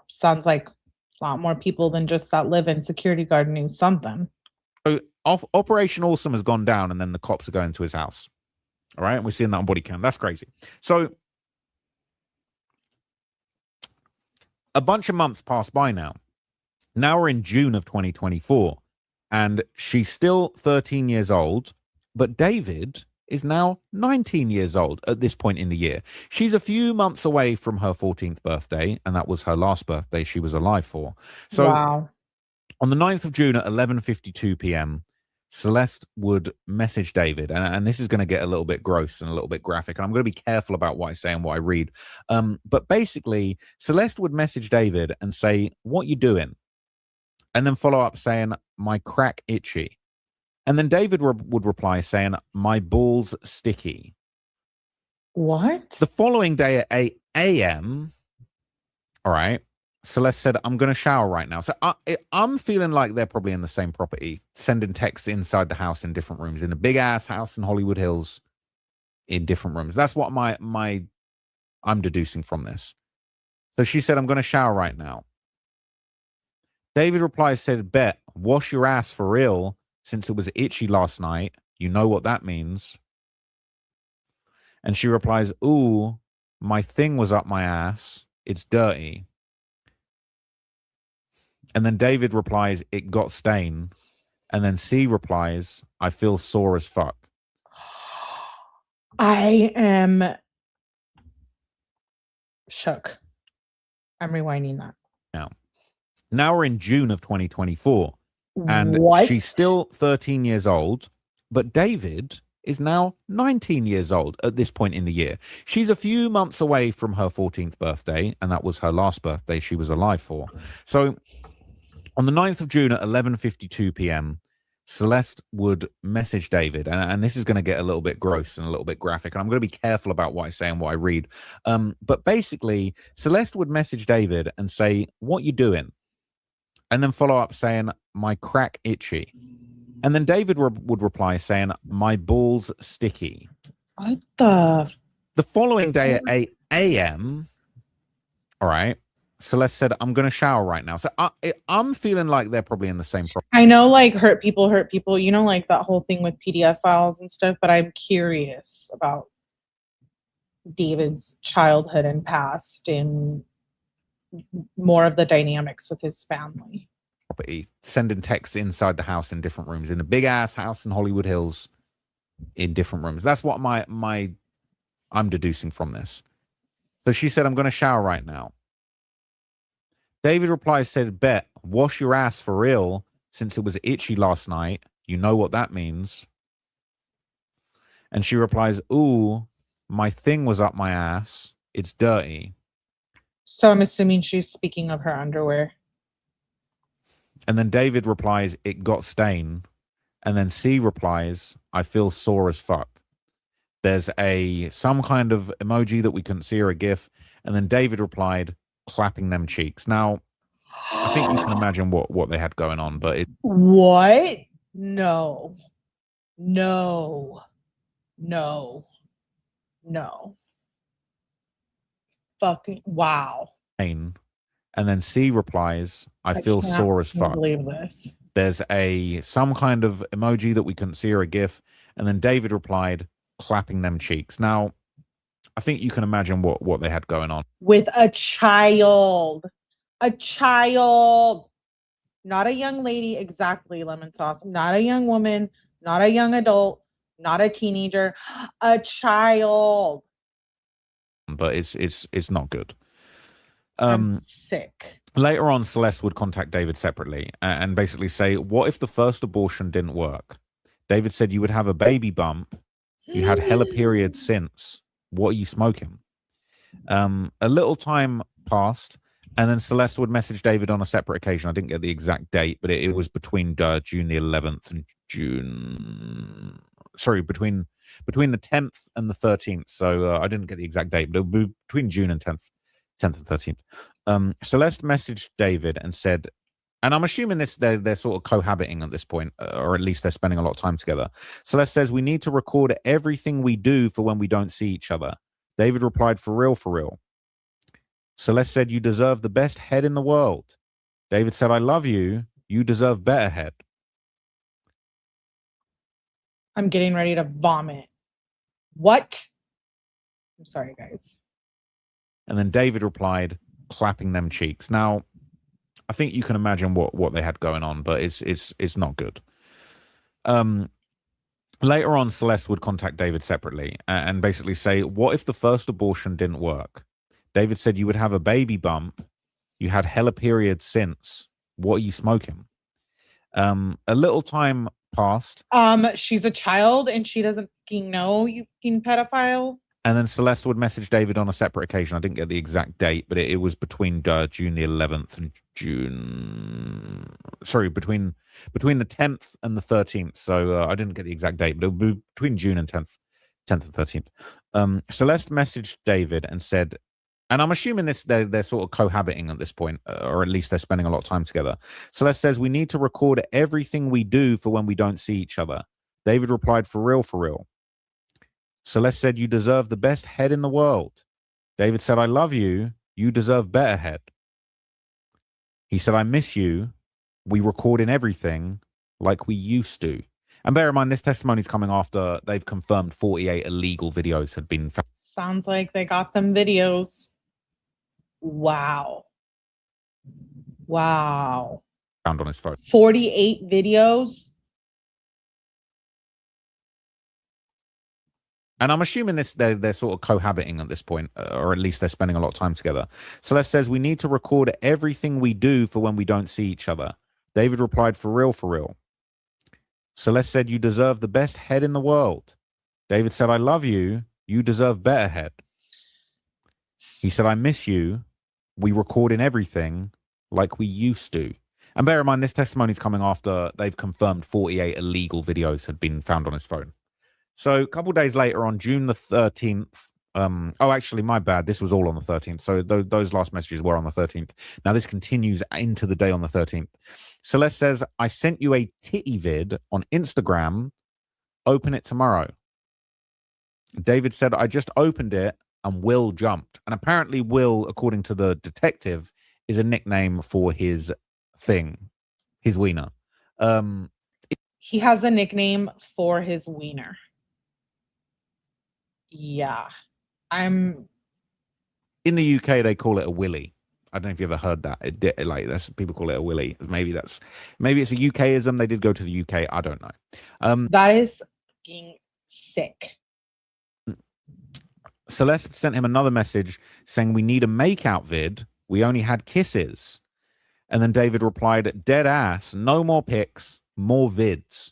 sounds like a lot more people than just that live-in security guard knew something. So Operation Awesome has gone down, and then the cops are going to his house. All right, and we're seeing that on body cam. That's crazy. So a bunch of months passed by now. Now we're in June of 2024, and she's still 13 years old, but David is now 19 years old at this point in the year. She's a few months away from her 14th birthday, and that was her last birthday she was alive for. So Wow. on the 9th of June at 11:52 p.m., Celeste would message David, and this is going to get a little bit gross and a little bit graphic, and I'm going to be careful about what I say and what I read. But basically, Celeste would message David and say, "What you doing?" And then follow up saying, "My crack itchy." And then David would reply saying, "My balls sticky." What? The following day at 8 a.m., all right, Celeste said, "I'm going to shower right now." So I'm feeling like they're probably in the same property, sending texts inside the house in different rooms, in a big ass house in Hollywood Hills, in different rooms. That's what I'm deducing from this. So she said, "I'm going to shower right now." David replies, said, "Bet, wash your ass for real, since it was itchy last night. You know what that means." And she replies, "Ooh, my thing was up my ass. It's dirty." And then David replies, "It got stained." And then C replies, "I feel sore as fuck." I am shook. I'm rewinding that. Now we're in June of 2024. And What? she's still 13 years old, but David is now 19 years old at this point in the year. She's a few months away from her 14th birthday, and that was her last birthday she was alive for. So on the 9th of June at 11:52 p.m., Celeste would message David, and this is going to get a little bit gross and a little bit graphic, and I'm going to be careful about what I say and what I read. But basically, Celeste would message David and say, "What you doing?" And then follow up saying, "My crack itchy." And then David would reply saying, "My balls sticky." What the? The following day at 8 a.m., all right, Celeste said, "I'm going to shower right now." So I'm feeling like they're probably in the same problem. I know, like, hurt people, you know, like that whole thing with PDF files and stuff, but I'm curious about David's childhood and past and more of the dynamics with his family. Property, sending texts inside the house in different rooms, in a big ass house in Hollywood Hills, in different rooms. That's what I'm deducing from this. So she said, "I'm going to shower right now." David replies, said, "Bet, wash your ass for real, since it was itchy last night. You know what that means." And she replies, "Ooh, my thing was up my ass. It's dirty." So I'm assuming she's speaking of her underwear. And then David replies, "It got stained." And then C replies, "I feel sore as fuck." There's some kind of emoji that we couldn't see, or a GIF. And then David replied, "Clapping them cheeks." Now, I think you can imagine what they had going on, but What? No. Fucking wow. and then C replies, "I feel sore as fuck." Believe this. There's some kind of emoji that we couldn't see, or a GIF. And then David replied, "Clapping them cheeks." Now, I think you can imagine what they had going on. With a child. A child. Not a young lady, exactly, lemon sauce. Not a young woman, not a young adult, not a teenager, a child. But it's not good. I'm sick. Later on, Celeste would contact David separately and basically say, "What if the first abortion didn't work?" David said, "You would have a baby bump. You had hella periods since. What are you smoking?" A little time passed, and then Celeste would message David on a separate occasion. I didn't get the exact date, but it was between June the 11th and between the 10th and the 13th. So I didn't get the exact date, but it would be between June and 10th and 13th. Celeste messaged David and said, and I'm assuming they're sort of cohabiting at this point, or at least they're spending a lot of time together. Celeste says, "We need to record everything we do for when we don't see each other." David replied, "For real, for real." Celeste said, "You deserve the best head in the world." David said, "I love you. You deserve better head." I'm getting ready to vomit. What? I'm sorry, guys. And then David replied, clapping them cheeks. Now, I think you can imagine what they had going on, but it's not good. Later on, Celeste would contact David separately and basically say, what if the first abortion didn't work? David said, you would have a baby bump. You had hella periods since. What are you smoking? A little time passed. She's a child and she doesn't fucking know, you fucking pedophile. And then Celeste would message David on a separate occasion. I didn't get the exact date, but it was between June the 11th and June. Sorry, between the 10th and the 13th. So I didn't get the exact date, but it would be between June and 10th and 13th. Celeste messaged David and said, and I'm assuming they're sort of cohabiting at this point, or at least they're spending a lot of time together. Celeste says, we need to record everything we do for when we don't see each other. David replied, for real, for real. Celeste said, you deserve the best head in the world. David said, I love you. You deserve better head. He said, I miss you. We record in everything like we used to. And bear in mind, this testimony is coming after they've confirmed 48 illegal videos had been found. Sounds like they got them videos. Wow. Wow. Found on his phone. 48 videos. And I'm assuming they're sort of cohabiting at this point, or at least they're spending a lot of time together. Celeste says, we need to record everything we do for when we don't see each other. David replied, for real, for real. Celeste said, you deserve the best head in the world. David said, I love you. You deserve better head. He said, I miss you. We record in everything like we used to. And bear in mind, this testimony is coming after they've confirmed 48 illegal videos had been found on his phone. So a couple days later, on June the 13th, oh, actually, my bad. This was all on the 13th. So those last messages were on the 13th. Now, this continues into the day on the 13th. Celeste says, I sent you a titty vid on Instagram. Open it tomorrow. David said, I just opened it and Will jumped. And apparently Will, according to the detective, is a nickname for his thing, his wiener. He has a nickname for his wiener. Yeah. In the UK, they call it a willy. I don't know if you ever heard that. That's people call it a willy. Maybe it's a UKism. They did go to the UK. I don't know. That is fucking sick. Celeste sent him another message saying, we need a makeout vid. We only had kisses. And then David replied, dead ass. No more pics, more vids.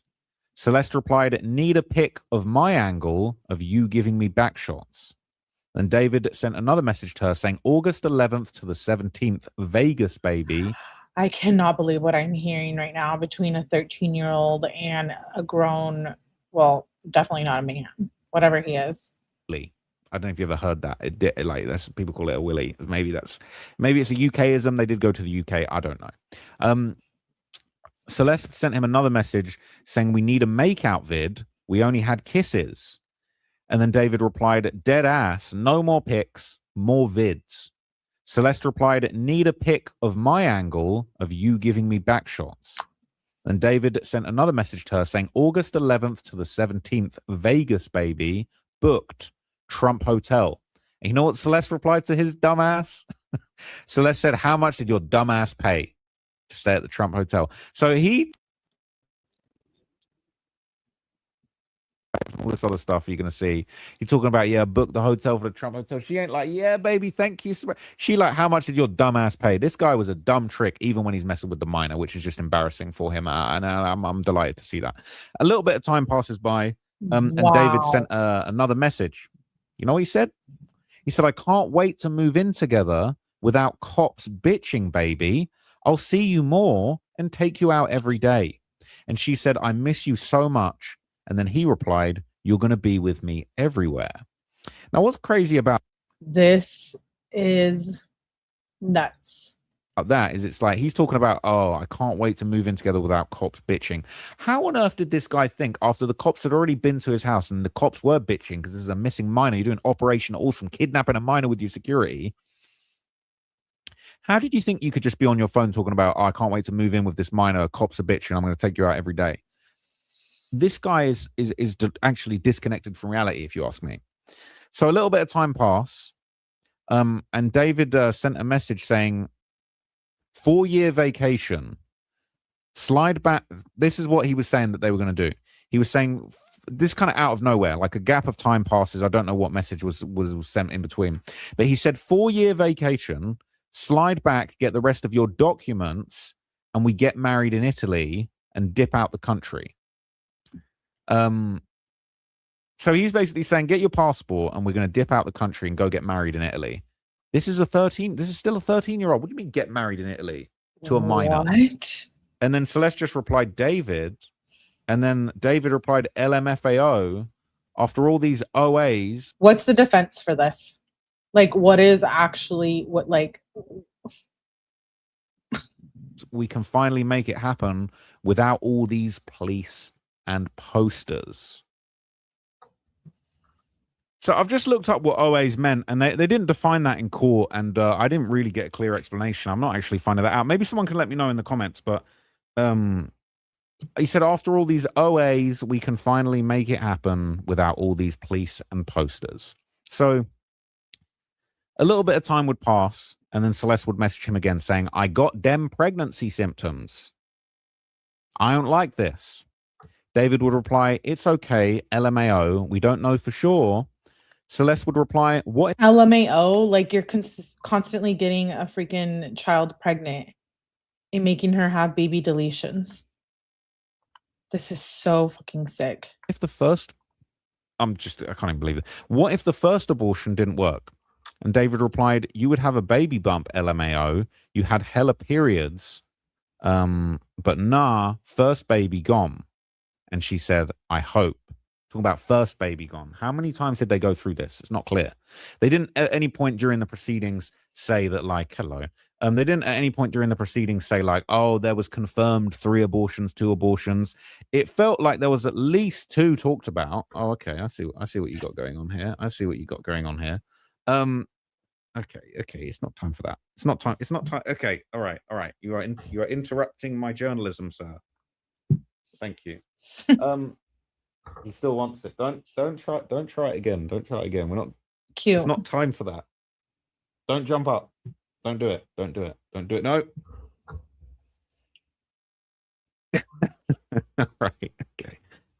Celeste replied, need a pic of my angle of you giving me back shots. Then David sent another message to her saying, August 11th to the 17th, Vegas, baby. I cannot believe what I'm hearing right now between a 13-year-old and a grown, well, definitely not a man, whatever he is. I don't know if you ever heard that. That's people call it a willy. Maybe it's a UKism. They did go to the UK. I don't know. Celeste sent him another message saying, we need a makeout vid. We only had kisses. And then David replied, dead ass. No more pics, more vids. Celeste replied, need a pic of my angle of you giving me back shots. And David sent another message to her saying, August 11th to the 17th, Vegas, baby, booked, Trump Hotel. And you know what Celeste replied to his dumbass? Celeste said, how much did your dumbass pay to stay at the Trump Hotel? So all this other stuff you're going to see. He's talking about, yeah, book the hotel for the Trump Hotel. She ain't like, yeah, baby, thank you. She like, how much did your dumbass pay? This guy was a dumb trick, even when he's messing with the minor, which is just embarrassing for him. And I'm delighted to see that. A little bit of time passes by, and David sent another message. You know what he said? He said, I can't wait to move in together without cops bitching, baby. I'll see you more and take you out every day. And she said, I miss you so much. And then he replied, you're going to be with me everywhere. Now, what's crazy about this is nuts. That is, it's like he's talking about, oh, I can't wait to move in together without cops bitching. How on earth did this guy think after the cops had already been to his house and the cops were bitching because there's a missing minor, you're doing Operation Awesome, kidnapping a minor with your security? How did you think you could just be on your phone talking about, oh, I can't wait to move in with this minor, cops are bitching, I'm going to take you out every day? this guy is actually disconnected from reality, if you ask me. So a little bit of time passed, and David sent a message saying, 4-year vacation, slide back. This is what he was saying that they were going to do. He was saying this kind of out of nowhere, like a gap of time passes. I don't know what message was sent in between, but he said 4-year vacation, slide back, get the rest of your documents, and we get married in Italy and dip out the country. So he's basically saying, get your passport and we're going to dip out the country and go get married in Italy. This is still a 13-year-old. What do you mean get married in Italy to a minor? What? And then Celeste just replied, David. And then David replied, LMFAO. After all these OAs. What's the defense for this? Like, what is actually what, like, we can finally make it happen without all these police and posters. So I've just looked up what OAs meant, and they didn't define that in court, and I didn't really get a clear explanation. I'm not actually finding that out. Maybe someone can let me know in the comments, but he said, after all these OAs, we can finally make it happen without all these police and posters. So a little bit of time would pass, and then Celeste would message him again saying, I got dem pregnancy symptoms. I don't like this. David would reply, it's okay, LMAO. We don't know for sure. Celeste would reply, what? LMAO? Like, you're constantly getting a freaking child pregnant and making her have baby deletions. This is so fucking sick. If the first, I can't even believe it. What if the first abortion didn't work? And David replied, you would have a baby bump, LMAO. You had hella periods. But nah, first baby gone. And she said, I hope. Talking about first baby gone. How many times did they go through this? It's not clear. They didn't at any point during the proceedings say that, like, hello. They didn't at any point during the proceedings say, like, oh, there was confirmed 3 abortions, 2 abortions. It felt like there was at least 2 talked about. Oh, okay. I see what you got going on here. Okay. It's not time for that. It's not time. Okay. All right. You are interrupting my journalism, sir. Thank you. He still wants it. Don't try it again. We're not cute. It's not time for that. Don't jump up. Don't do it. No. Right.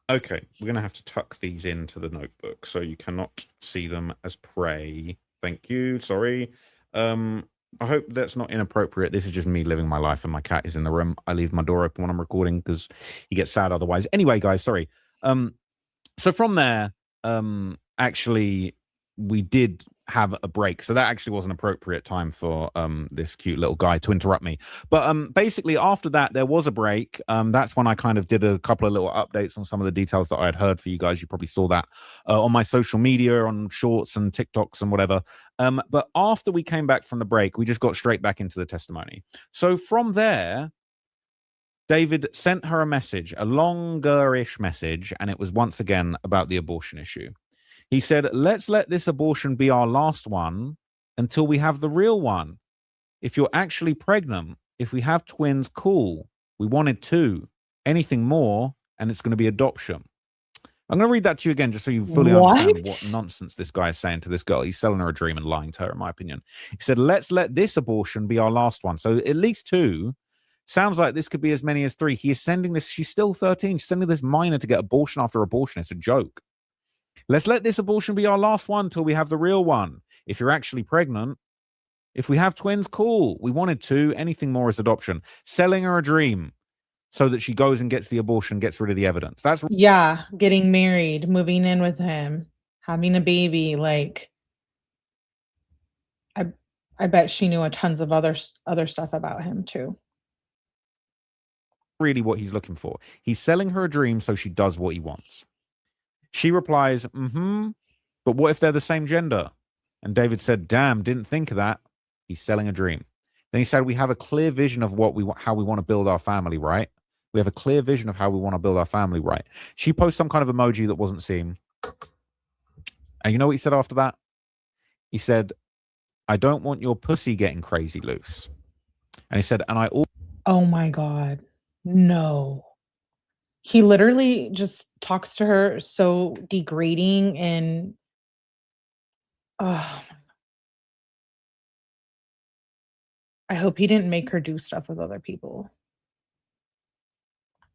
Okay. We're gonna have to tuck these into the notebook so you cannot see them as prey. Thank you. Sorry. I hope that's not inappropriate. This is just me living my life, and my cat is in the room. I leave my door open when I'm recording because he gets sad otherwise. Anyway, guys, sorry. So from there, actually, we did have a break. So that actually was an appropriate time for this cute little guy to interrupt me. But basically, after that, there was a break. That's when I kind of did a couple of little updates on some of the details that I had heard for you guys. You probably saw that on my social media, on shorts and TikToks and whatever. But after we came back from the break, we just got straight back into the testimony. So from there, David sent her a message, a longer-ish message, and it was once again about the abortion issue. He said, let's let this abortion be our last one until we have the real one. If you're actually pregnant, if we have twins, cool. We wanted 2. Anything more, and it's going to be adoption. I'm going to read that to you again just so you fully understand what nonsense this guy is saying to this girl. He's selling her a dream and lying to her, in my opinion. He said, let's let this abortion be our last one. So at least 2. Sounds like this could be as many as 3. He is sending this. She's still 13. She's sending this minor to get abortion after abortion. It's a joke. Let's let this abortion be our last one till we have the real one. If you're actually pregnant, if we have twins, cool. We wanted 2. Anything more is adoption. Selling her a dream so that she goes and gets the abortion, gets rid of the evidence. That's getting married, moving in with him, having a baby. Like, I bet she knew a tons of other stuff about him too. Really what he's looking for. He's selling her a dream so she does what he wants. She replies, but what if they're the same gender? And David said, damn, didn't think of that. He's selling a dream. Then he said, we have a clear vision of how we want to build our family, right? We have a clear vision of how we want to build our family, right? She posts some kind of emoji that wasn't seen. And you know what he said after that? He said, I don't want your pussy getting crazy loose. And he said, and I... Oh my God. No. He literally just talks to her so degrading and I hope he didn't make her do stuff with other people.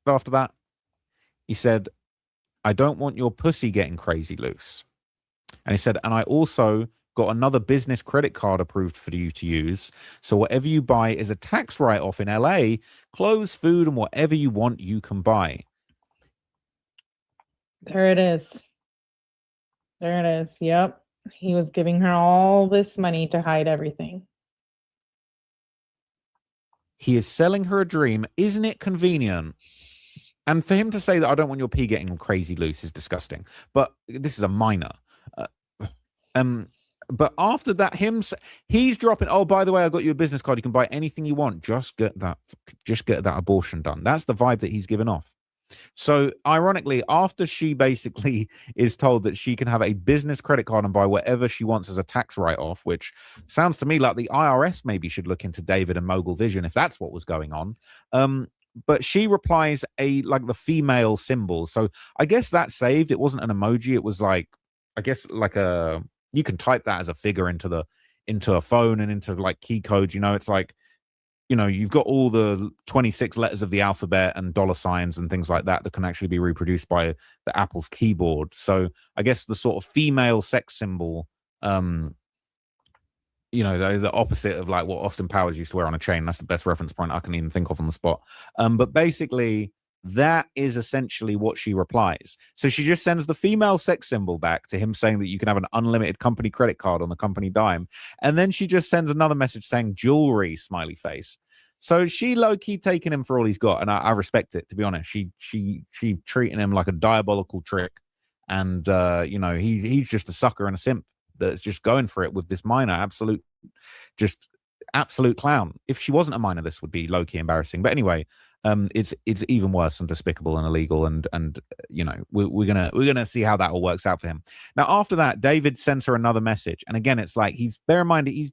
After that, he said, I don't want your pussy getting crazy loose. And he said, and I also got another business credit card approved for you to use. So whatever you buy is a tax write-off in LA, clothes, food, and whatever you want, you can buy. There it is. There it is. Yep. He was giving her all this money to hide everything. He is selling her a dream. Isn't it convenient? And for him to say that I don't want your pee getting crazy loose is disgusting. But this is a minor. But after that, he's dropping, oh, by the way, I got you a business card. You can buy anything you want. Just get that abortion done. That's the vibe that he's given off. So ironically, after she basically is told that she can have a business credit card and buy whatever she wants as a tax write-off, which sounds to me like the IRS maybe should look into David and Mogul Vision if that's what was going on. But she replies like the female symbol. So I guess that saved. It wasn't an emoji. It was like, I guess like you can type that as a figure into a phone and into like key codes. It's like, you've got all the 26 letters of the alphabet and dollar signs and things like that can actually be reproduced by the Apple's keyboard. So I guess the sort of female sex symbol, the opposite of like what Austin Powers used to wear on a chain. That's the best reference point I can even think of on the spot. But basically, that is essentially what she replies. So she just sends the female sex symbol back to him saying that you can have an unlimited company credit card on the company dime. And then she just sends another message saying jewelry, smiley face. So she low-key taking him for all he's got. And I respect it, to be honest. She treating him like a diabolical trick. And, he's just a sucker and a simp that's just going for it with this minor. Absolute clown. If she wasn't a minor, this would be low-key embarrassing. But anyway, it's even worse and despicable and illegal, and we're gonna see how that all works out for him. Now after that, David sends her another message, and again it's like bear in mind he's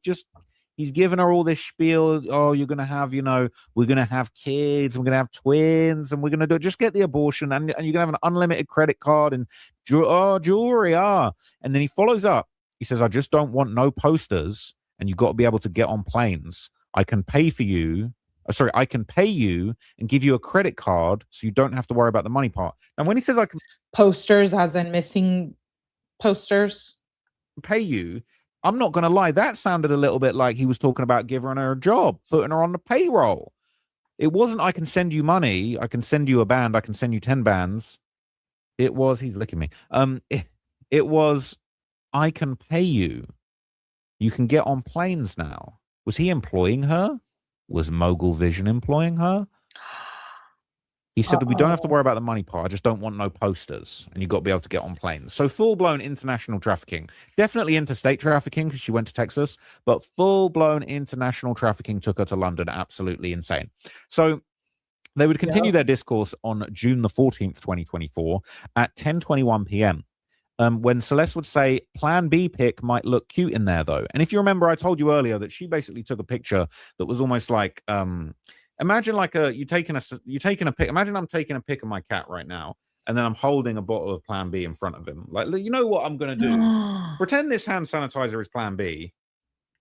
given her all this spiel. Oh, you're gonna have we're gonna have kids, we're gonna have twins, and we're gonna just get the abortion, and you're gonna have an unlimited credit card and jewelry. And then he follows up. He says, I just don't want no posters, and you've got to be able to get on planes. I can pay you and give you a credit card so you don't have to worry about the money part. And when he says I can posters, as in missing posters, pay you, I'm not going to lie, that sounded a little bit like he was talking about giving her a job, putting her on the payroll. It wasn't, I can send you money, I can send you a band, I can send you 10 bands. It was, he's licking me. It was, I can pay you. You can get on planes now. Was he employing her? Was Mogul Vision employing her? He said that we don't have to worry about the money part. I just don't want no posters. And you've got to be able to get on planes. So full-blown international trafficking. Definitely interstate trafficking because she went to Texas. But full-blown international trafficking took her to London. Absolutely insane. So they would continue their discourse on June the 14th, 2024 at 10:21 p.m. When Celeste would say, Plan B pic might look cute in there, though. And if you remember, I told you earlier that she basically took a picture that was almost like, imagine like you taking a pic. Imagine I'm taking a pic of my cat right now, and then I'm holding a bottle of Plan B in front of him. Like, you know what I'm going to do? Pretend this hand sanitizer is Plan B,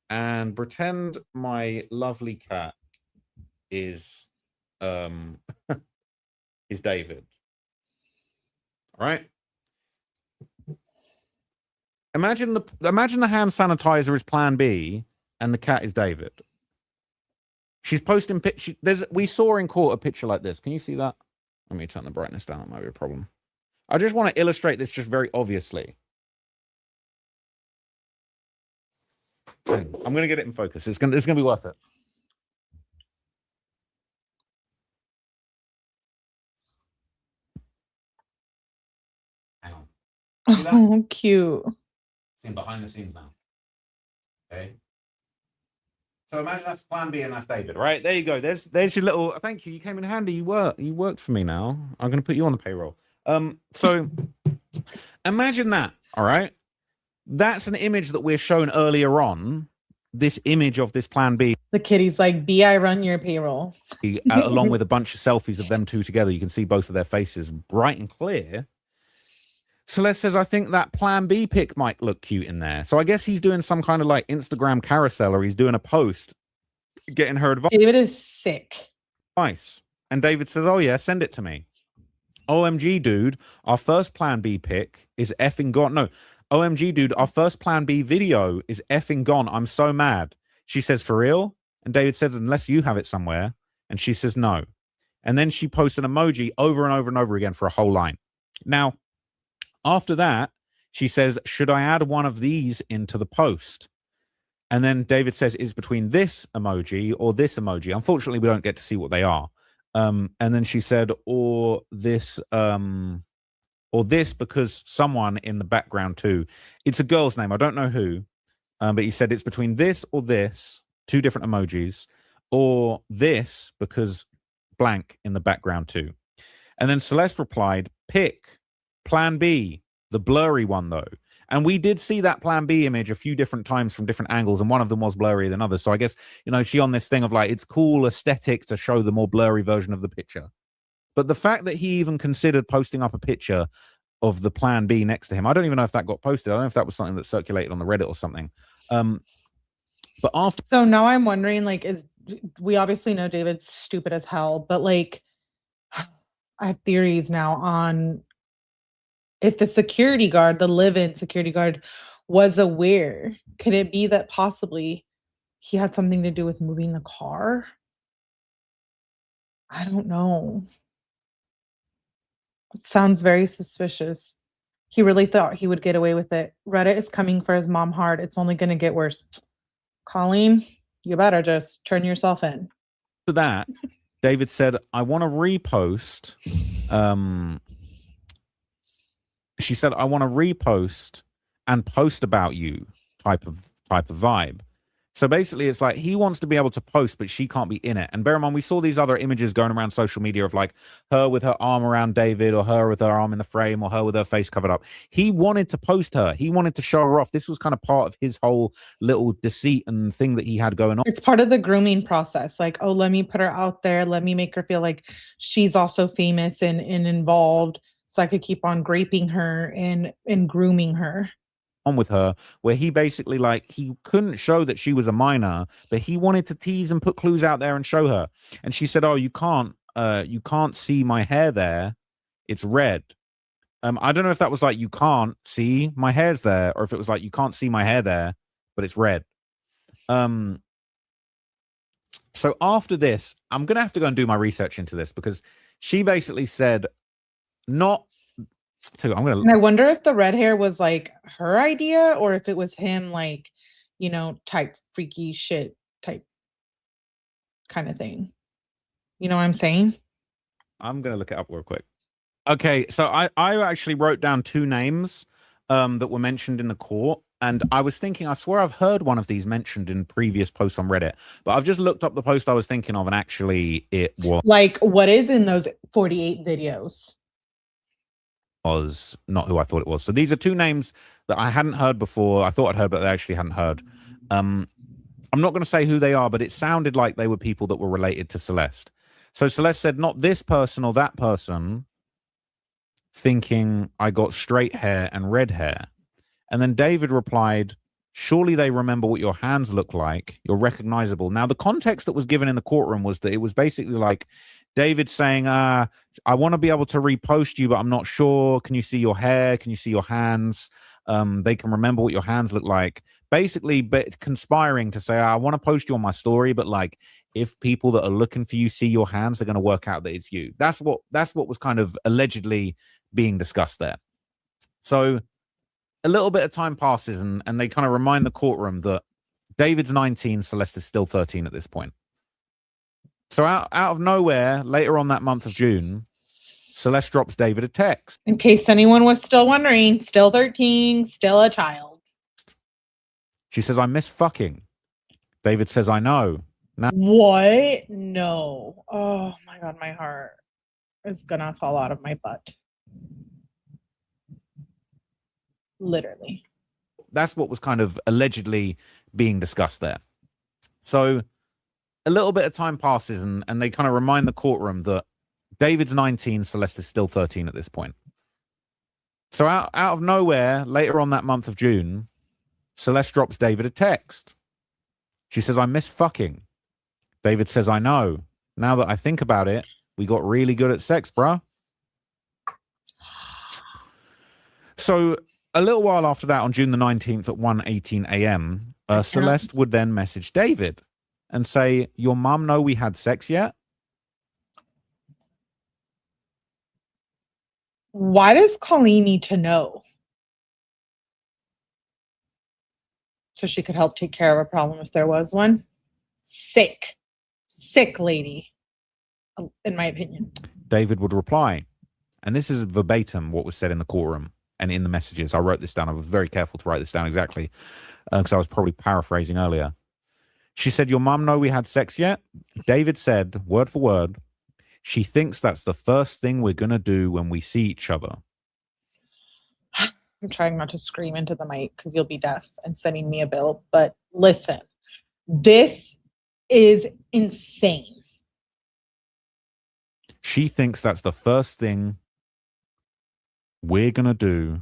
and pretend my lovely cat is David. All right? Imagine the hand sanitizer is Plan B and the cat is David. She's posting we saw in court a picture like this. Can you see that? Let me turn the brightness down. That might be a problem. I just want to illustrate this just very obviously. I'm going to get it in focus. It's going to be worth it. Hang on. Oh, cute. Behind the scenes now. Okay. So imagine that's Plan B and that's David, right? There you go. There's your little. Thank you. You came in handy. You worked for me. Now I'm going to put you on the payroll. So imagine that. All right. That's an image that we're shown earlier on this image of this plan B. The kitty's like, B, I run your payroll. Along with a bunch of selfies of them two together. You can see both of their faces bright and clear. Celeste says, I think that plan B pic might look cute in there. So I guess he's doing some kind of like Instagram carousel, or he's doing a post getting her advice. David is sick. And David says, oh yeah, send it to me. OMG, dude, our first plan B pic is effing gone. No, OMG, dude, our first plan B video is effing gone. I'm so mad. She says, for real? And David says, unless you have it somewhere. And she says, no. And then she posts an emoji over and over and over again for a whole line. Now, after that, she says, should I add one of these into the post? And then David says, is between this emoji or this emoji? Unfortunately, we don't get to see what they are. And then she said, or this because someone in the background too. It's a girl's name. I don't know who. But he said it's between this or this, two different emojis, or this because blank in the background too. And then Celeste replied, pick plan B, the blurry one though. And we did see that plan B image a few different times from different angles, and one of them was blurrier than others. So I guess, you know, she on this thing of like, it's cool aesthetic to show the more blurry version of the picture. But the fact that he even considered posting up a picture of the plan B next to him, I don't even know if that got posted. I don't know if that was something that circulated on the Reddit or something. But after. So now I'm wondering, like, we obviously know David's stupid as hell, but like, I have theories now on if the security guard, the live-in security guard, was aware. Could it be that possibly he had something to do with moving the car? I don't know. It sounds very suspicious. He really thought he would get away with it. Reddit is coming for his mom hard. It's only going to get worse. Colleen, you better just turn yourself in. After that, David said, I want to repost. She said, I want to repost and post about you type of vibe. So basically, it's like he wants to be able to post, but she can't be in it. And bear in mind, we saw these other images going around social media of like her with her arm around David, or her with her arm in the frame, or her with her face covered up. He wanted to post her. He wanted to show her off. This was kind of part of his whole little deceit and thing that he had going on. It's part of the grooming process. Like, oh, let me put her out there. Let me make her feel like she's also famous and involved, so I could keep on graping her and grooming her. On with her, where he basically, like, he couldn't show that she was a minor, but he wanted to tease and put clues out there and show her. And she said, oh, you can't see my hair there, it's red. I don't know if that was like, you can't see my hair's there, or if it was like, you can't see my hair there, but it's red. So after this, I'm gonna have to go and do my research into this, because she basically said, not to, and I wonder if the red hair was like her idea, or if it was him, like, you know, type freaky shit type kind of thing. You know what I'm saying? I'm gonna look it up real quick. Okay, so I actually wrote down two names that were mentioned in the court, and I was thinking, I swear I've heard one of these mentioned in previous posts on Reddit, but I've just looked up the post I was thinking of, and actually it was like, what is in those 48 videos? Was not who I thought it was. So these are two names that I hadn't heard before. I thought I'd heard, but I actually hadn't heard. I'm not going to say who they are, but it sounded like they were people that were related to Celeste. So Celeste said, not this person or that person, thinking I got straight hair and red hair. And then David replied, surely they remember what your hands look like. You're recognizable. Now, the context that was given in the courtroom was that it was basically like David saying, I want to be able to repost you, but I'm not sure. Can you see your hair? Can you see your hands? They can remember what your hands look like. Basically, but conspiring to say, I want to post you on my story, but like, if people that are looking for you see your hands, they're going to work out that it's you. That's what was kind of allegedly being discussed there. So a little bit of time passes, and they kind of remind the courtroom that David's 19, Celeste is still 13 at this point. So out of nowhere, later on that month of June, Celeste drops David a text. In case anyone was still wondering, still 13, still a child. She says, I miss fucking. David says, I know. Now, what? No. Oh my God, my heart is gonna fall out of my butt. Literally. That's what was kind of allegedly being discussed there. So a little bit of time passes, and they kind of remind the courtroom that David's 19, Celeste is still 13 at this point. So out of nowhere, later on that month of June, Celeste drops David a text. She says, "I miss fucking." David says, "I know. Now that I think about it, we got really good at sex, bruh." So a little while after that, on June the 19th at 1:18 a.m., Celeste would then message David and say, "Your mum know we had sex yet?" Why does Colleen need to know? So she could help take care of a problem if there was one? Sick lady, in my opinion. David would reply, and this is verbatim what was said in the courtroom and in the messages. I wrote this down. I was very careful to write this down exactly because I was probably paraphrasing earlier. She said, "Your mum know we had sex yet?" David said, word for word, "She thinks that's the first thing we're going to do when we see each other." I'm trying not to scream into the mic because you'll be deaf and sending me a bill. But listen, this is insane. She thinks that's the first thing we're going to do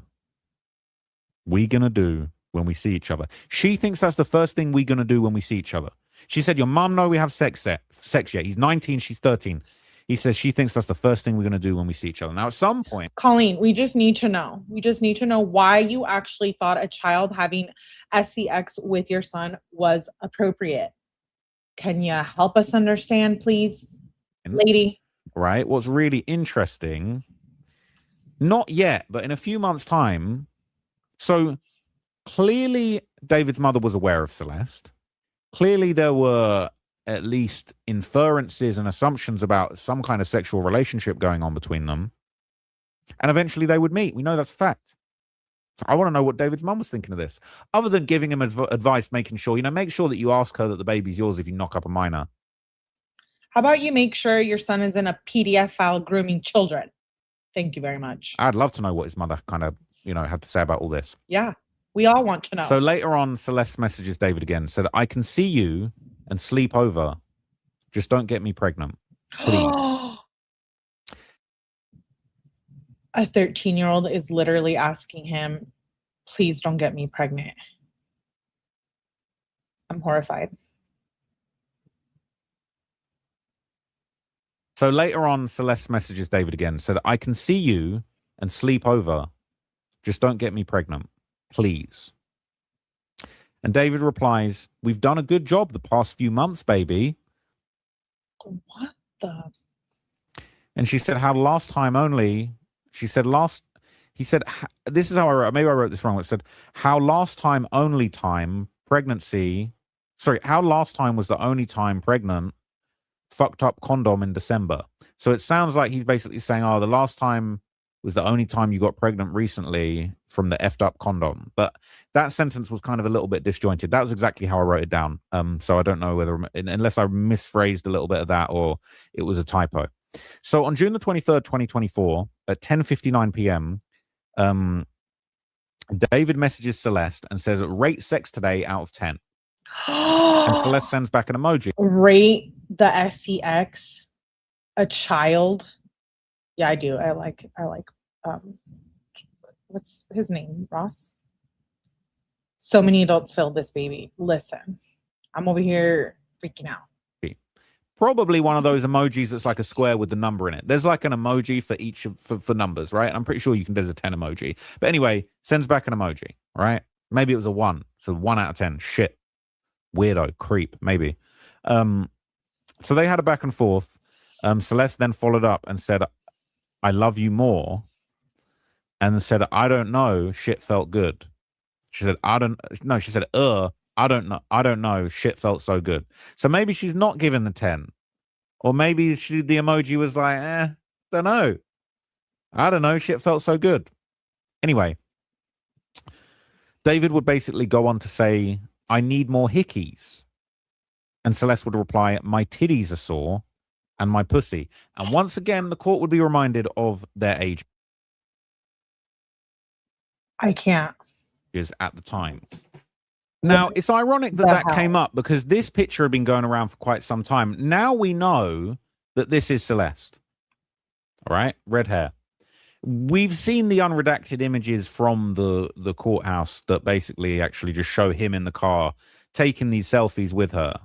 when we see each other. She thinks that's the first thing we're going to do when we see each other. She said, "Your mum know we have sex yet?" He's 19, she's 13. He says she thinks that's the first thing we're going to do when we see each other. Now, at some point... Colleen, we just need to know. We just need to know why you actually thought a child having SCX with your son was appropriate. Can you help us understand, please, lady? Right. What's really interesting, not yet, but in a few months' time... So, clearly, David's mother was aware of Celeste. Clearly, there were at least inferences and assumptions about some kind of sexual relationship going on between them. And eventually they would meet. We know that's a fact. So I want to know what David's mum was thinking of this. Other than giving him advice, making sure, make sure that you ask her that the baby's yours if you knock up a minor. How about you make sure your son is in a PDF file grooming children? Thank you very much. I'd love to know what his mother kind of, had to say about all this. Yeah, we all want to know. So later on, Celeste messages David again, said, "I can see you and sleep over. Just don't get me pregnant, please." A 13-year-old is literally asking him, "Please don't get me pregnant." I'm horrified. So later on, Celeste messages David again, said, "I can see you and sleep over. Just don't get me pregnant, please." And David replies, "We've done a good job the past few months, baby." What the? And she said, "How last time only," he said, this is how I wrote, maybe I wrote this wrong. It said, "How last time only time pregnancy, how last time was the only time pregnant, fucked up condom in December." So it sounds like he's basically saying, "Oh, the last time was the only time you got pregnant recently from the effed up condom." But that sentence was kind of a little bit disjointed. That was exactly how I wrote it down. So I don't know whether, unless I misphrased a little bit of that or it was a typo. So on June the 23rd, 2024, at 10:59 p.m., David messages Celeste and says, "Rate sex today out of 10. And Celeste sends back an emoji. Rate the SCX a child. Yeah, I do. I like what's his name? Ross. So many adults failed this baby. Listen, I'm over here freaking out. Probably one of those emojis that's like a square with the number in it. There's like an emoji for each for numbers, right? I'm pretty sure you can do a 10 emoji. But anyway, sends back an emoji, right? Maybe it was a 1. So 1 out of 10. Shit. Weirdo. Creep. Maybe. So they had a back and forth. Celeste then followed up and said, "I love you more." And said, "I don't know. Shit felt good." She said, "I don't know." She said, I don't know. Shit felt so good." So maybe she's not given the 10. Or maybe the emoji was like, don't know. I don't know. Shit felt so good. Anyway, David would basically go on to say, "I need more hickeys." And Celeste would reply, "My titties are sore and my pussy." And once again, the court would be reminded of their age. I can't. At the time. Now, it's ironic that the that came hell? up because this picture had been going around for quite some time. Now we know that this is Celeste. All right, red hair. We've seen the unredacted images from the courthouse that basically actually just show him in the car taking these selfies with her.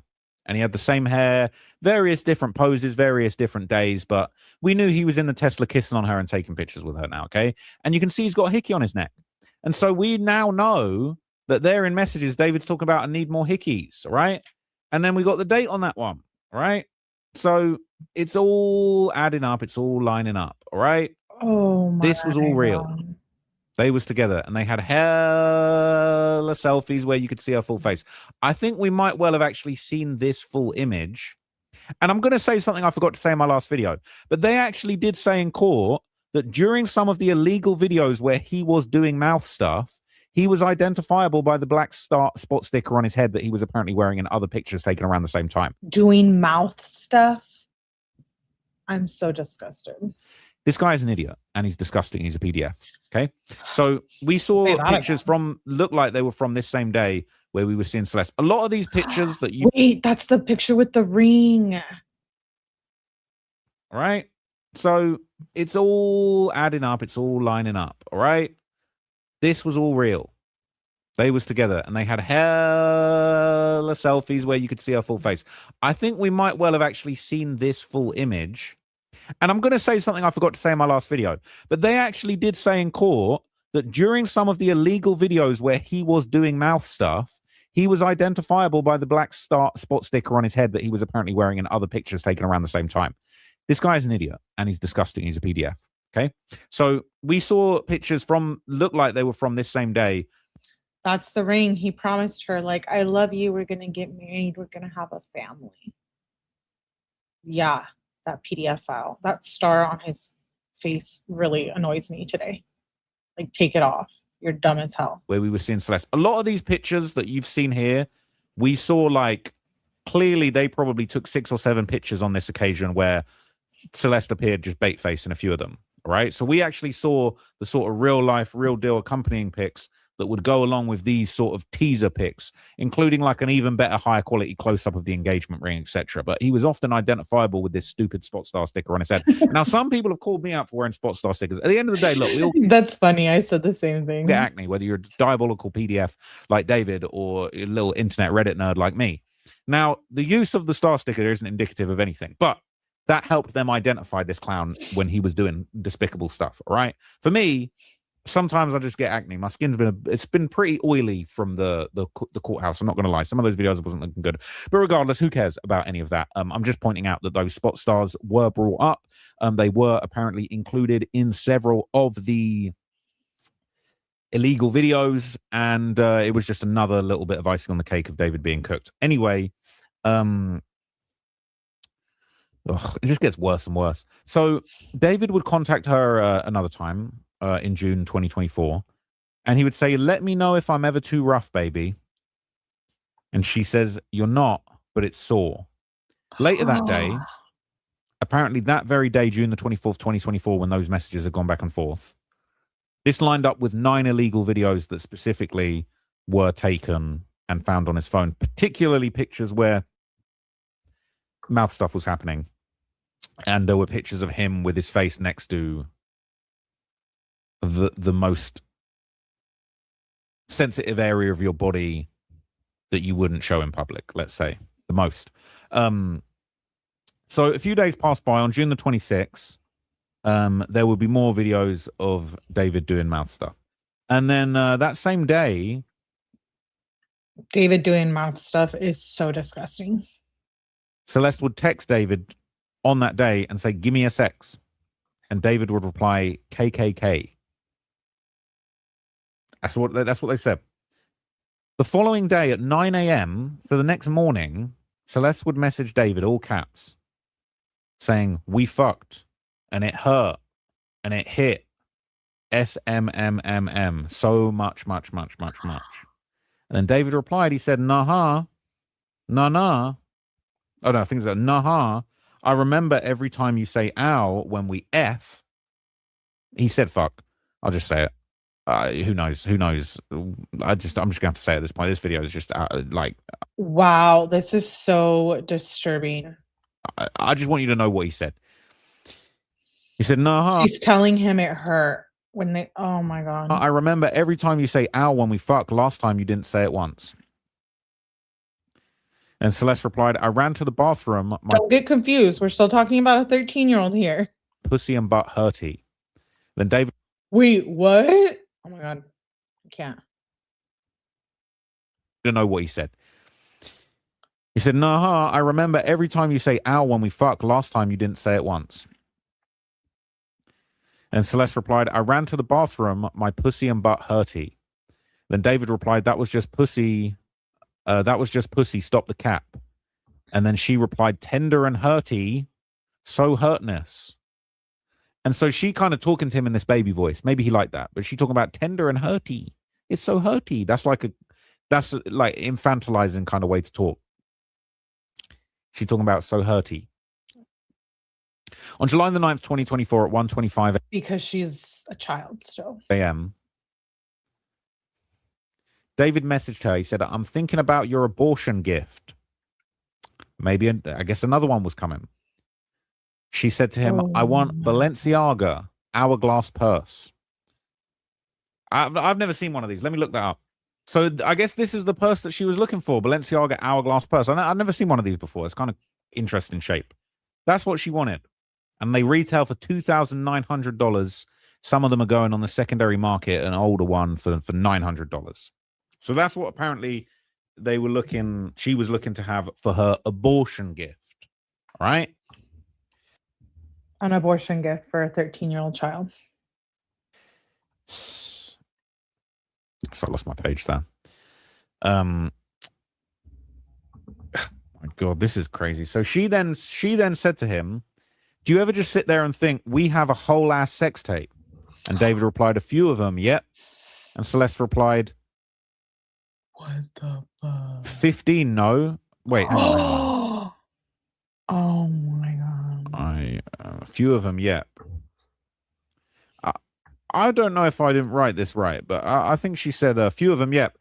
And he had the same hair, various different poses, various different days, but we knew he was in the Tesla kissing on her and taking pictures with her now, okay? And you can see he's got a hickey on his neck. And so we now know that there in messages, David's talking about, I need more hickeys, right? And then we got the date on that one, right? So it's all adding up. It's all lining up, all right? Oh my This was all real. God. They was together and they had hella selfies where you could see her full face. I think we might well have actually seen this full image. And I'm going to say something I forgot to say in my last video, but they actually did say in court that during some of the illegal videos where he was doing mouth stuff, he was identifiable by the black spot sticker on his head that he was apparently wearing in other pictures taken around the same time. Doing mouth stuff? I'm so disgusted. This guy is an idiot and he's disgusting. He's a PDF. Okay. So we saw Say that pictures again. from, look like they were from this same day where we were seeing Celeste. A lot of these pictures that you. Wait, that's the picture with the ring. All right. So it's all adding up. It's all lining up. All right. This was all real. They was together and they had hella selfies where you could see her full face. I think we might well have actually seen this full image. And I'm going to say something I forgot to say in my last video, but they actually did say in court that during some of the illegal videos where he was doing mouth stuff, he was identifiable by the black spot sticker on his head that he was apparently wearing in other pictures taken around the same time. This guy is an idiot and he's disgusting. He's a PDF. Okay. So we saw pictures from, look like they were from this same day. That's the ring. He promised her, like, I love you. We're going to get married. We're going to have a family. Yeah, that PDF file. That star on his face really annoys me today. Like, take it off. You're dumb as hell. Where we were seeing Celeste. A lot of these pictures that you've seen here, we saw like, clearly they probably took 6 or 7 pictures on this occasion where Celeste appeared just bait face in a few of them. Right. So we actually saw the sort of real life, real deal accompanying pics that would go along with these sort of teaser pics, including like an even better, higher quality close up of the engagement ring, etc. But he was often identifiable with this stupid spot star sticker on his head. Now, some people have called me out for wearing spot star stickers. At the end of the day, look, we all That's funny. I said the same thing. get acne, whether you're a diabolical PDF like David or a little internet Reddit nerd like me. Now, the use of the star sticker isn't indicative of anything, but that helped them identify this clown when he was doing despicable stuff. All right. For me, sometimes I just get acne. My skin's it's been pretty oily from the courthouse. I'm not going to lie. Some of those videos wasn't looking good, but regardless, who cares about any of that? I'm just pointing out that those spot stars were brought up. They were apparently included in several of the illegal videos, and it was just another little bit of icing on the cake of David being cooked. Anyway, it just gets worse and worse. So David would contact her another time in June 2024, and he would say, let me know if I'm ever too rough, baby. And she says, you're not, but it's sore. Later that day, apparently that very day, June the 24th, 2024, when those messages had gone back and forth, this lined up with 9 illegal videos that specifically were taken and found on his phone, particularly pictures where mouth stuff was happening. And there were pictures of him with his face next to the most sensitive area of your body that you wouldn't show in public, let's say. The most. So a few days passed by. On June the 26th, there would be more videos of David doing mouth stuff. And then that same day... David doing mouth stuff is so disgusting. Celeste would text David on that day and say, give me a sex. And David would reply, KKK. That's what they said. The following day at 9 a.m., so the next morning, Celeste would message David, all caps, saying, we fucked, and it hurt, and it hit, SMMMM, so much. And then David replied, he said, nah. Oh, no, I think it's a nah. I remember every time you say ow when we F. He said fuck. I'll just say it. Who knows? Who knows? I'm just going to have to say at this point, this video is just like. Wow, this is so disturbing. I just want you to know what he said. He said, "No, She's telling him it hurt when they. Oh my god! I remember every time you say "ow" when we fuck. Last time you didn't say it once." And Celeste replied, "I ran to the bathroom. My Don't get confused. We're still talking about a 13-year-old here. pussy and butt hurty." Then David. Wait, what? Oh my god, I can't. To know what he said. He said, "No, I remember every time you say "ow" when we fuck. Last time you didn't say it once." And Celeste replied, "I ran to the bathroom. My pussy and butt hurty." Then David replied, "That was just pussy. That was just pussy. Stop the cap." And then she replied, "Tender and hurty, so hurtness." And so she kind of talking to him in this baby voice. Maybe he liked that, but she talking about tender and hurty. It's so hurty. That's like infantilizing kind of way to talk. She talking about so hurty. On July the 9th, 2024 at 1:25 Because she's a child still. a.m., David messaged her. He said, "I'm thinking about your abortion gift." Maybe, I guess another one was coming. She said to him, "I want Balenciaga hourglass purse." I've never seen one of these. Let me look that up. So I guess this is the purse that she was looking for, Balenciaga hourglass purse. I've never seen one of these before. It's kind of interesting shape. That's what she wanted. And they retail for $2,900. Some of them are going on the secondary market, an older one for $900. So that's what apparently she was looking to have for her abortion gift. All right? An abortion gift for a 13-year-old child. So I lost my page there. My God, this is crazy. So she then said to him, "Do you ever just sit there and think we have a whole ass sex tape?" And David replied, "A few of them, yep." And Celeste replied, What the fuck? 15, no. Wait, hang on. Oh my god. A few of them, yep. I don't know if I didn't write this right, but I think she said a few of them, yep.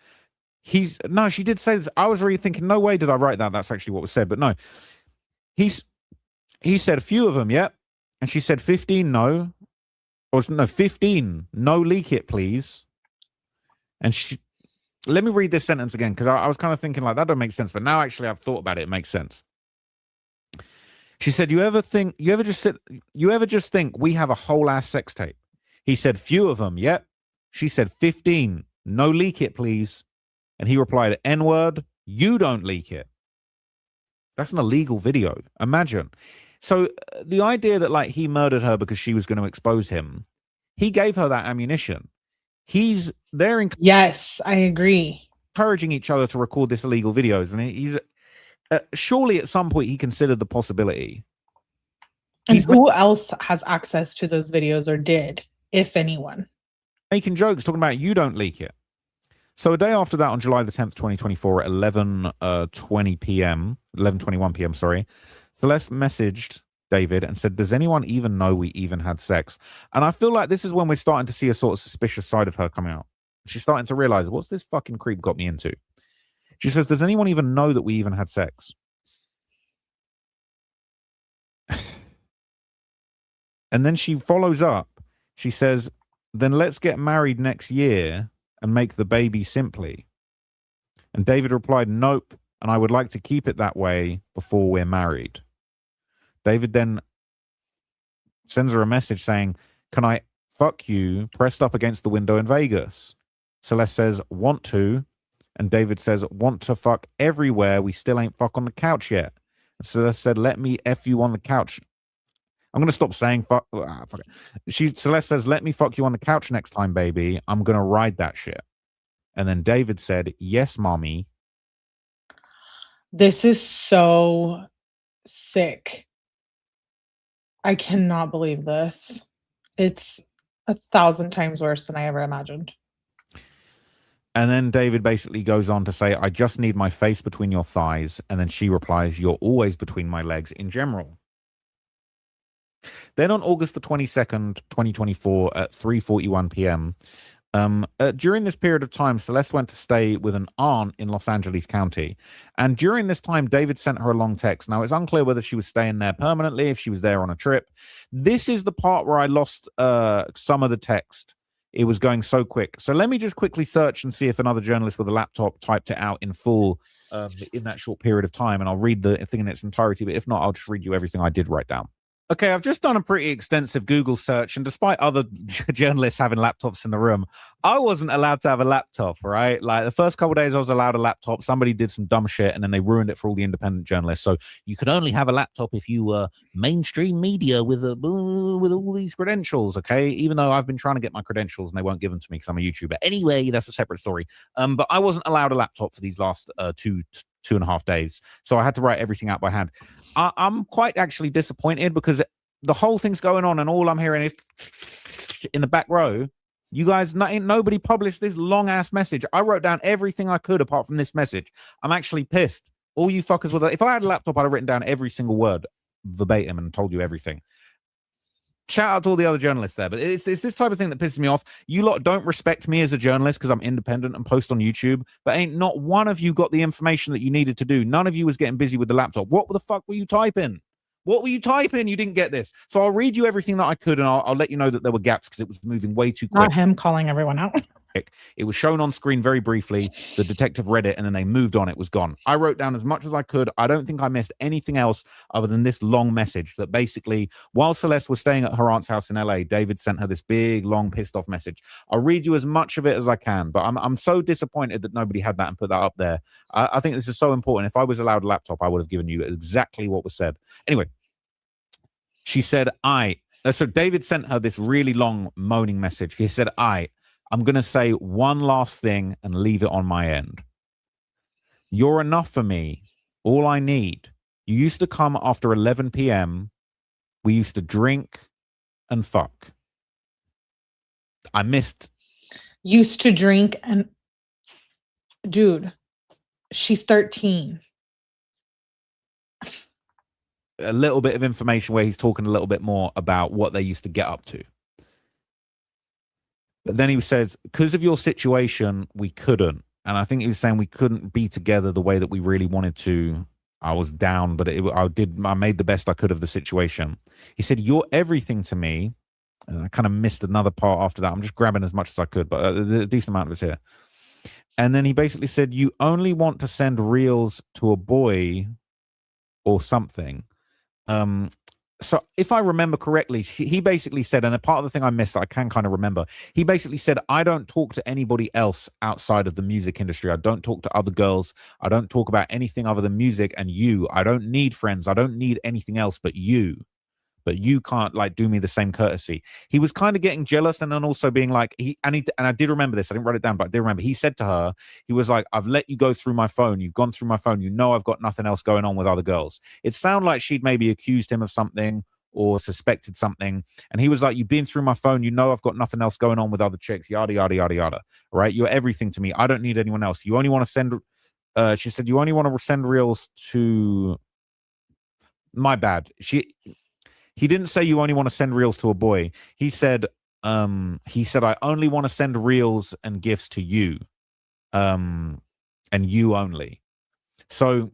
No, she did say this. I was really thinking, no way did I write that. That's actually what was said, but no. He said a few of them, yep. And she said 15, no. Or no, 15, no leak it, please. And let me read this sentence again, because I was kind of thinking like, that don't make sense. But now actually I've thought about it. It makes sense. She said, you ever just think we have a whole ass sex tape? He said, few of them, yep. She said 15, no leak it, please. And he replied, N-word, you don't leak it. That's an illegal video. Imagine. So the idea that like he murdered her because she was going to expose him, he gave her that ammunition. Yes, I agree. Encouraging each other to record this illegal videos. And he's surely at some point he considered the possibility. And who else has access to those videos or did, if anyone? Making jokes, talking about you don't leak it. So a day after that, on July the 10th, 2024, at 11:21 p.m., sorry, Celeste messaged David and said, does anyone even know we even had sex? And I feel like this is when we're starting to see a sort of suspicious side of her coming out. She's starting to realize, what's this fucking creep got me into? She says, does anyone even know that we even had sex? And then she follows up. She says, then let's get married next year and make the baby simply. And David replied, nope, and I would like to keep it that way before we're married. David then sends her a message saying, can I fuck you pressed up against the window in Vegas? Celeste says, want to. And David says, want to fuck everywhere. We still ain't fuck on the couch yet. And Celeste said, let me F you on the couch. I'm going to stop saying fuck. Fuck it. Celeste says, let me fuck you on the couch next time, baby. I'm going to ride that shit. And then David said, yes, mommy. This is so sick. I cannot believe this. It's 1,000 times worse than I ever imagined. And then David basically goes on to say, I just need my face between your thighs. And then she replies, you're always between my legs in general. Then on August the 22nd, 2024 at 3:41 p.m., During this period of time, Celeste went to stay with an aunt in Los Angeles County. And during this time, David sent her a long text. Now, it's unclear whether she was staying there permanently, if she was there on a trip. This is the part where I lost some of the text. It was going so quick. So let me just quickly search and see if another journalist with a laptop typed it out in full in that short period of time. And I'll read the thing in its entirety. But if not, I'll just read you everything I did write down. Okay, I've just done a pretty extensive Google search, and despite other journalists having laptops in the room, I wasn't allowed to have a laptop, right? Like the first couple of days I was allowed a laptop. Somebody did some dumb shit, and then they ruined it for all the independent journalists. So you could only have a laptop if you were mainstream media with all these credentials, okay? Even though I've been trying to get my credentials, and they won't give them to me because I'm a YouTuber. Anyway, that's a separate story. But I wasn't allowed a laptop for these last 2.5 days. So I had to write everything out by hand. I'm quite actually disappointed because the whole thing's going on and all I'm hearing is in the back row. You guys, nobody published this long ass message. I wrote down everything I could apart from this message. I'm actually pissed. All you fuckers if I had a laptop, I'd have written down every single word verbatim and told you everything. Shout out to all the other journalists there, but it's this type of thing that pisses me off. You lot don't respect me as a journalist because I'm independent and post on YouTube, but ain't not one of you got the information that you needed to do. None of you was getting busy with the laptop. What the fuck were you typing? What were you typing? You didn't get this. So I'll read you everything that I could, and I'll let you know that there were gaps because it was moving way too quick. Not him calling everyone out. It was shown on screen very briefly. The detective read it, and then they moved on. It was gone. I wrote down as much as I could. I don't think I missed anything else other than this long message that basically, while Celeste was staying at her aunt's house in LA, David sent her this big, long, pissed off message. I'll read you as much of it as I can, but I'm so disappointed that nobody had that and put that up there. I think this is so important. If I was allowed a laptop, I would have given you exactly what was said. Anyway, she said, so David sent her this really long moaning message. He said, I'm going to say one last thing and leave it on my end. You're enough for me. All I need. You used to come after 11 p.m. We used to drink and fuck. I missed. Used to drink and... Dude, she's 13. A little bit of information where he's talking a little bit more about what they used to get up to. But then he says, because of your situation, we couldn't. And I think he was saying we couldn't be together the way that we really wanted to. I was down, but I made the best I could of the situation. He said, you're everything to me. And I kind of missed another part after that. I'm just grabbing as much as I could, but a decent amount of it's here. And then he basically said, you only want to send reels to a boy or something. So if I remember correctly, he basically said, and a part of the thing I missed that I can kind of remember, he basically said, I don't talk to anybody else outside of the music industry. I don't talk to other girls. I don't talk about anything other than music and you. I don't need friends. I don't need anything else but you. But you can't like do me the same courtesy. He was kind of getting jealous and then also being like, and I did remember this. I didn't write it down, but I did remember. He said to her, he was like, I've let you go through my phone. You've gone through my phone. You know I've got nothing else going on with other girls. It sounded like she'd maybe accused him of something or suspected something. And he was like, you've been through my phone. You know I've got nothing else going on with other chicks, yada, yada, yada, yada. Right? You're everything to me. I don't need anyone else. You only want to send, she said, you only want to send reels to, my bad. He didn't say you only want to send reels to a boy. He said, I only want to send reels and gifts to you. And you only. So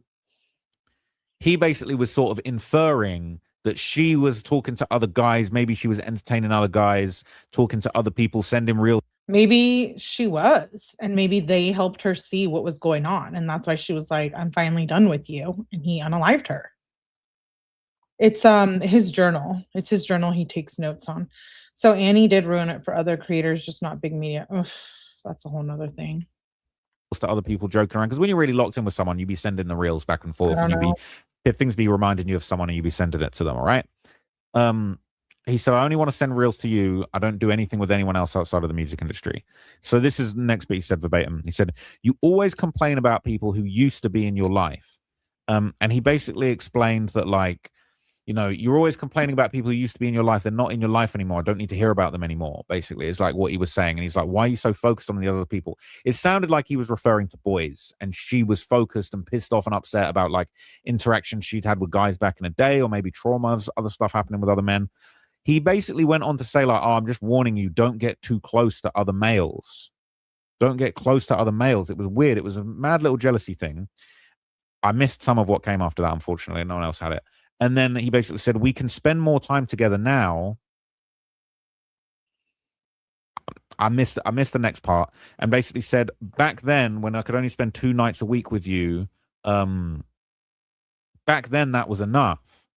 he basically was sort of inferring that she was talking to other guys. Maybe she was entertaining other guys, talking to other people, sending reels. Maybe she was, and maybe they helped her see what was going on. And that's why she was like, I'm finally done with you. And he unalived her. It's his journal. It's his journal he takes notes on. So Annie did ruin it for other creators, just not big media. Ugh, that's a whole nother thing. To other people joking around. Because when you're really locked in with someone, you'd be sending the reels back and forth and things be reminding you of someone and you'd be sending it to them, all right? He said, I only want to send reels to you. I don't do anything with anyone else outside of the music industry. So this is the next bit he said verbatim. He said, you always complain about people who used to be in your life. And he basically explained that, like, you know, you're always complaining about people who used to be in your life. They're not in your life anymore. I don't need to hear about them anymore, basically. It's like what he was saying. And he's like, why are you so focused on the other people? It sounded like he was referring to boys. And she was focused and pissed off and upset about, like, interactions she'd had with guys back in the day or maybe trauma, other stuff happening with other men. he basically went on to say, like, oh, I'm just warning you, don't get too close to other males. Don't get close to other males. It was weird. It was a mad little jealousy thing. I missed some of what came after that, unfortunately. No one else had it. And then he basically said, we can spend more time together now. I missed the next part, and basically said, back then when I could only spend 2 nights a week with you, back then that was enough.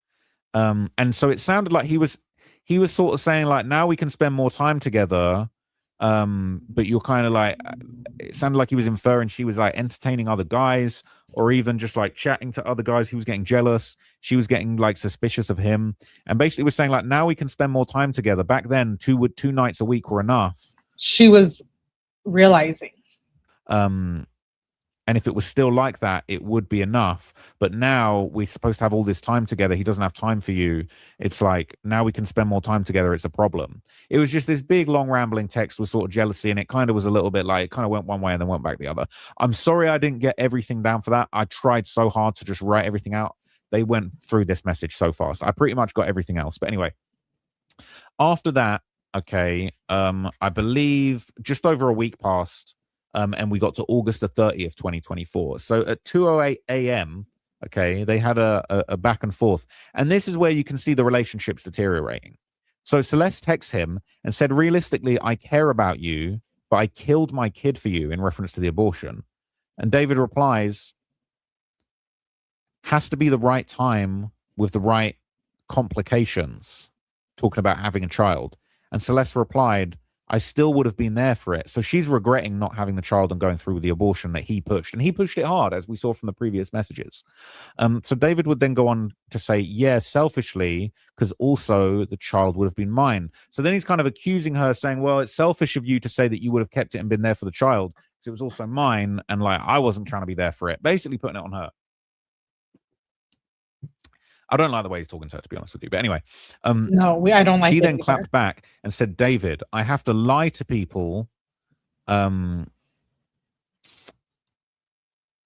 And so it sounded like he was sort of saying, like, now we can spend more time together. But you're kind of like, it sounded like he was inferring she was like entertaining other guys, or even just like chatting to other guys. He was getting jealous. She was getting like suspicious of him, and basically was saying, like, now we can spend more time together. Back then, 2 nights a week were enough. She was realizing. And if it was still like that, it would be enough. But now we're supposed to have all this time together. He doesn't have time for you. It's like, now we can spend more time together. It's a problem. It was just this big, long, rambling text with sort of jealousy. And it kind of was a little bit like, it kind of went one way and then went back the other. I'm sorry I didn't get everything down for that. I tried so hard to just write everything out. They went through this message so fast. I pretty much got everything else. But anyway, after that, okay, I believe just over a week passed. And we got to August the 30th, 2024. So at 2:08 a.m., okay, they had a back and forth. And this is where you can see the relationship's deteriorating. So Celeste texts him and said, realistically, I care about you, but I killed my kid for you, in reference to the abortion. And David replies, has to be the right time with the right complications, talking about having a child. And Celeste replied, I still would have been there for it. So she's regretting not having the child and going through with the abortion that he pushed. And he pushed it hard, as we saw from the previous messages. So David would then go on to say, yeah, selfishly, because also the child would have been mine. So then he's kind of accusing her, saying, well, it's selfish of you to say that you would have kept it and been there for the child, because it was also mine. And like, I wasn't trying to be there for it. Basically putting it on her. I don't like the way he's talking to her, to be honest with you. But anyway, no, I don't like. She then clapped back and said, "David, I have to lie to people."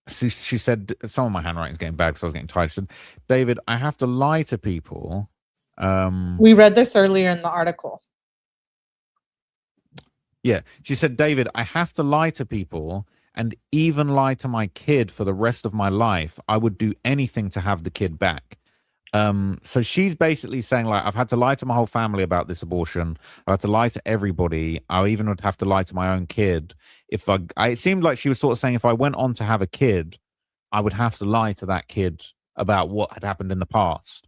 She said, "Some of my handwriting's getting bad because I was getting tired." She said, "David, I have to lie to people." We read this earlier in the article. Yeah, she said, "David, I have to lie to people." And even lie to my kid for the rest of my life. I would do anything to have the kid back. So she's basically saying, like, I've had to lie to my whole family about this abortion. I had to lie to everybody. I even would have to lie to my own kid. If it seemed like she was sort of saying, if I went on to have a kid, I would have to lie to that kid about what had happened in the past.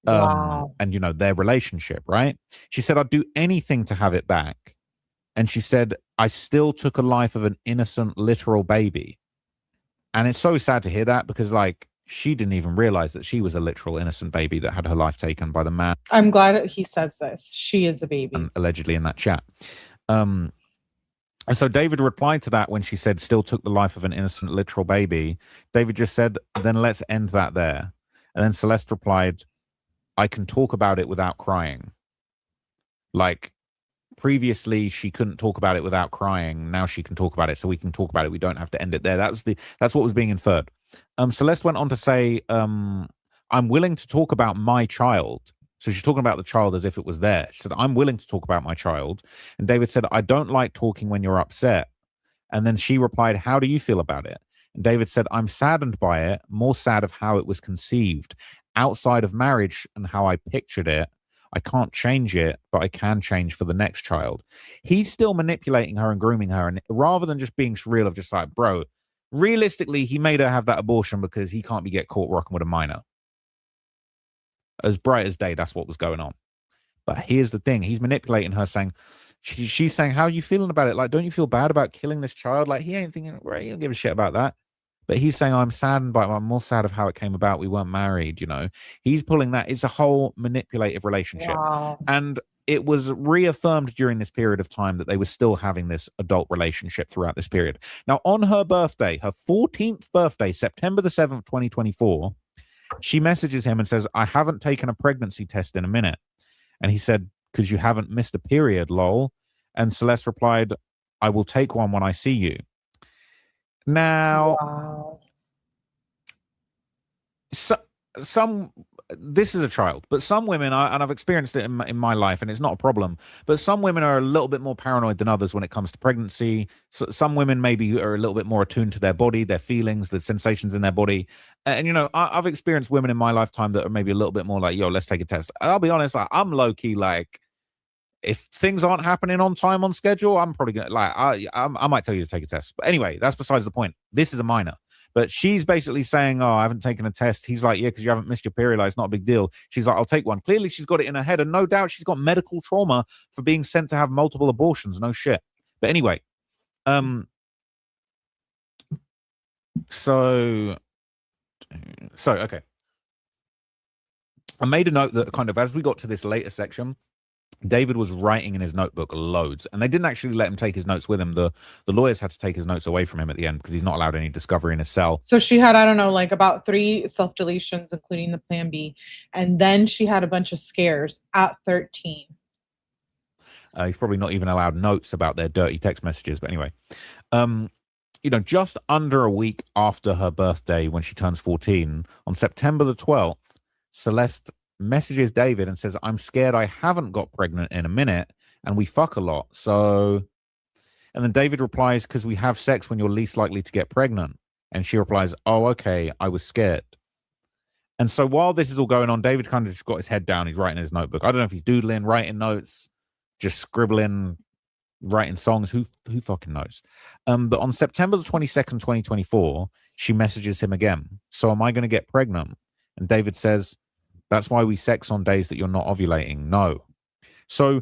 Wow. And, you know, their relationship, right? She said, I'd do anything to have it back. And she said, I still took a life of an innocent, literal baby. And it's so sad to hear that, because, like, she didn't even realize that she was a literal innocent baby that had her life taken by the man. I'm glad he says this. She is a baby. Allegedly in that chat. And so David replied to that when she said, still took the life of an innocent, literal baby. David just said, then let's end that there. And then Celeste replied, I can talk about it without crying. Like, previously she couldn't talk about it without crying. Now she can talk about it, so we can talk about it. We don't have to end it there. That's what was being inferred. Celeste went on to say, I'm willing to talk about my child. So she's talking about the child as if it was there. She said, I'm willing to talk about my child. And David said, I don't like talking when you're upset. And then she replied, how do you feel about it? And David said, I'm saddened by it, more sad of how it was conceived. Outside of marriage and how I pictured it, I can't change it, but I can change for the next child. He's still manipulating her and grooming her. And rather than just being surreal of just like, bro, realistically, he made her have that abortion because he can't get caught rocking with a minor. As bright as day, that's what was going on. But here's the thing. He's manipulating her, saying, she's saying, how are you feeling about it? Like, don't you feel bad about killing this child? Like, he ain't thinking, right, he don't give a shit about that. But he's saying, I'm saddened by it. I'm more sad of how it came about. We weren't married, you know. He's pulling that. It's a whole manipulative relationship. Wow. And it was reaffirmed during this period of time that they were still having this adult relationship throughout this period. Now, on her birthday, her 14th birthday, September the 7th, 2024, she messages him and says, I haven't taken a pregnancy test in a minute. And he said, because you haven't missed a period, lol. And Celeste replied, I will take one when I see you. Now, wow. some this is a child, but some women are, and I've experienced it in my life, and it's not a problem, but some women are a little bit more paranoid than others when it comes to pregnancy. So some women maybe are a little bit more attuned to their body, their feelings, the sensations in their body. And, you know, I've experienced women in my lifetime that are maybe a little bit more like, yo, let's take a test. I'll be honest, I'm low key like, if things aren't happening on time, on schedule, I'm probably gonna like I might tell you to take a test. But anyway, that's besides the point. This is a minor. But she's basically saying, oh, I haven't taken a test. He's like, yeah, because you haven't missed your period. Like, it's not a big deal. She's like, I'll take one. Clearly, she's got it in her head. And no doubt she's got medical trauma for being sent to have multiple abortions. No shit. But anyway, so okay. I made a note that kind of as we got to this later section, David was writing in his notebook loads, and they didn't actually let him take his notes with him. The lawyers had to take his notes away from him at the end because he's not allowed any discovery in his cell. So she had, I don't know, like about 3 self-deletions, including the Plan B. And then she had a bunch of scares at 13. He's probably not even allowed notes about their dirty text messages. But anyway, you know, just under a week after her birthday, when she turns 14, on September the 12th, Celeste messages David and says, I'm scared I haven't got pregnant in a minute, and we fuck a lot. So, and then David replies, because we have sex when you're least likely to get pregnant. And she replies, oh, okay, I was scared. And so while this is all going on, David kind of just got his head down. He's writing in his notebook. I don't know if he's doodling, writing notes, just scribbling, writing songs. Who fucking knows? But on September the 22nd, 2024, she messages him again. So am I going to get pregnant? And David says, that's why we sex on days that you're not ovulating. No. So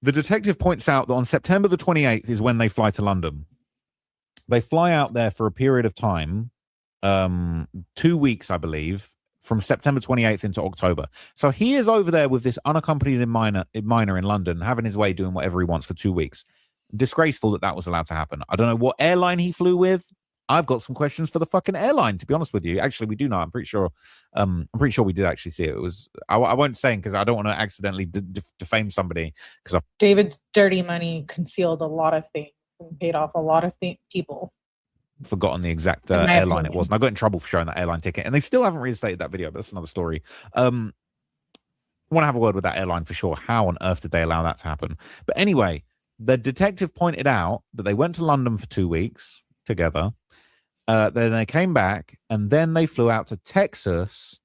the detective points out that on September the 28th is when they fly to London. They fly out there for a period of time, 2 weeks, I believe, from September 28th into October. So he is over there with this unaccompanied minor in London, having his way, doing whatever he wants for 2 weeks. Disgraceful that was allowed to happen. I don't know what airline he flew with. I've got some questions for the fucking airline, to be honest with you. Actually, we do know. I'm pretty sure we did actually see it. It was, I won't say because I don't want to accidentally defame somebody. Because David's dirty money concealed a lot of things and paid off a lot of people. Forgotten the exact airline it was. And I got in trouble for showing that airline ticket. And they still haven't reinstated that video, but that's another story. I want to have a word with that airline for sure. How on earth did they allow that to happen? But anyway, the detective pointed out that they went to London for 2 weeks together. Then they came back, and then they flew out to Texas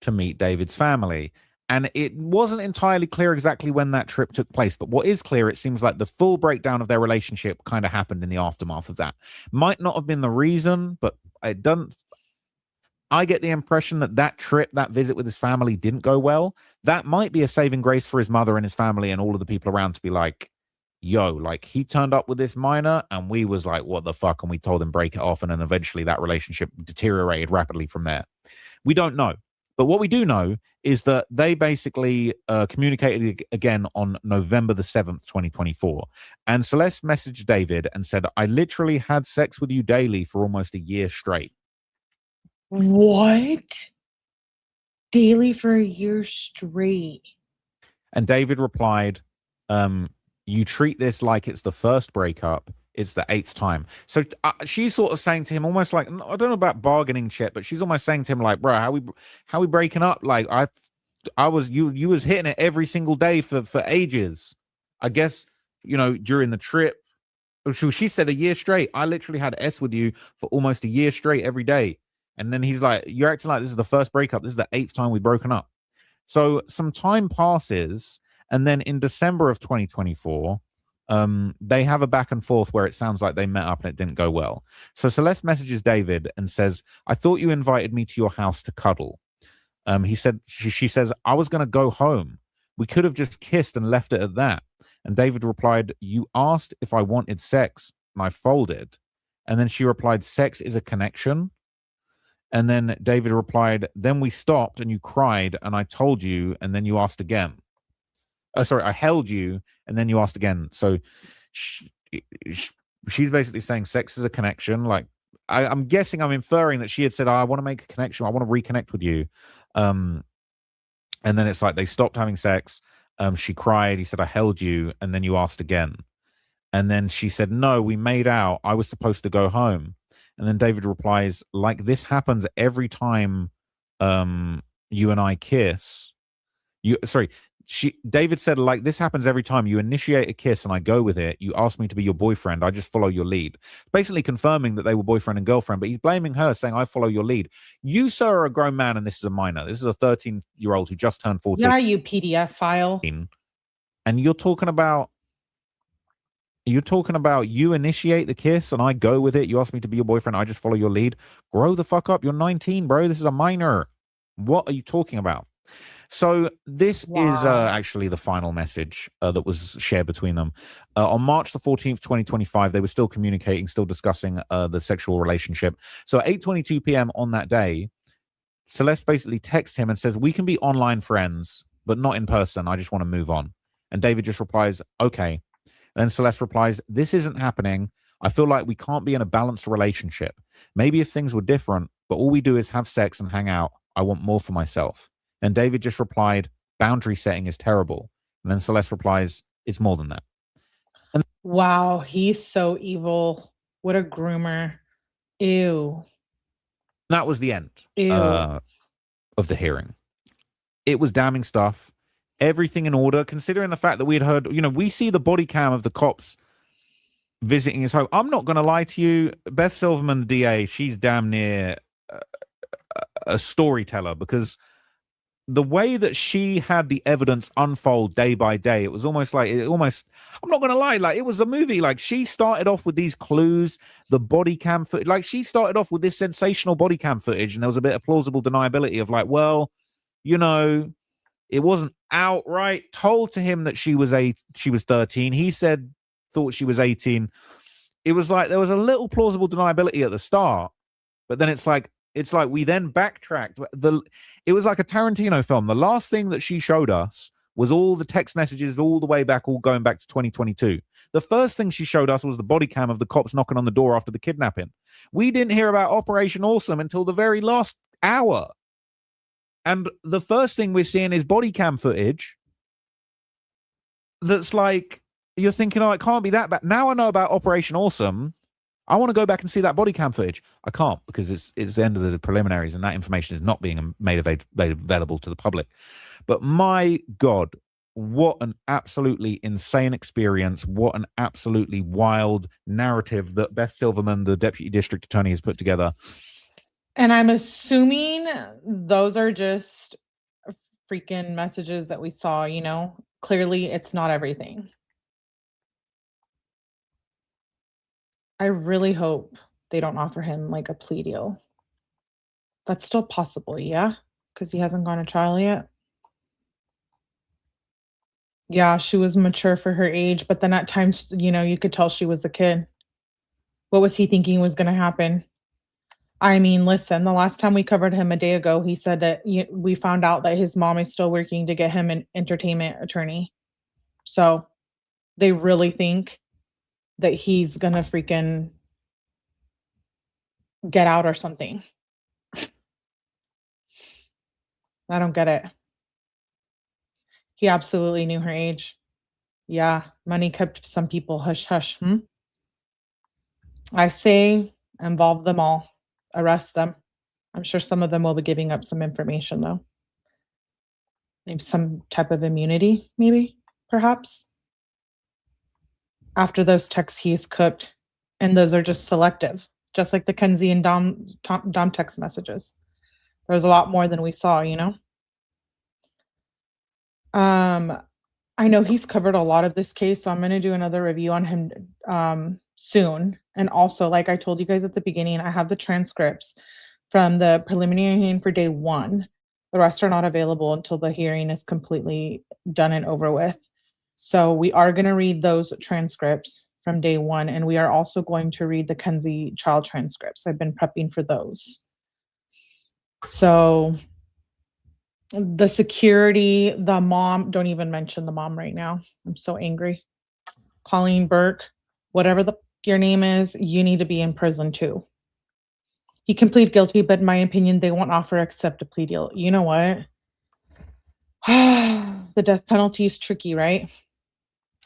to meet David's family. And it wasn't entirely clear exactly when that trip took place. But what is clear, it seems like the full breakdown of their relationship kind of happened in the aftermath of that. Might not have been the reason, but it doesn't. I get the impression that trip, that visit with his family didn't go well. That might be a saving grace for his mother and his family and all of the people around to be like, yo, like he turned up with this minor and we was like, what the fuck? And we told him break it off. And then eventually that relationship deteriorated rapidly from there. We don't know. But what we do know is that they basically communicated again on November the 7th, 2024. And Celeste messaged David and said, I literally had sex with you daily for almost a year straight. What? Daily for a year straight. And David replied, you treat this like it's the first breakup. It's the 8th time. So she's sort of saying to him almost like, I don't know about bargaining shit, but she's almost saying to him like, bro, how we breaking up? Like I was, you was hitting it every single day for ages. I guess, you know, during the trip, she said a year straight. I literally had S with you for almost a year straight every day. And then he's like, you're acting like this is the first breakup. This is the 8th time we've broken up. So some time passes. And then in December of 2024, they have a back and forth where it sounds like they met up and it didn't go well. So Celeste messages David and says, I thought you invited me to your house to cuddle. She says, I was going to go home. We could have just kissed and left it at that. And David replied, you asked if I wanted sex and I folded. And then she replied, sex is a connection. And then David replied, then we stopped and you cried and I told you and then you asked again. I held you, and then you asked again. So she's basically saying sex is a connection. Like I'm guessing, I'm inferring that she had said, I want to make a connection. I want to reconnect with you. And then it's like they stopped having sex. She cried. He said, I held you, and then you asked again. And then she said, no, we made out. I was supposed to go home. And then David replies, like this happens every time you and I kiss, David said, like, this happens every time you initiate a kiss and I go with it. You ask me to be your boyfriend. I just follow your lead. Basically confirming that they were boyfriend and girlfriend, but he's blaming her, saying, I follow your lead. You, sir, are a grown man and this is a minor. This is a 13-year-old who just turned 14. Yeah, you PDF file. And you're talking about you initiate the kiss and I go with it. You ask me to be your boyfriend. I just follow your lead. Grow the fuck up. You're 19, bro. This is a minor. What are you talking about? So this is actually the final message that was shared between them. On March the 14th, 2025, they were still communicating, still discussing the sexual relationship. So at 8:22 p.m. on that day, Celeste basically texts him and says, we can be online friends, but not in person. I just want to move on. And David just replies, okay. And then Celeste replies, this isn't happening. I feel like we can't be in a balanced relationship. Maybe if things were different, but all we do is have sex and hang out. I want more for myself. And David just replied, boundary setting is terrible. And then Celeste replies, it's more than that. And wow, he's so evil. What a groomer. Ew. That was the end Ew. Of the hearing. It was damning stuff. Everything in order, considering the fact that we had heard, we see the body cam of the cops visiting his home. I'm not going to lie to you. Beth Silverman, the DA, she's damn near a storyteller, because the way that she had the evidence unfold day by day, it was almost like, I'm not going to lie, like it was a movie. Like she started off with these clues, the body cam footage, like she started off with this sensational body cam footage, and there was a bit of plausible deniability of like, well, it wasn't outright told to him that she was 13. He thought she was 18. It was like there was a little plausible deniability at the start, but then it's like we then backtracked. It was like a Tarantino film. The last thing that she showed us was all the text messages all the way back, all going back to 2022. The first thing she showed us was the body cam of the cops knocking on the door after the kidnapping. We didn't hear about Operation Awesome until the very last hour. And the first thing we're seeing is body cam footage that's like, you're thinking, oh, it can't be that bad. Now I know about Operation Awesome. I want to go back and see that body cam footage. I can't, because it's the end of the preliminaries and that information is not being made available to the public. But my God, what an absolutely insane experience. What an absolutely wild narrative that Beth Silverman, the deputy district attorney, has put together. And I'm assuming those are just freaking messages that we saw, Clearly, it's not everything. I really hope they don't offer him like a plea deal. That's still possible, yeah? Because he hasn't gone to trial yet. Yeah, she was mature for her age, but then at times, you could tell she was a kid. What was he thinking was going to happen? I mean, listen, the last time we covered him a day ago, he said that we found out that his mom is still working to get him an entertainment attorney. So they really think that he's going to freaking get out or something. I don't get it. He absolutely knew her age. Yeah, money kept some people hush hush. I say involve them all. Arrest them. I'm sure some of them will be giving up some information, though. Maybe some type of immunity, maybe, perhaps. After those texts he's cooked, and those are just selective, just like the Kenzie and Dom text messages. There's a lot more than we saw, I know he's covered a lot of this case, so I'm going to do another review on him soon. And also, like I told you guys at the beginning, I have the transcripts from the preliminary hearing for day 1. The rest are not available until the hearing is completely done and over with. So we are going to read those transcripts from day 1, and we are also going to read the Kenzie trial transcripts. I've been prepping for those. So the security, the mom, don't even mention the mom right now. I'm so angry. Colleen Burke, whatever your name is, you need to be in prison too. He can plead guilty, but in my opinion, they won't offer accept a plea deal. You know what? The death penalty is tricky, right?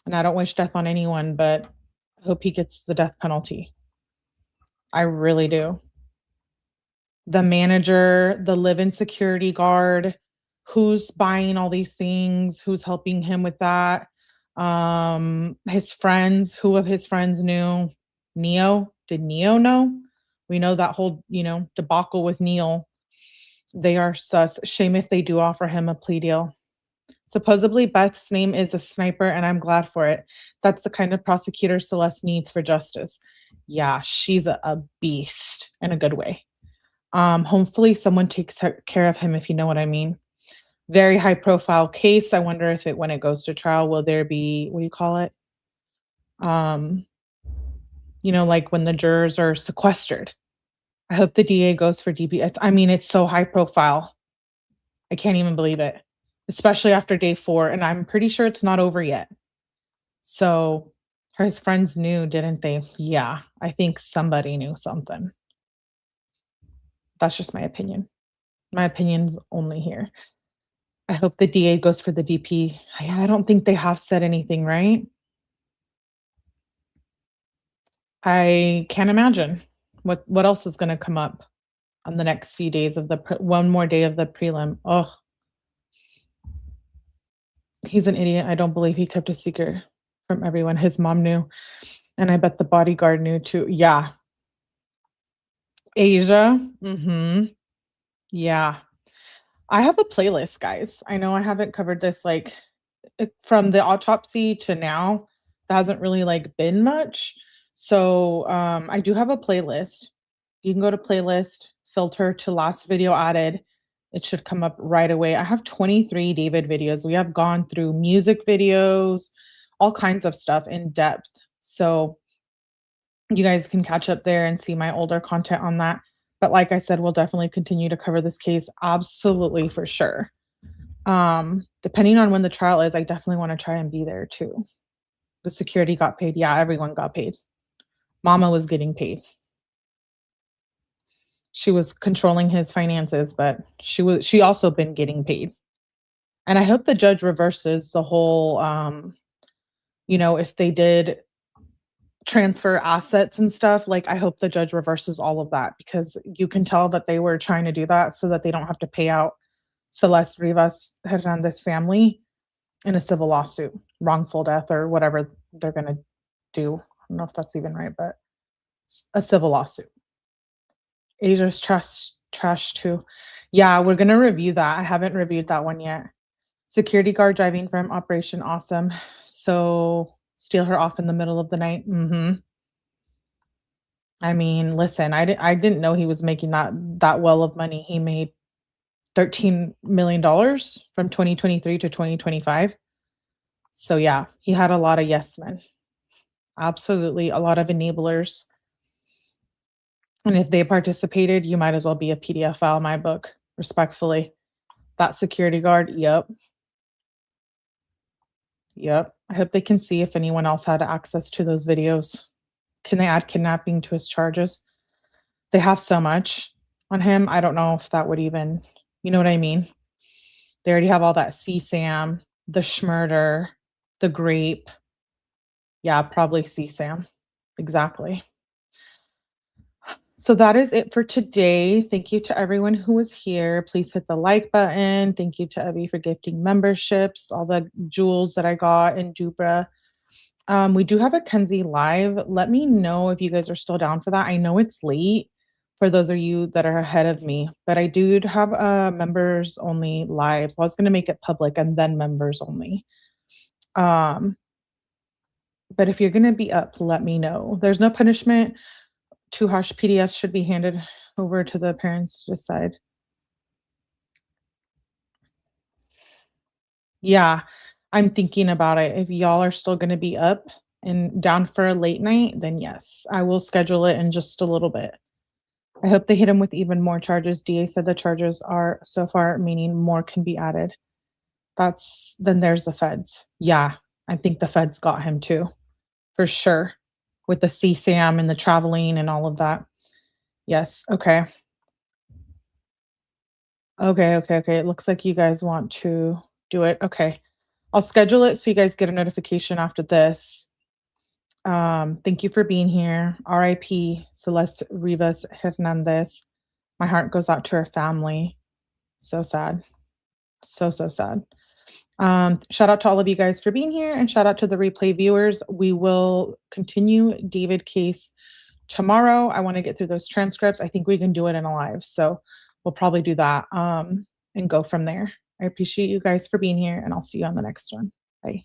And I don't wish death on anyone, but I hope he gets the death penalty. I really do. the manager, the live-in security guard, who's buying all these things, who's helping him with that. His friends, who of his friends knew? Neo? Did Neo know? We know that whole, debacle with Neil. They are sus. Shame if they do offer him a plea deal. Supposedly, Beth's name is a sniper, and I'm glad for it. That's the kind of prosecutor Celeste needs for justice. Yeah, she's a beast in a good way. Hopefully, someone takes care of him, if you know what I mean. Very high profile case. I wonder if when it goes to trial, will there be, what do you call it? Like when the jurors are sequestered. I hope the DA goes for DP. It's so high profile. I can't even believe it, especially after day 4. And I'm pretty sure it's not over yet. So his friends knew, didn't they? Yeah, I think somebody knew something. That's just my opinion. My opinion's only here. I hope the DA goes for the DP. I don't think they have said anything, right? I can't imagine what else is going to come up on the next few days of one more day of the prelim. Oh, he's an idiot. I don't believe he kept a secret from everyone. His mom knew, and I bet the bodyguard knew too. Yeah. Asia. Yeah. I have a playlist, guys. I know I haven't covered this from the autopsy to now. There hasn't really been much. So I do have a playlist. You can go to playlist, filter to last video added. It should come up right away. I have 23 David videos. We have gone through music videos, all kinds of stuff in depth. So you guys can catch up there and see my older content on that. But like I said, we'll definitely continue to cover this case. Absolutely, for sure. Depending on when the trial is, I definitely want to try and be there too. The security got paid. Yeah, everyone got paid. Mama was getting paid. She was controlling his finances, but she also been getting paid. And I hope the judge reverses the whole if they did transfer assets and stuff, I hope the judge reverses all of that, because you can tell that they were trying to do that so that they don't have to pay out Celeste, Rivas, Hernandez family in a civil lawsuit, wrongful death or whatever they're going to do. I don't know if that's even right, but a civil lawsuit. Asia's trash too. Yeah, we're going to review that. I haven't reviewed that one yet. Security guard driving from Operation Awesome. So steal her off in the middle of the night. Listen, I didn't know he was making that well of money. He made $13 million from 2023 to 2025. So yeah, he had a lot of yes men. Absolutely, a lot of enablers. And if they participated, you might as well be a PDF file in my book, respectfully. That security guard, yep. I hope they can see if anyone else had access to those videos. Can they add kidnapping to his charges? They have so much on him. I don't know if that would even, you know what I mean? They already have all that CSAM, the Schmurder, the grape. Yeah, probably CSAM. Exactly. So that is it for today. Thank you to everyone who was here. Please hit the like button. Thank you to Evie for gifting memberships, all the jewels that I got in Dubra. We do have a Kenzie live. Let me know if you guys are still down for that. I know it's late for those of you that are ahead of me, but I do have a members only live. I was going to make it public and then members only. But if you're going to be up, let me know. There's no punishment. 2 hash PDFs should be handed over to the parents to decide. Yeah, I'm thinking about it. If y'all are still going to be up and down for a late night, then yes, I will schedule it in just a little bit. I hope they hit him with even more charges. DA said the charges are so far, meaning more can be added. Then there's the feds. Yeah, I think the feds got him too, for sure, with the CSAM and the traveling and all of that. Yes, okay. Okay. It looks like you guys want to do it. Okay. I'll schedule it so you guys get a notification after this. Thank you for being here. RIP Celeste Rivas Hernandez. My heart goes out to her family. So sad. So sad. Shout out to all of you guys for being here, and shout out to the replay viewers. We will continue David case tomorrow. I want to get through those transcripts. I think we can do it in a live. So we'll probably do that and go from there. I appreciate you guys for being here, and I'll see you on the next one. Bye.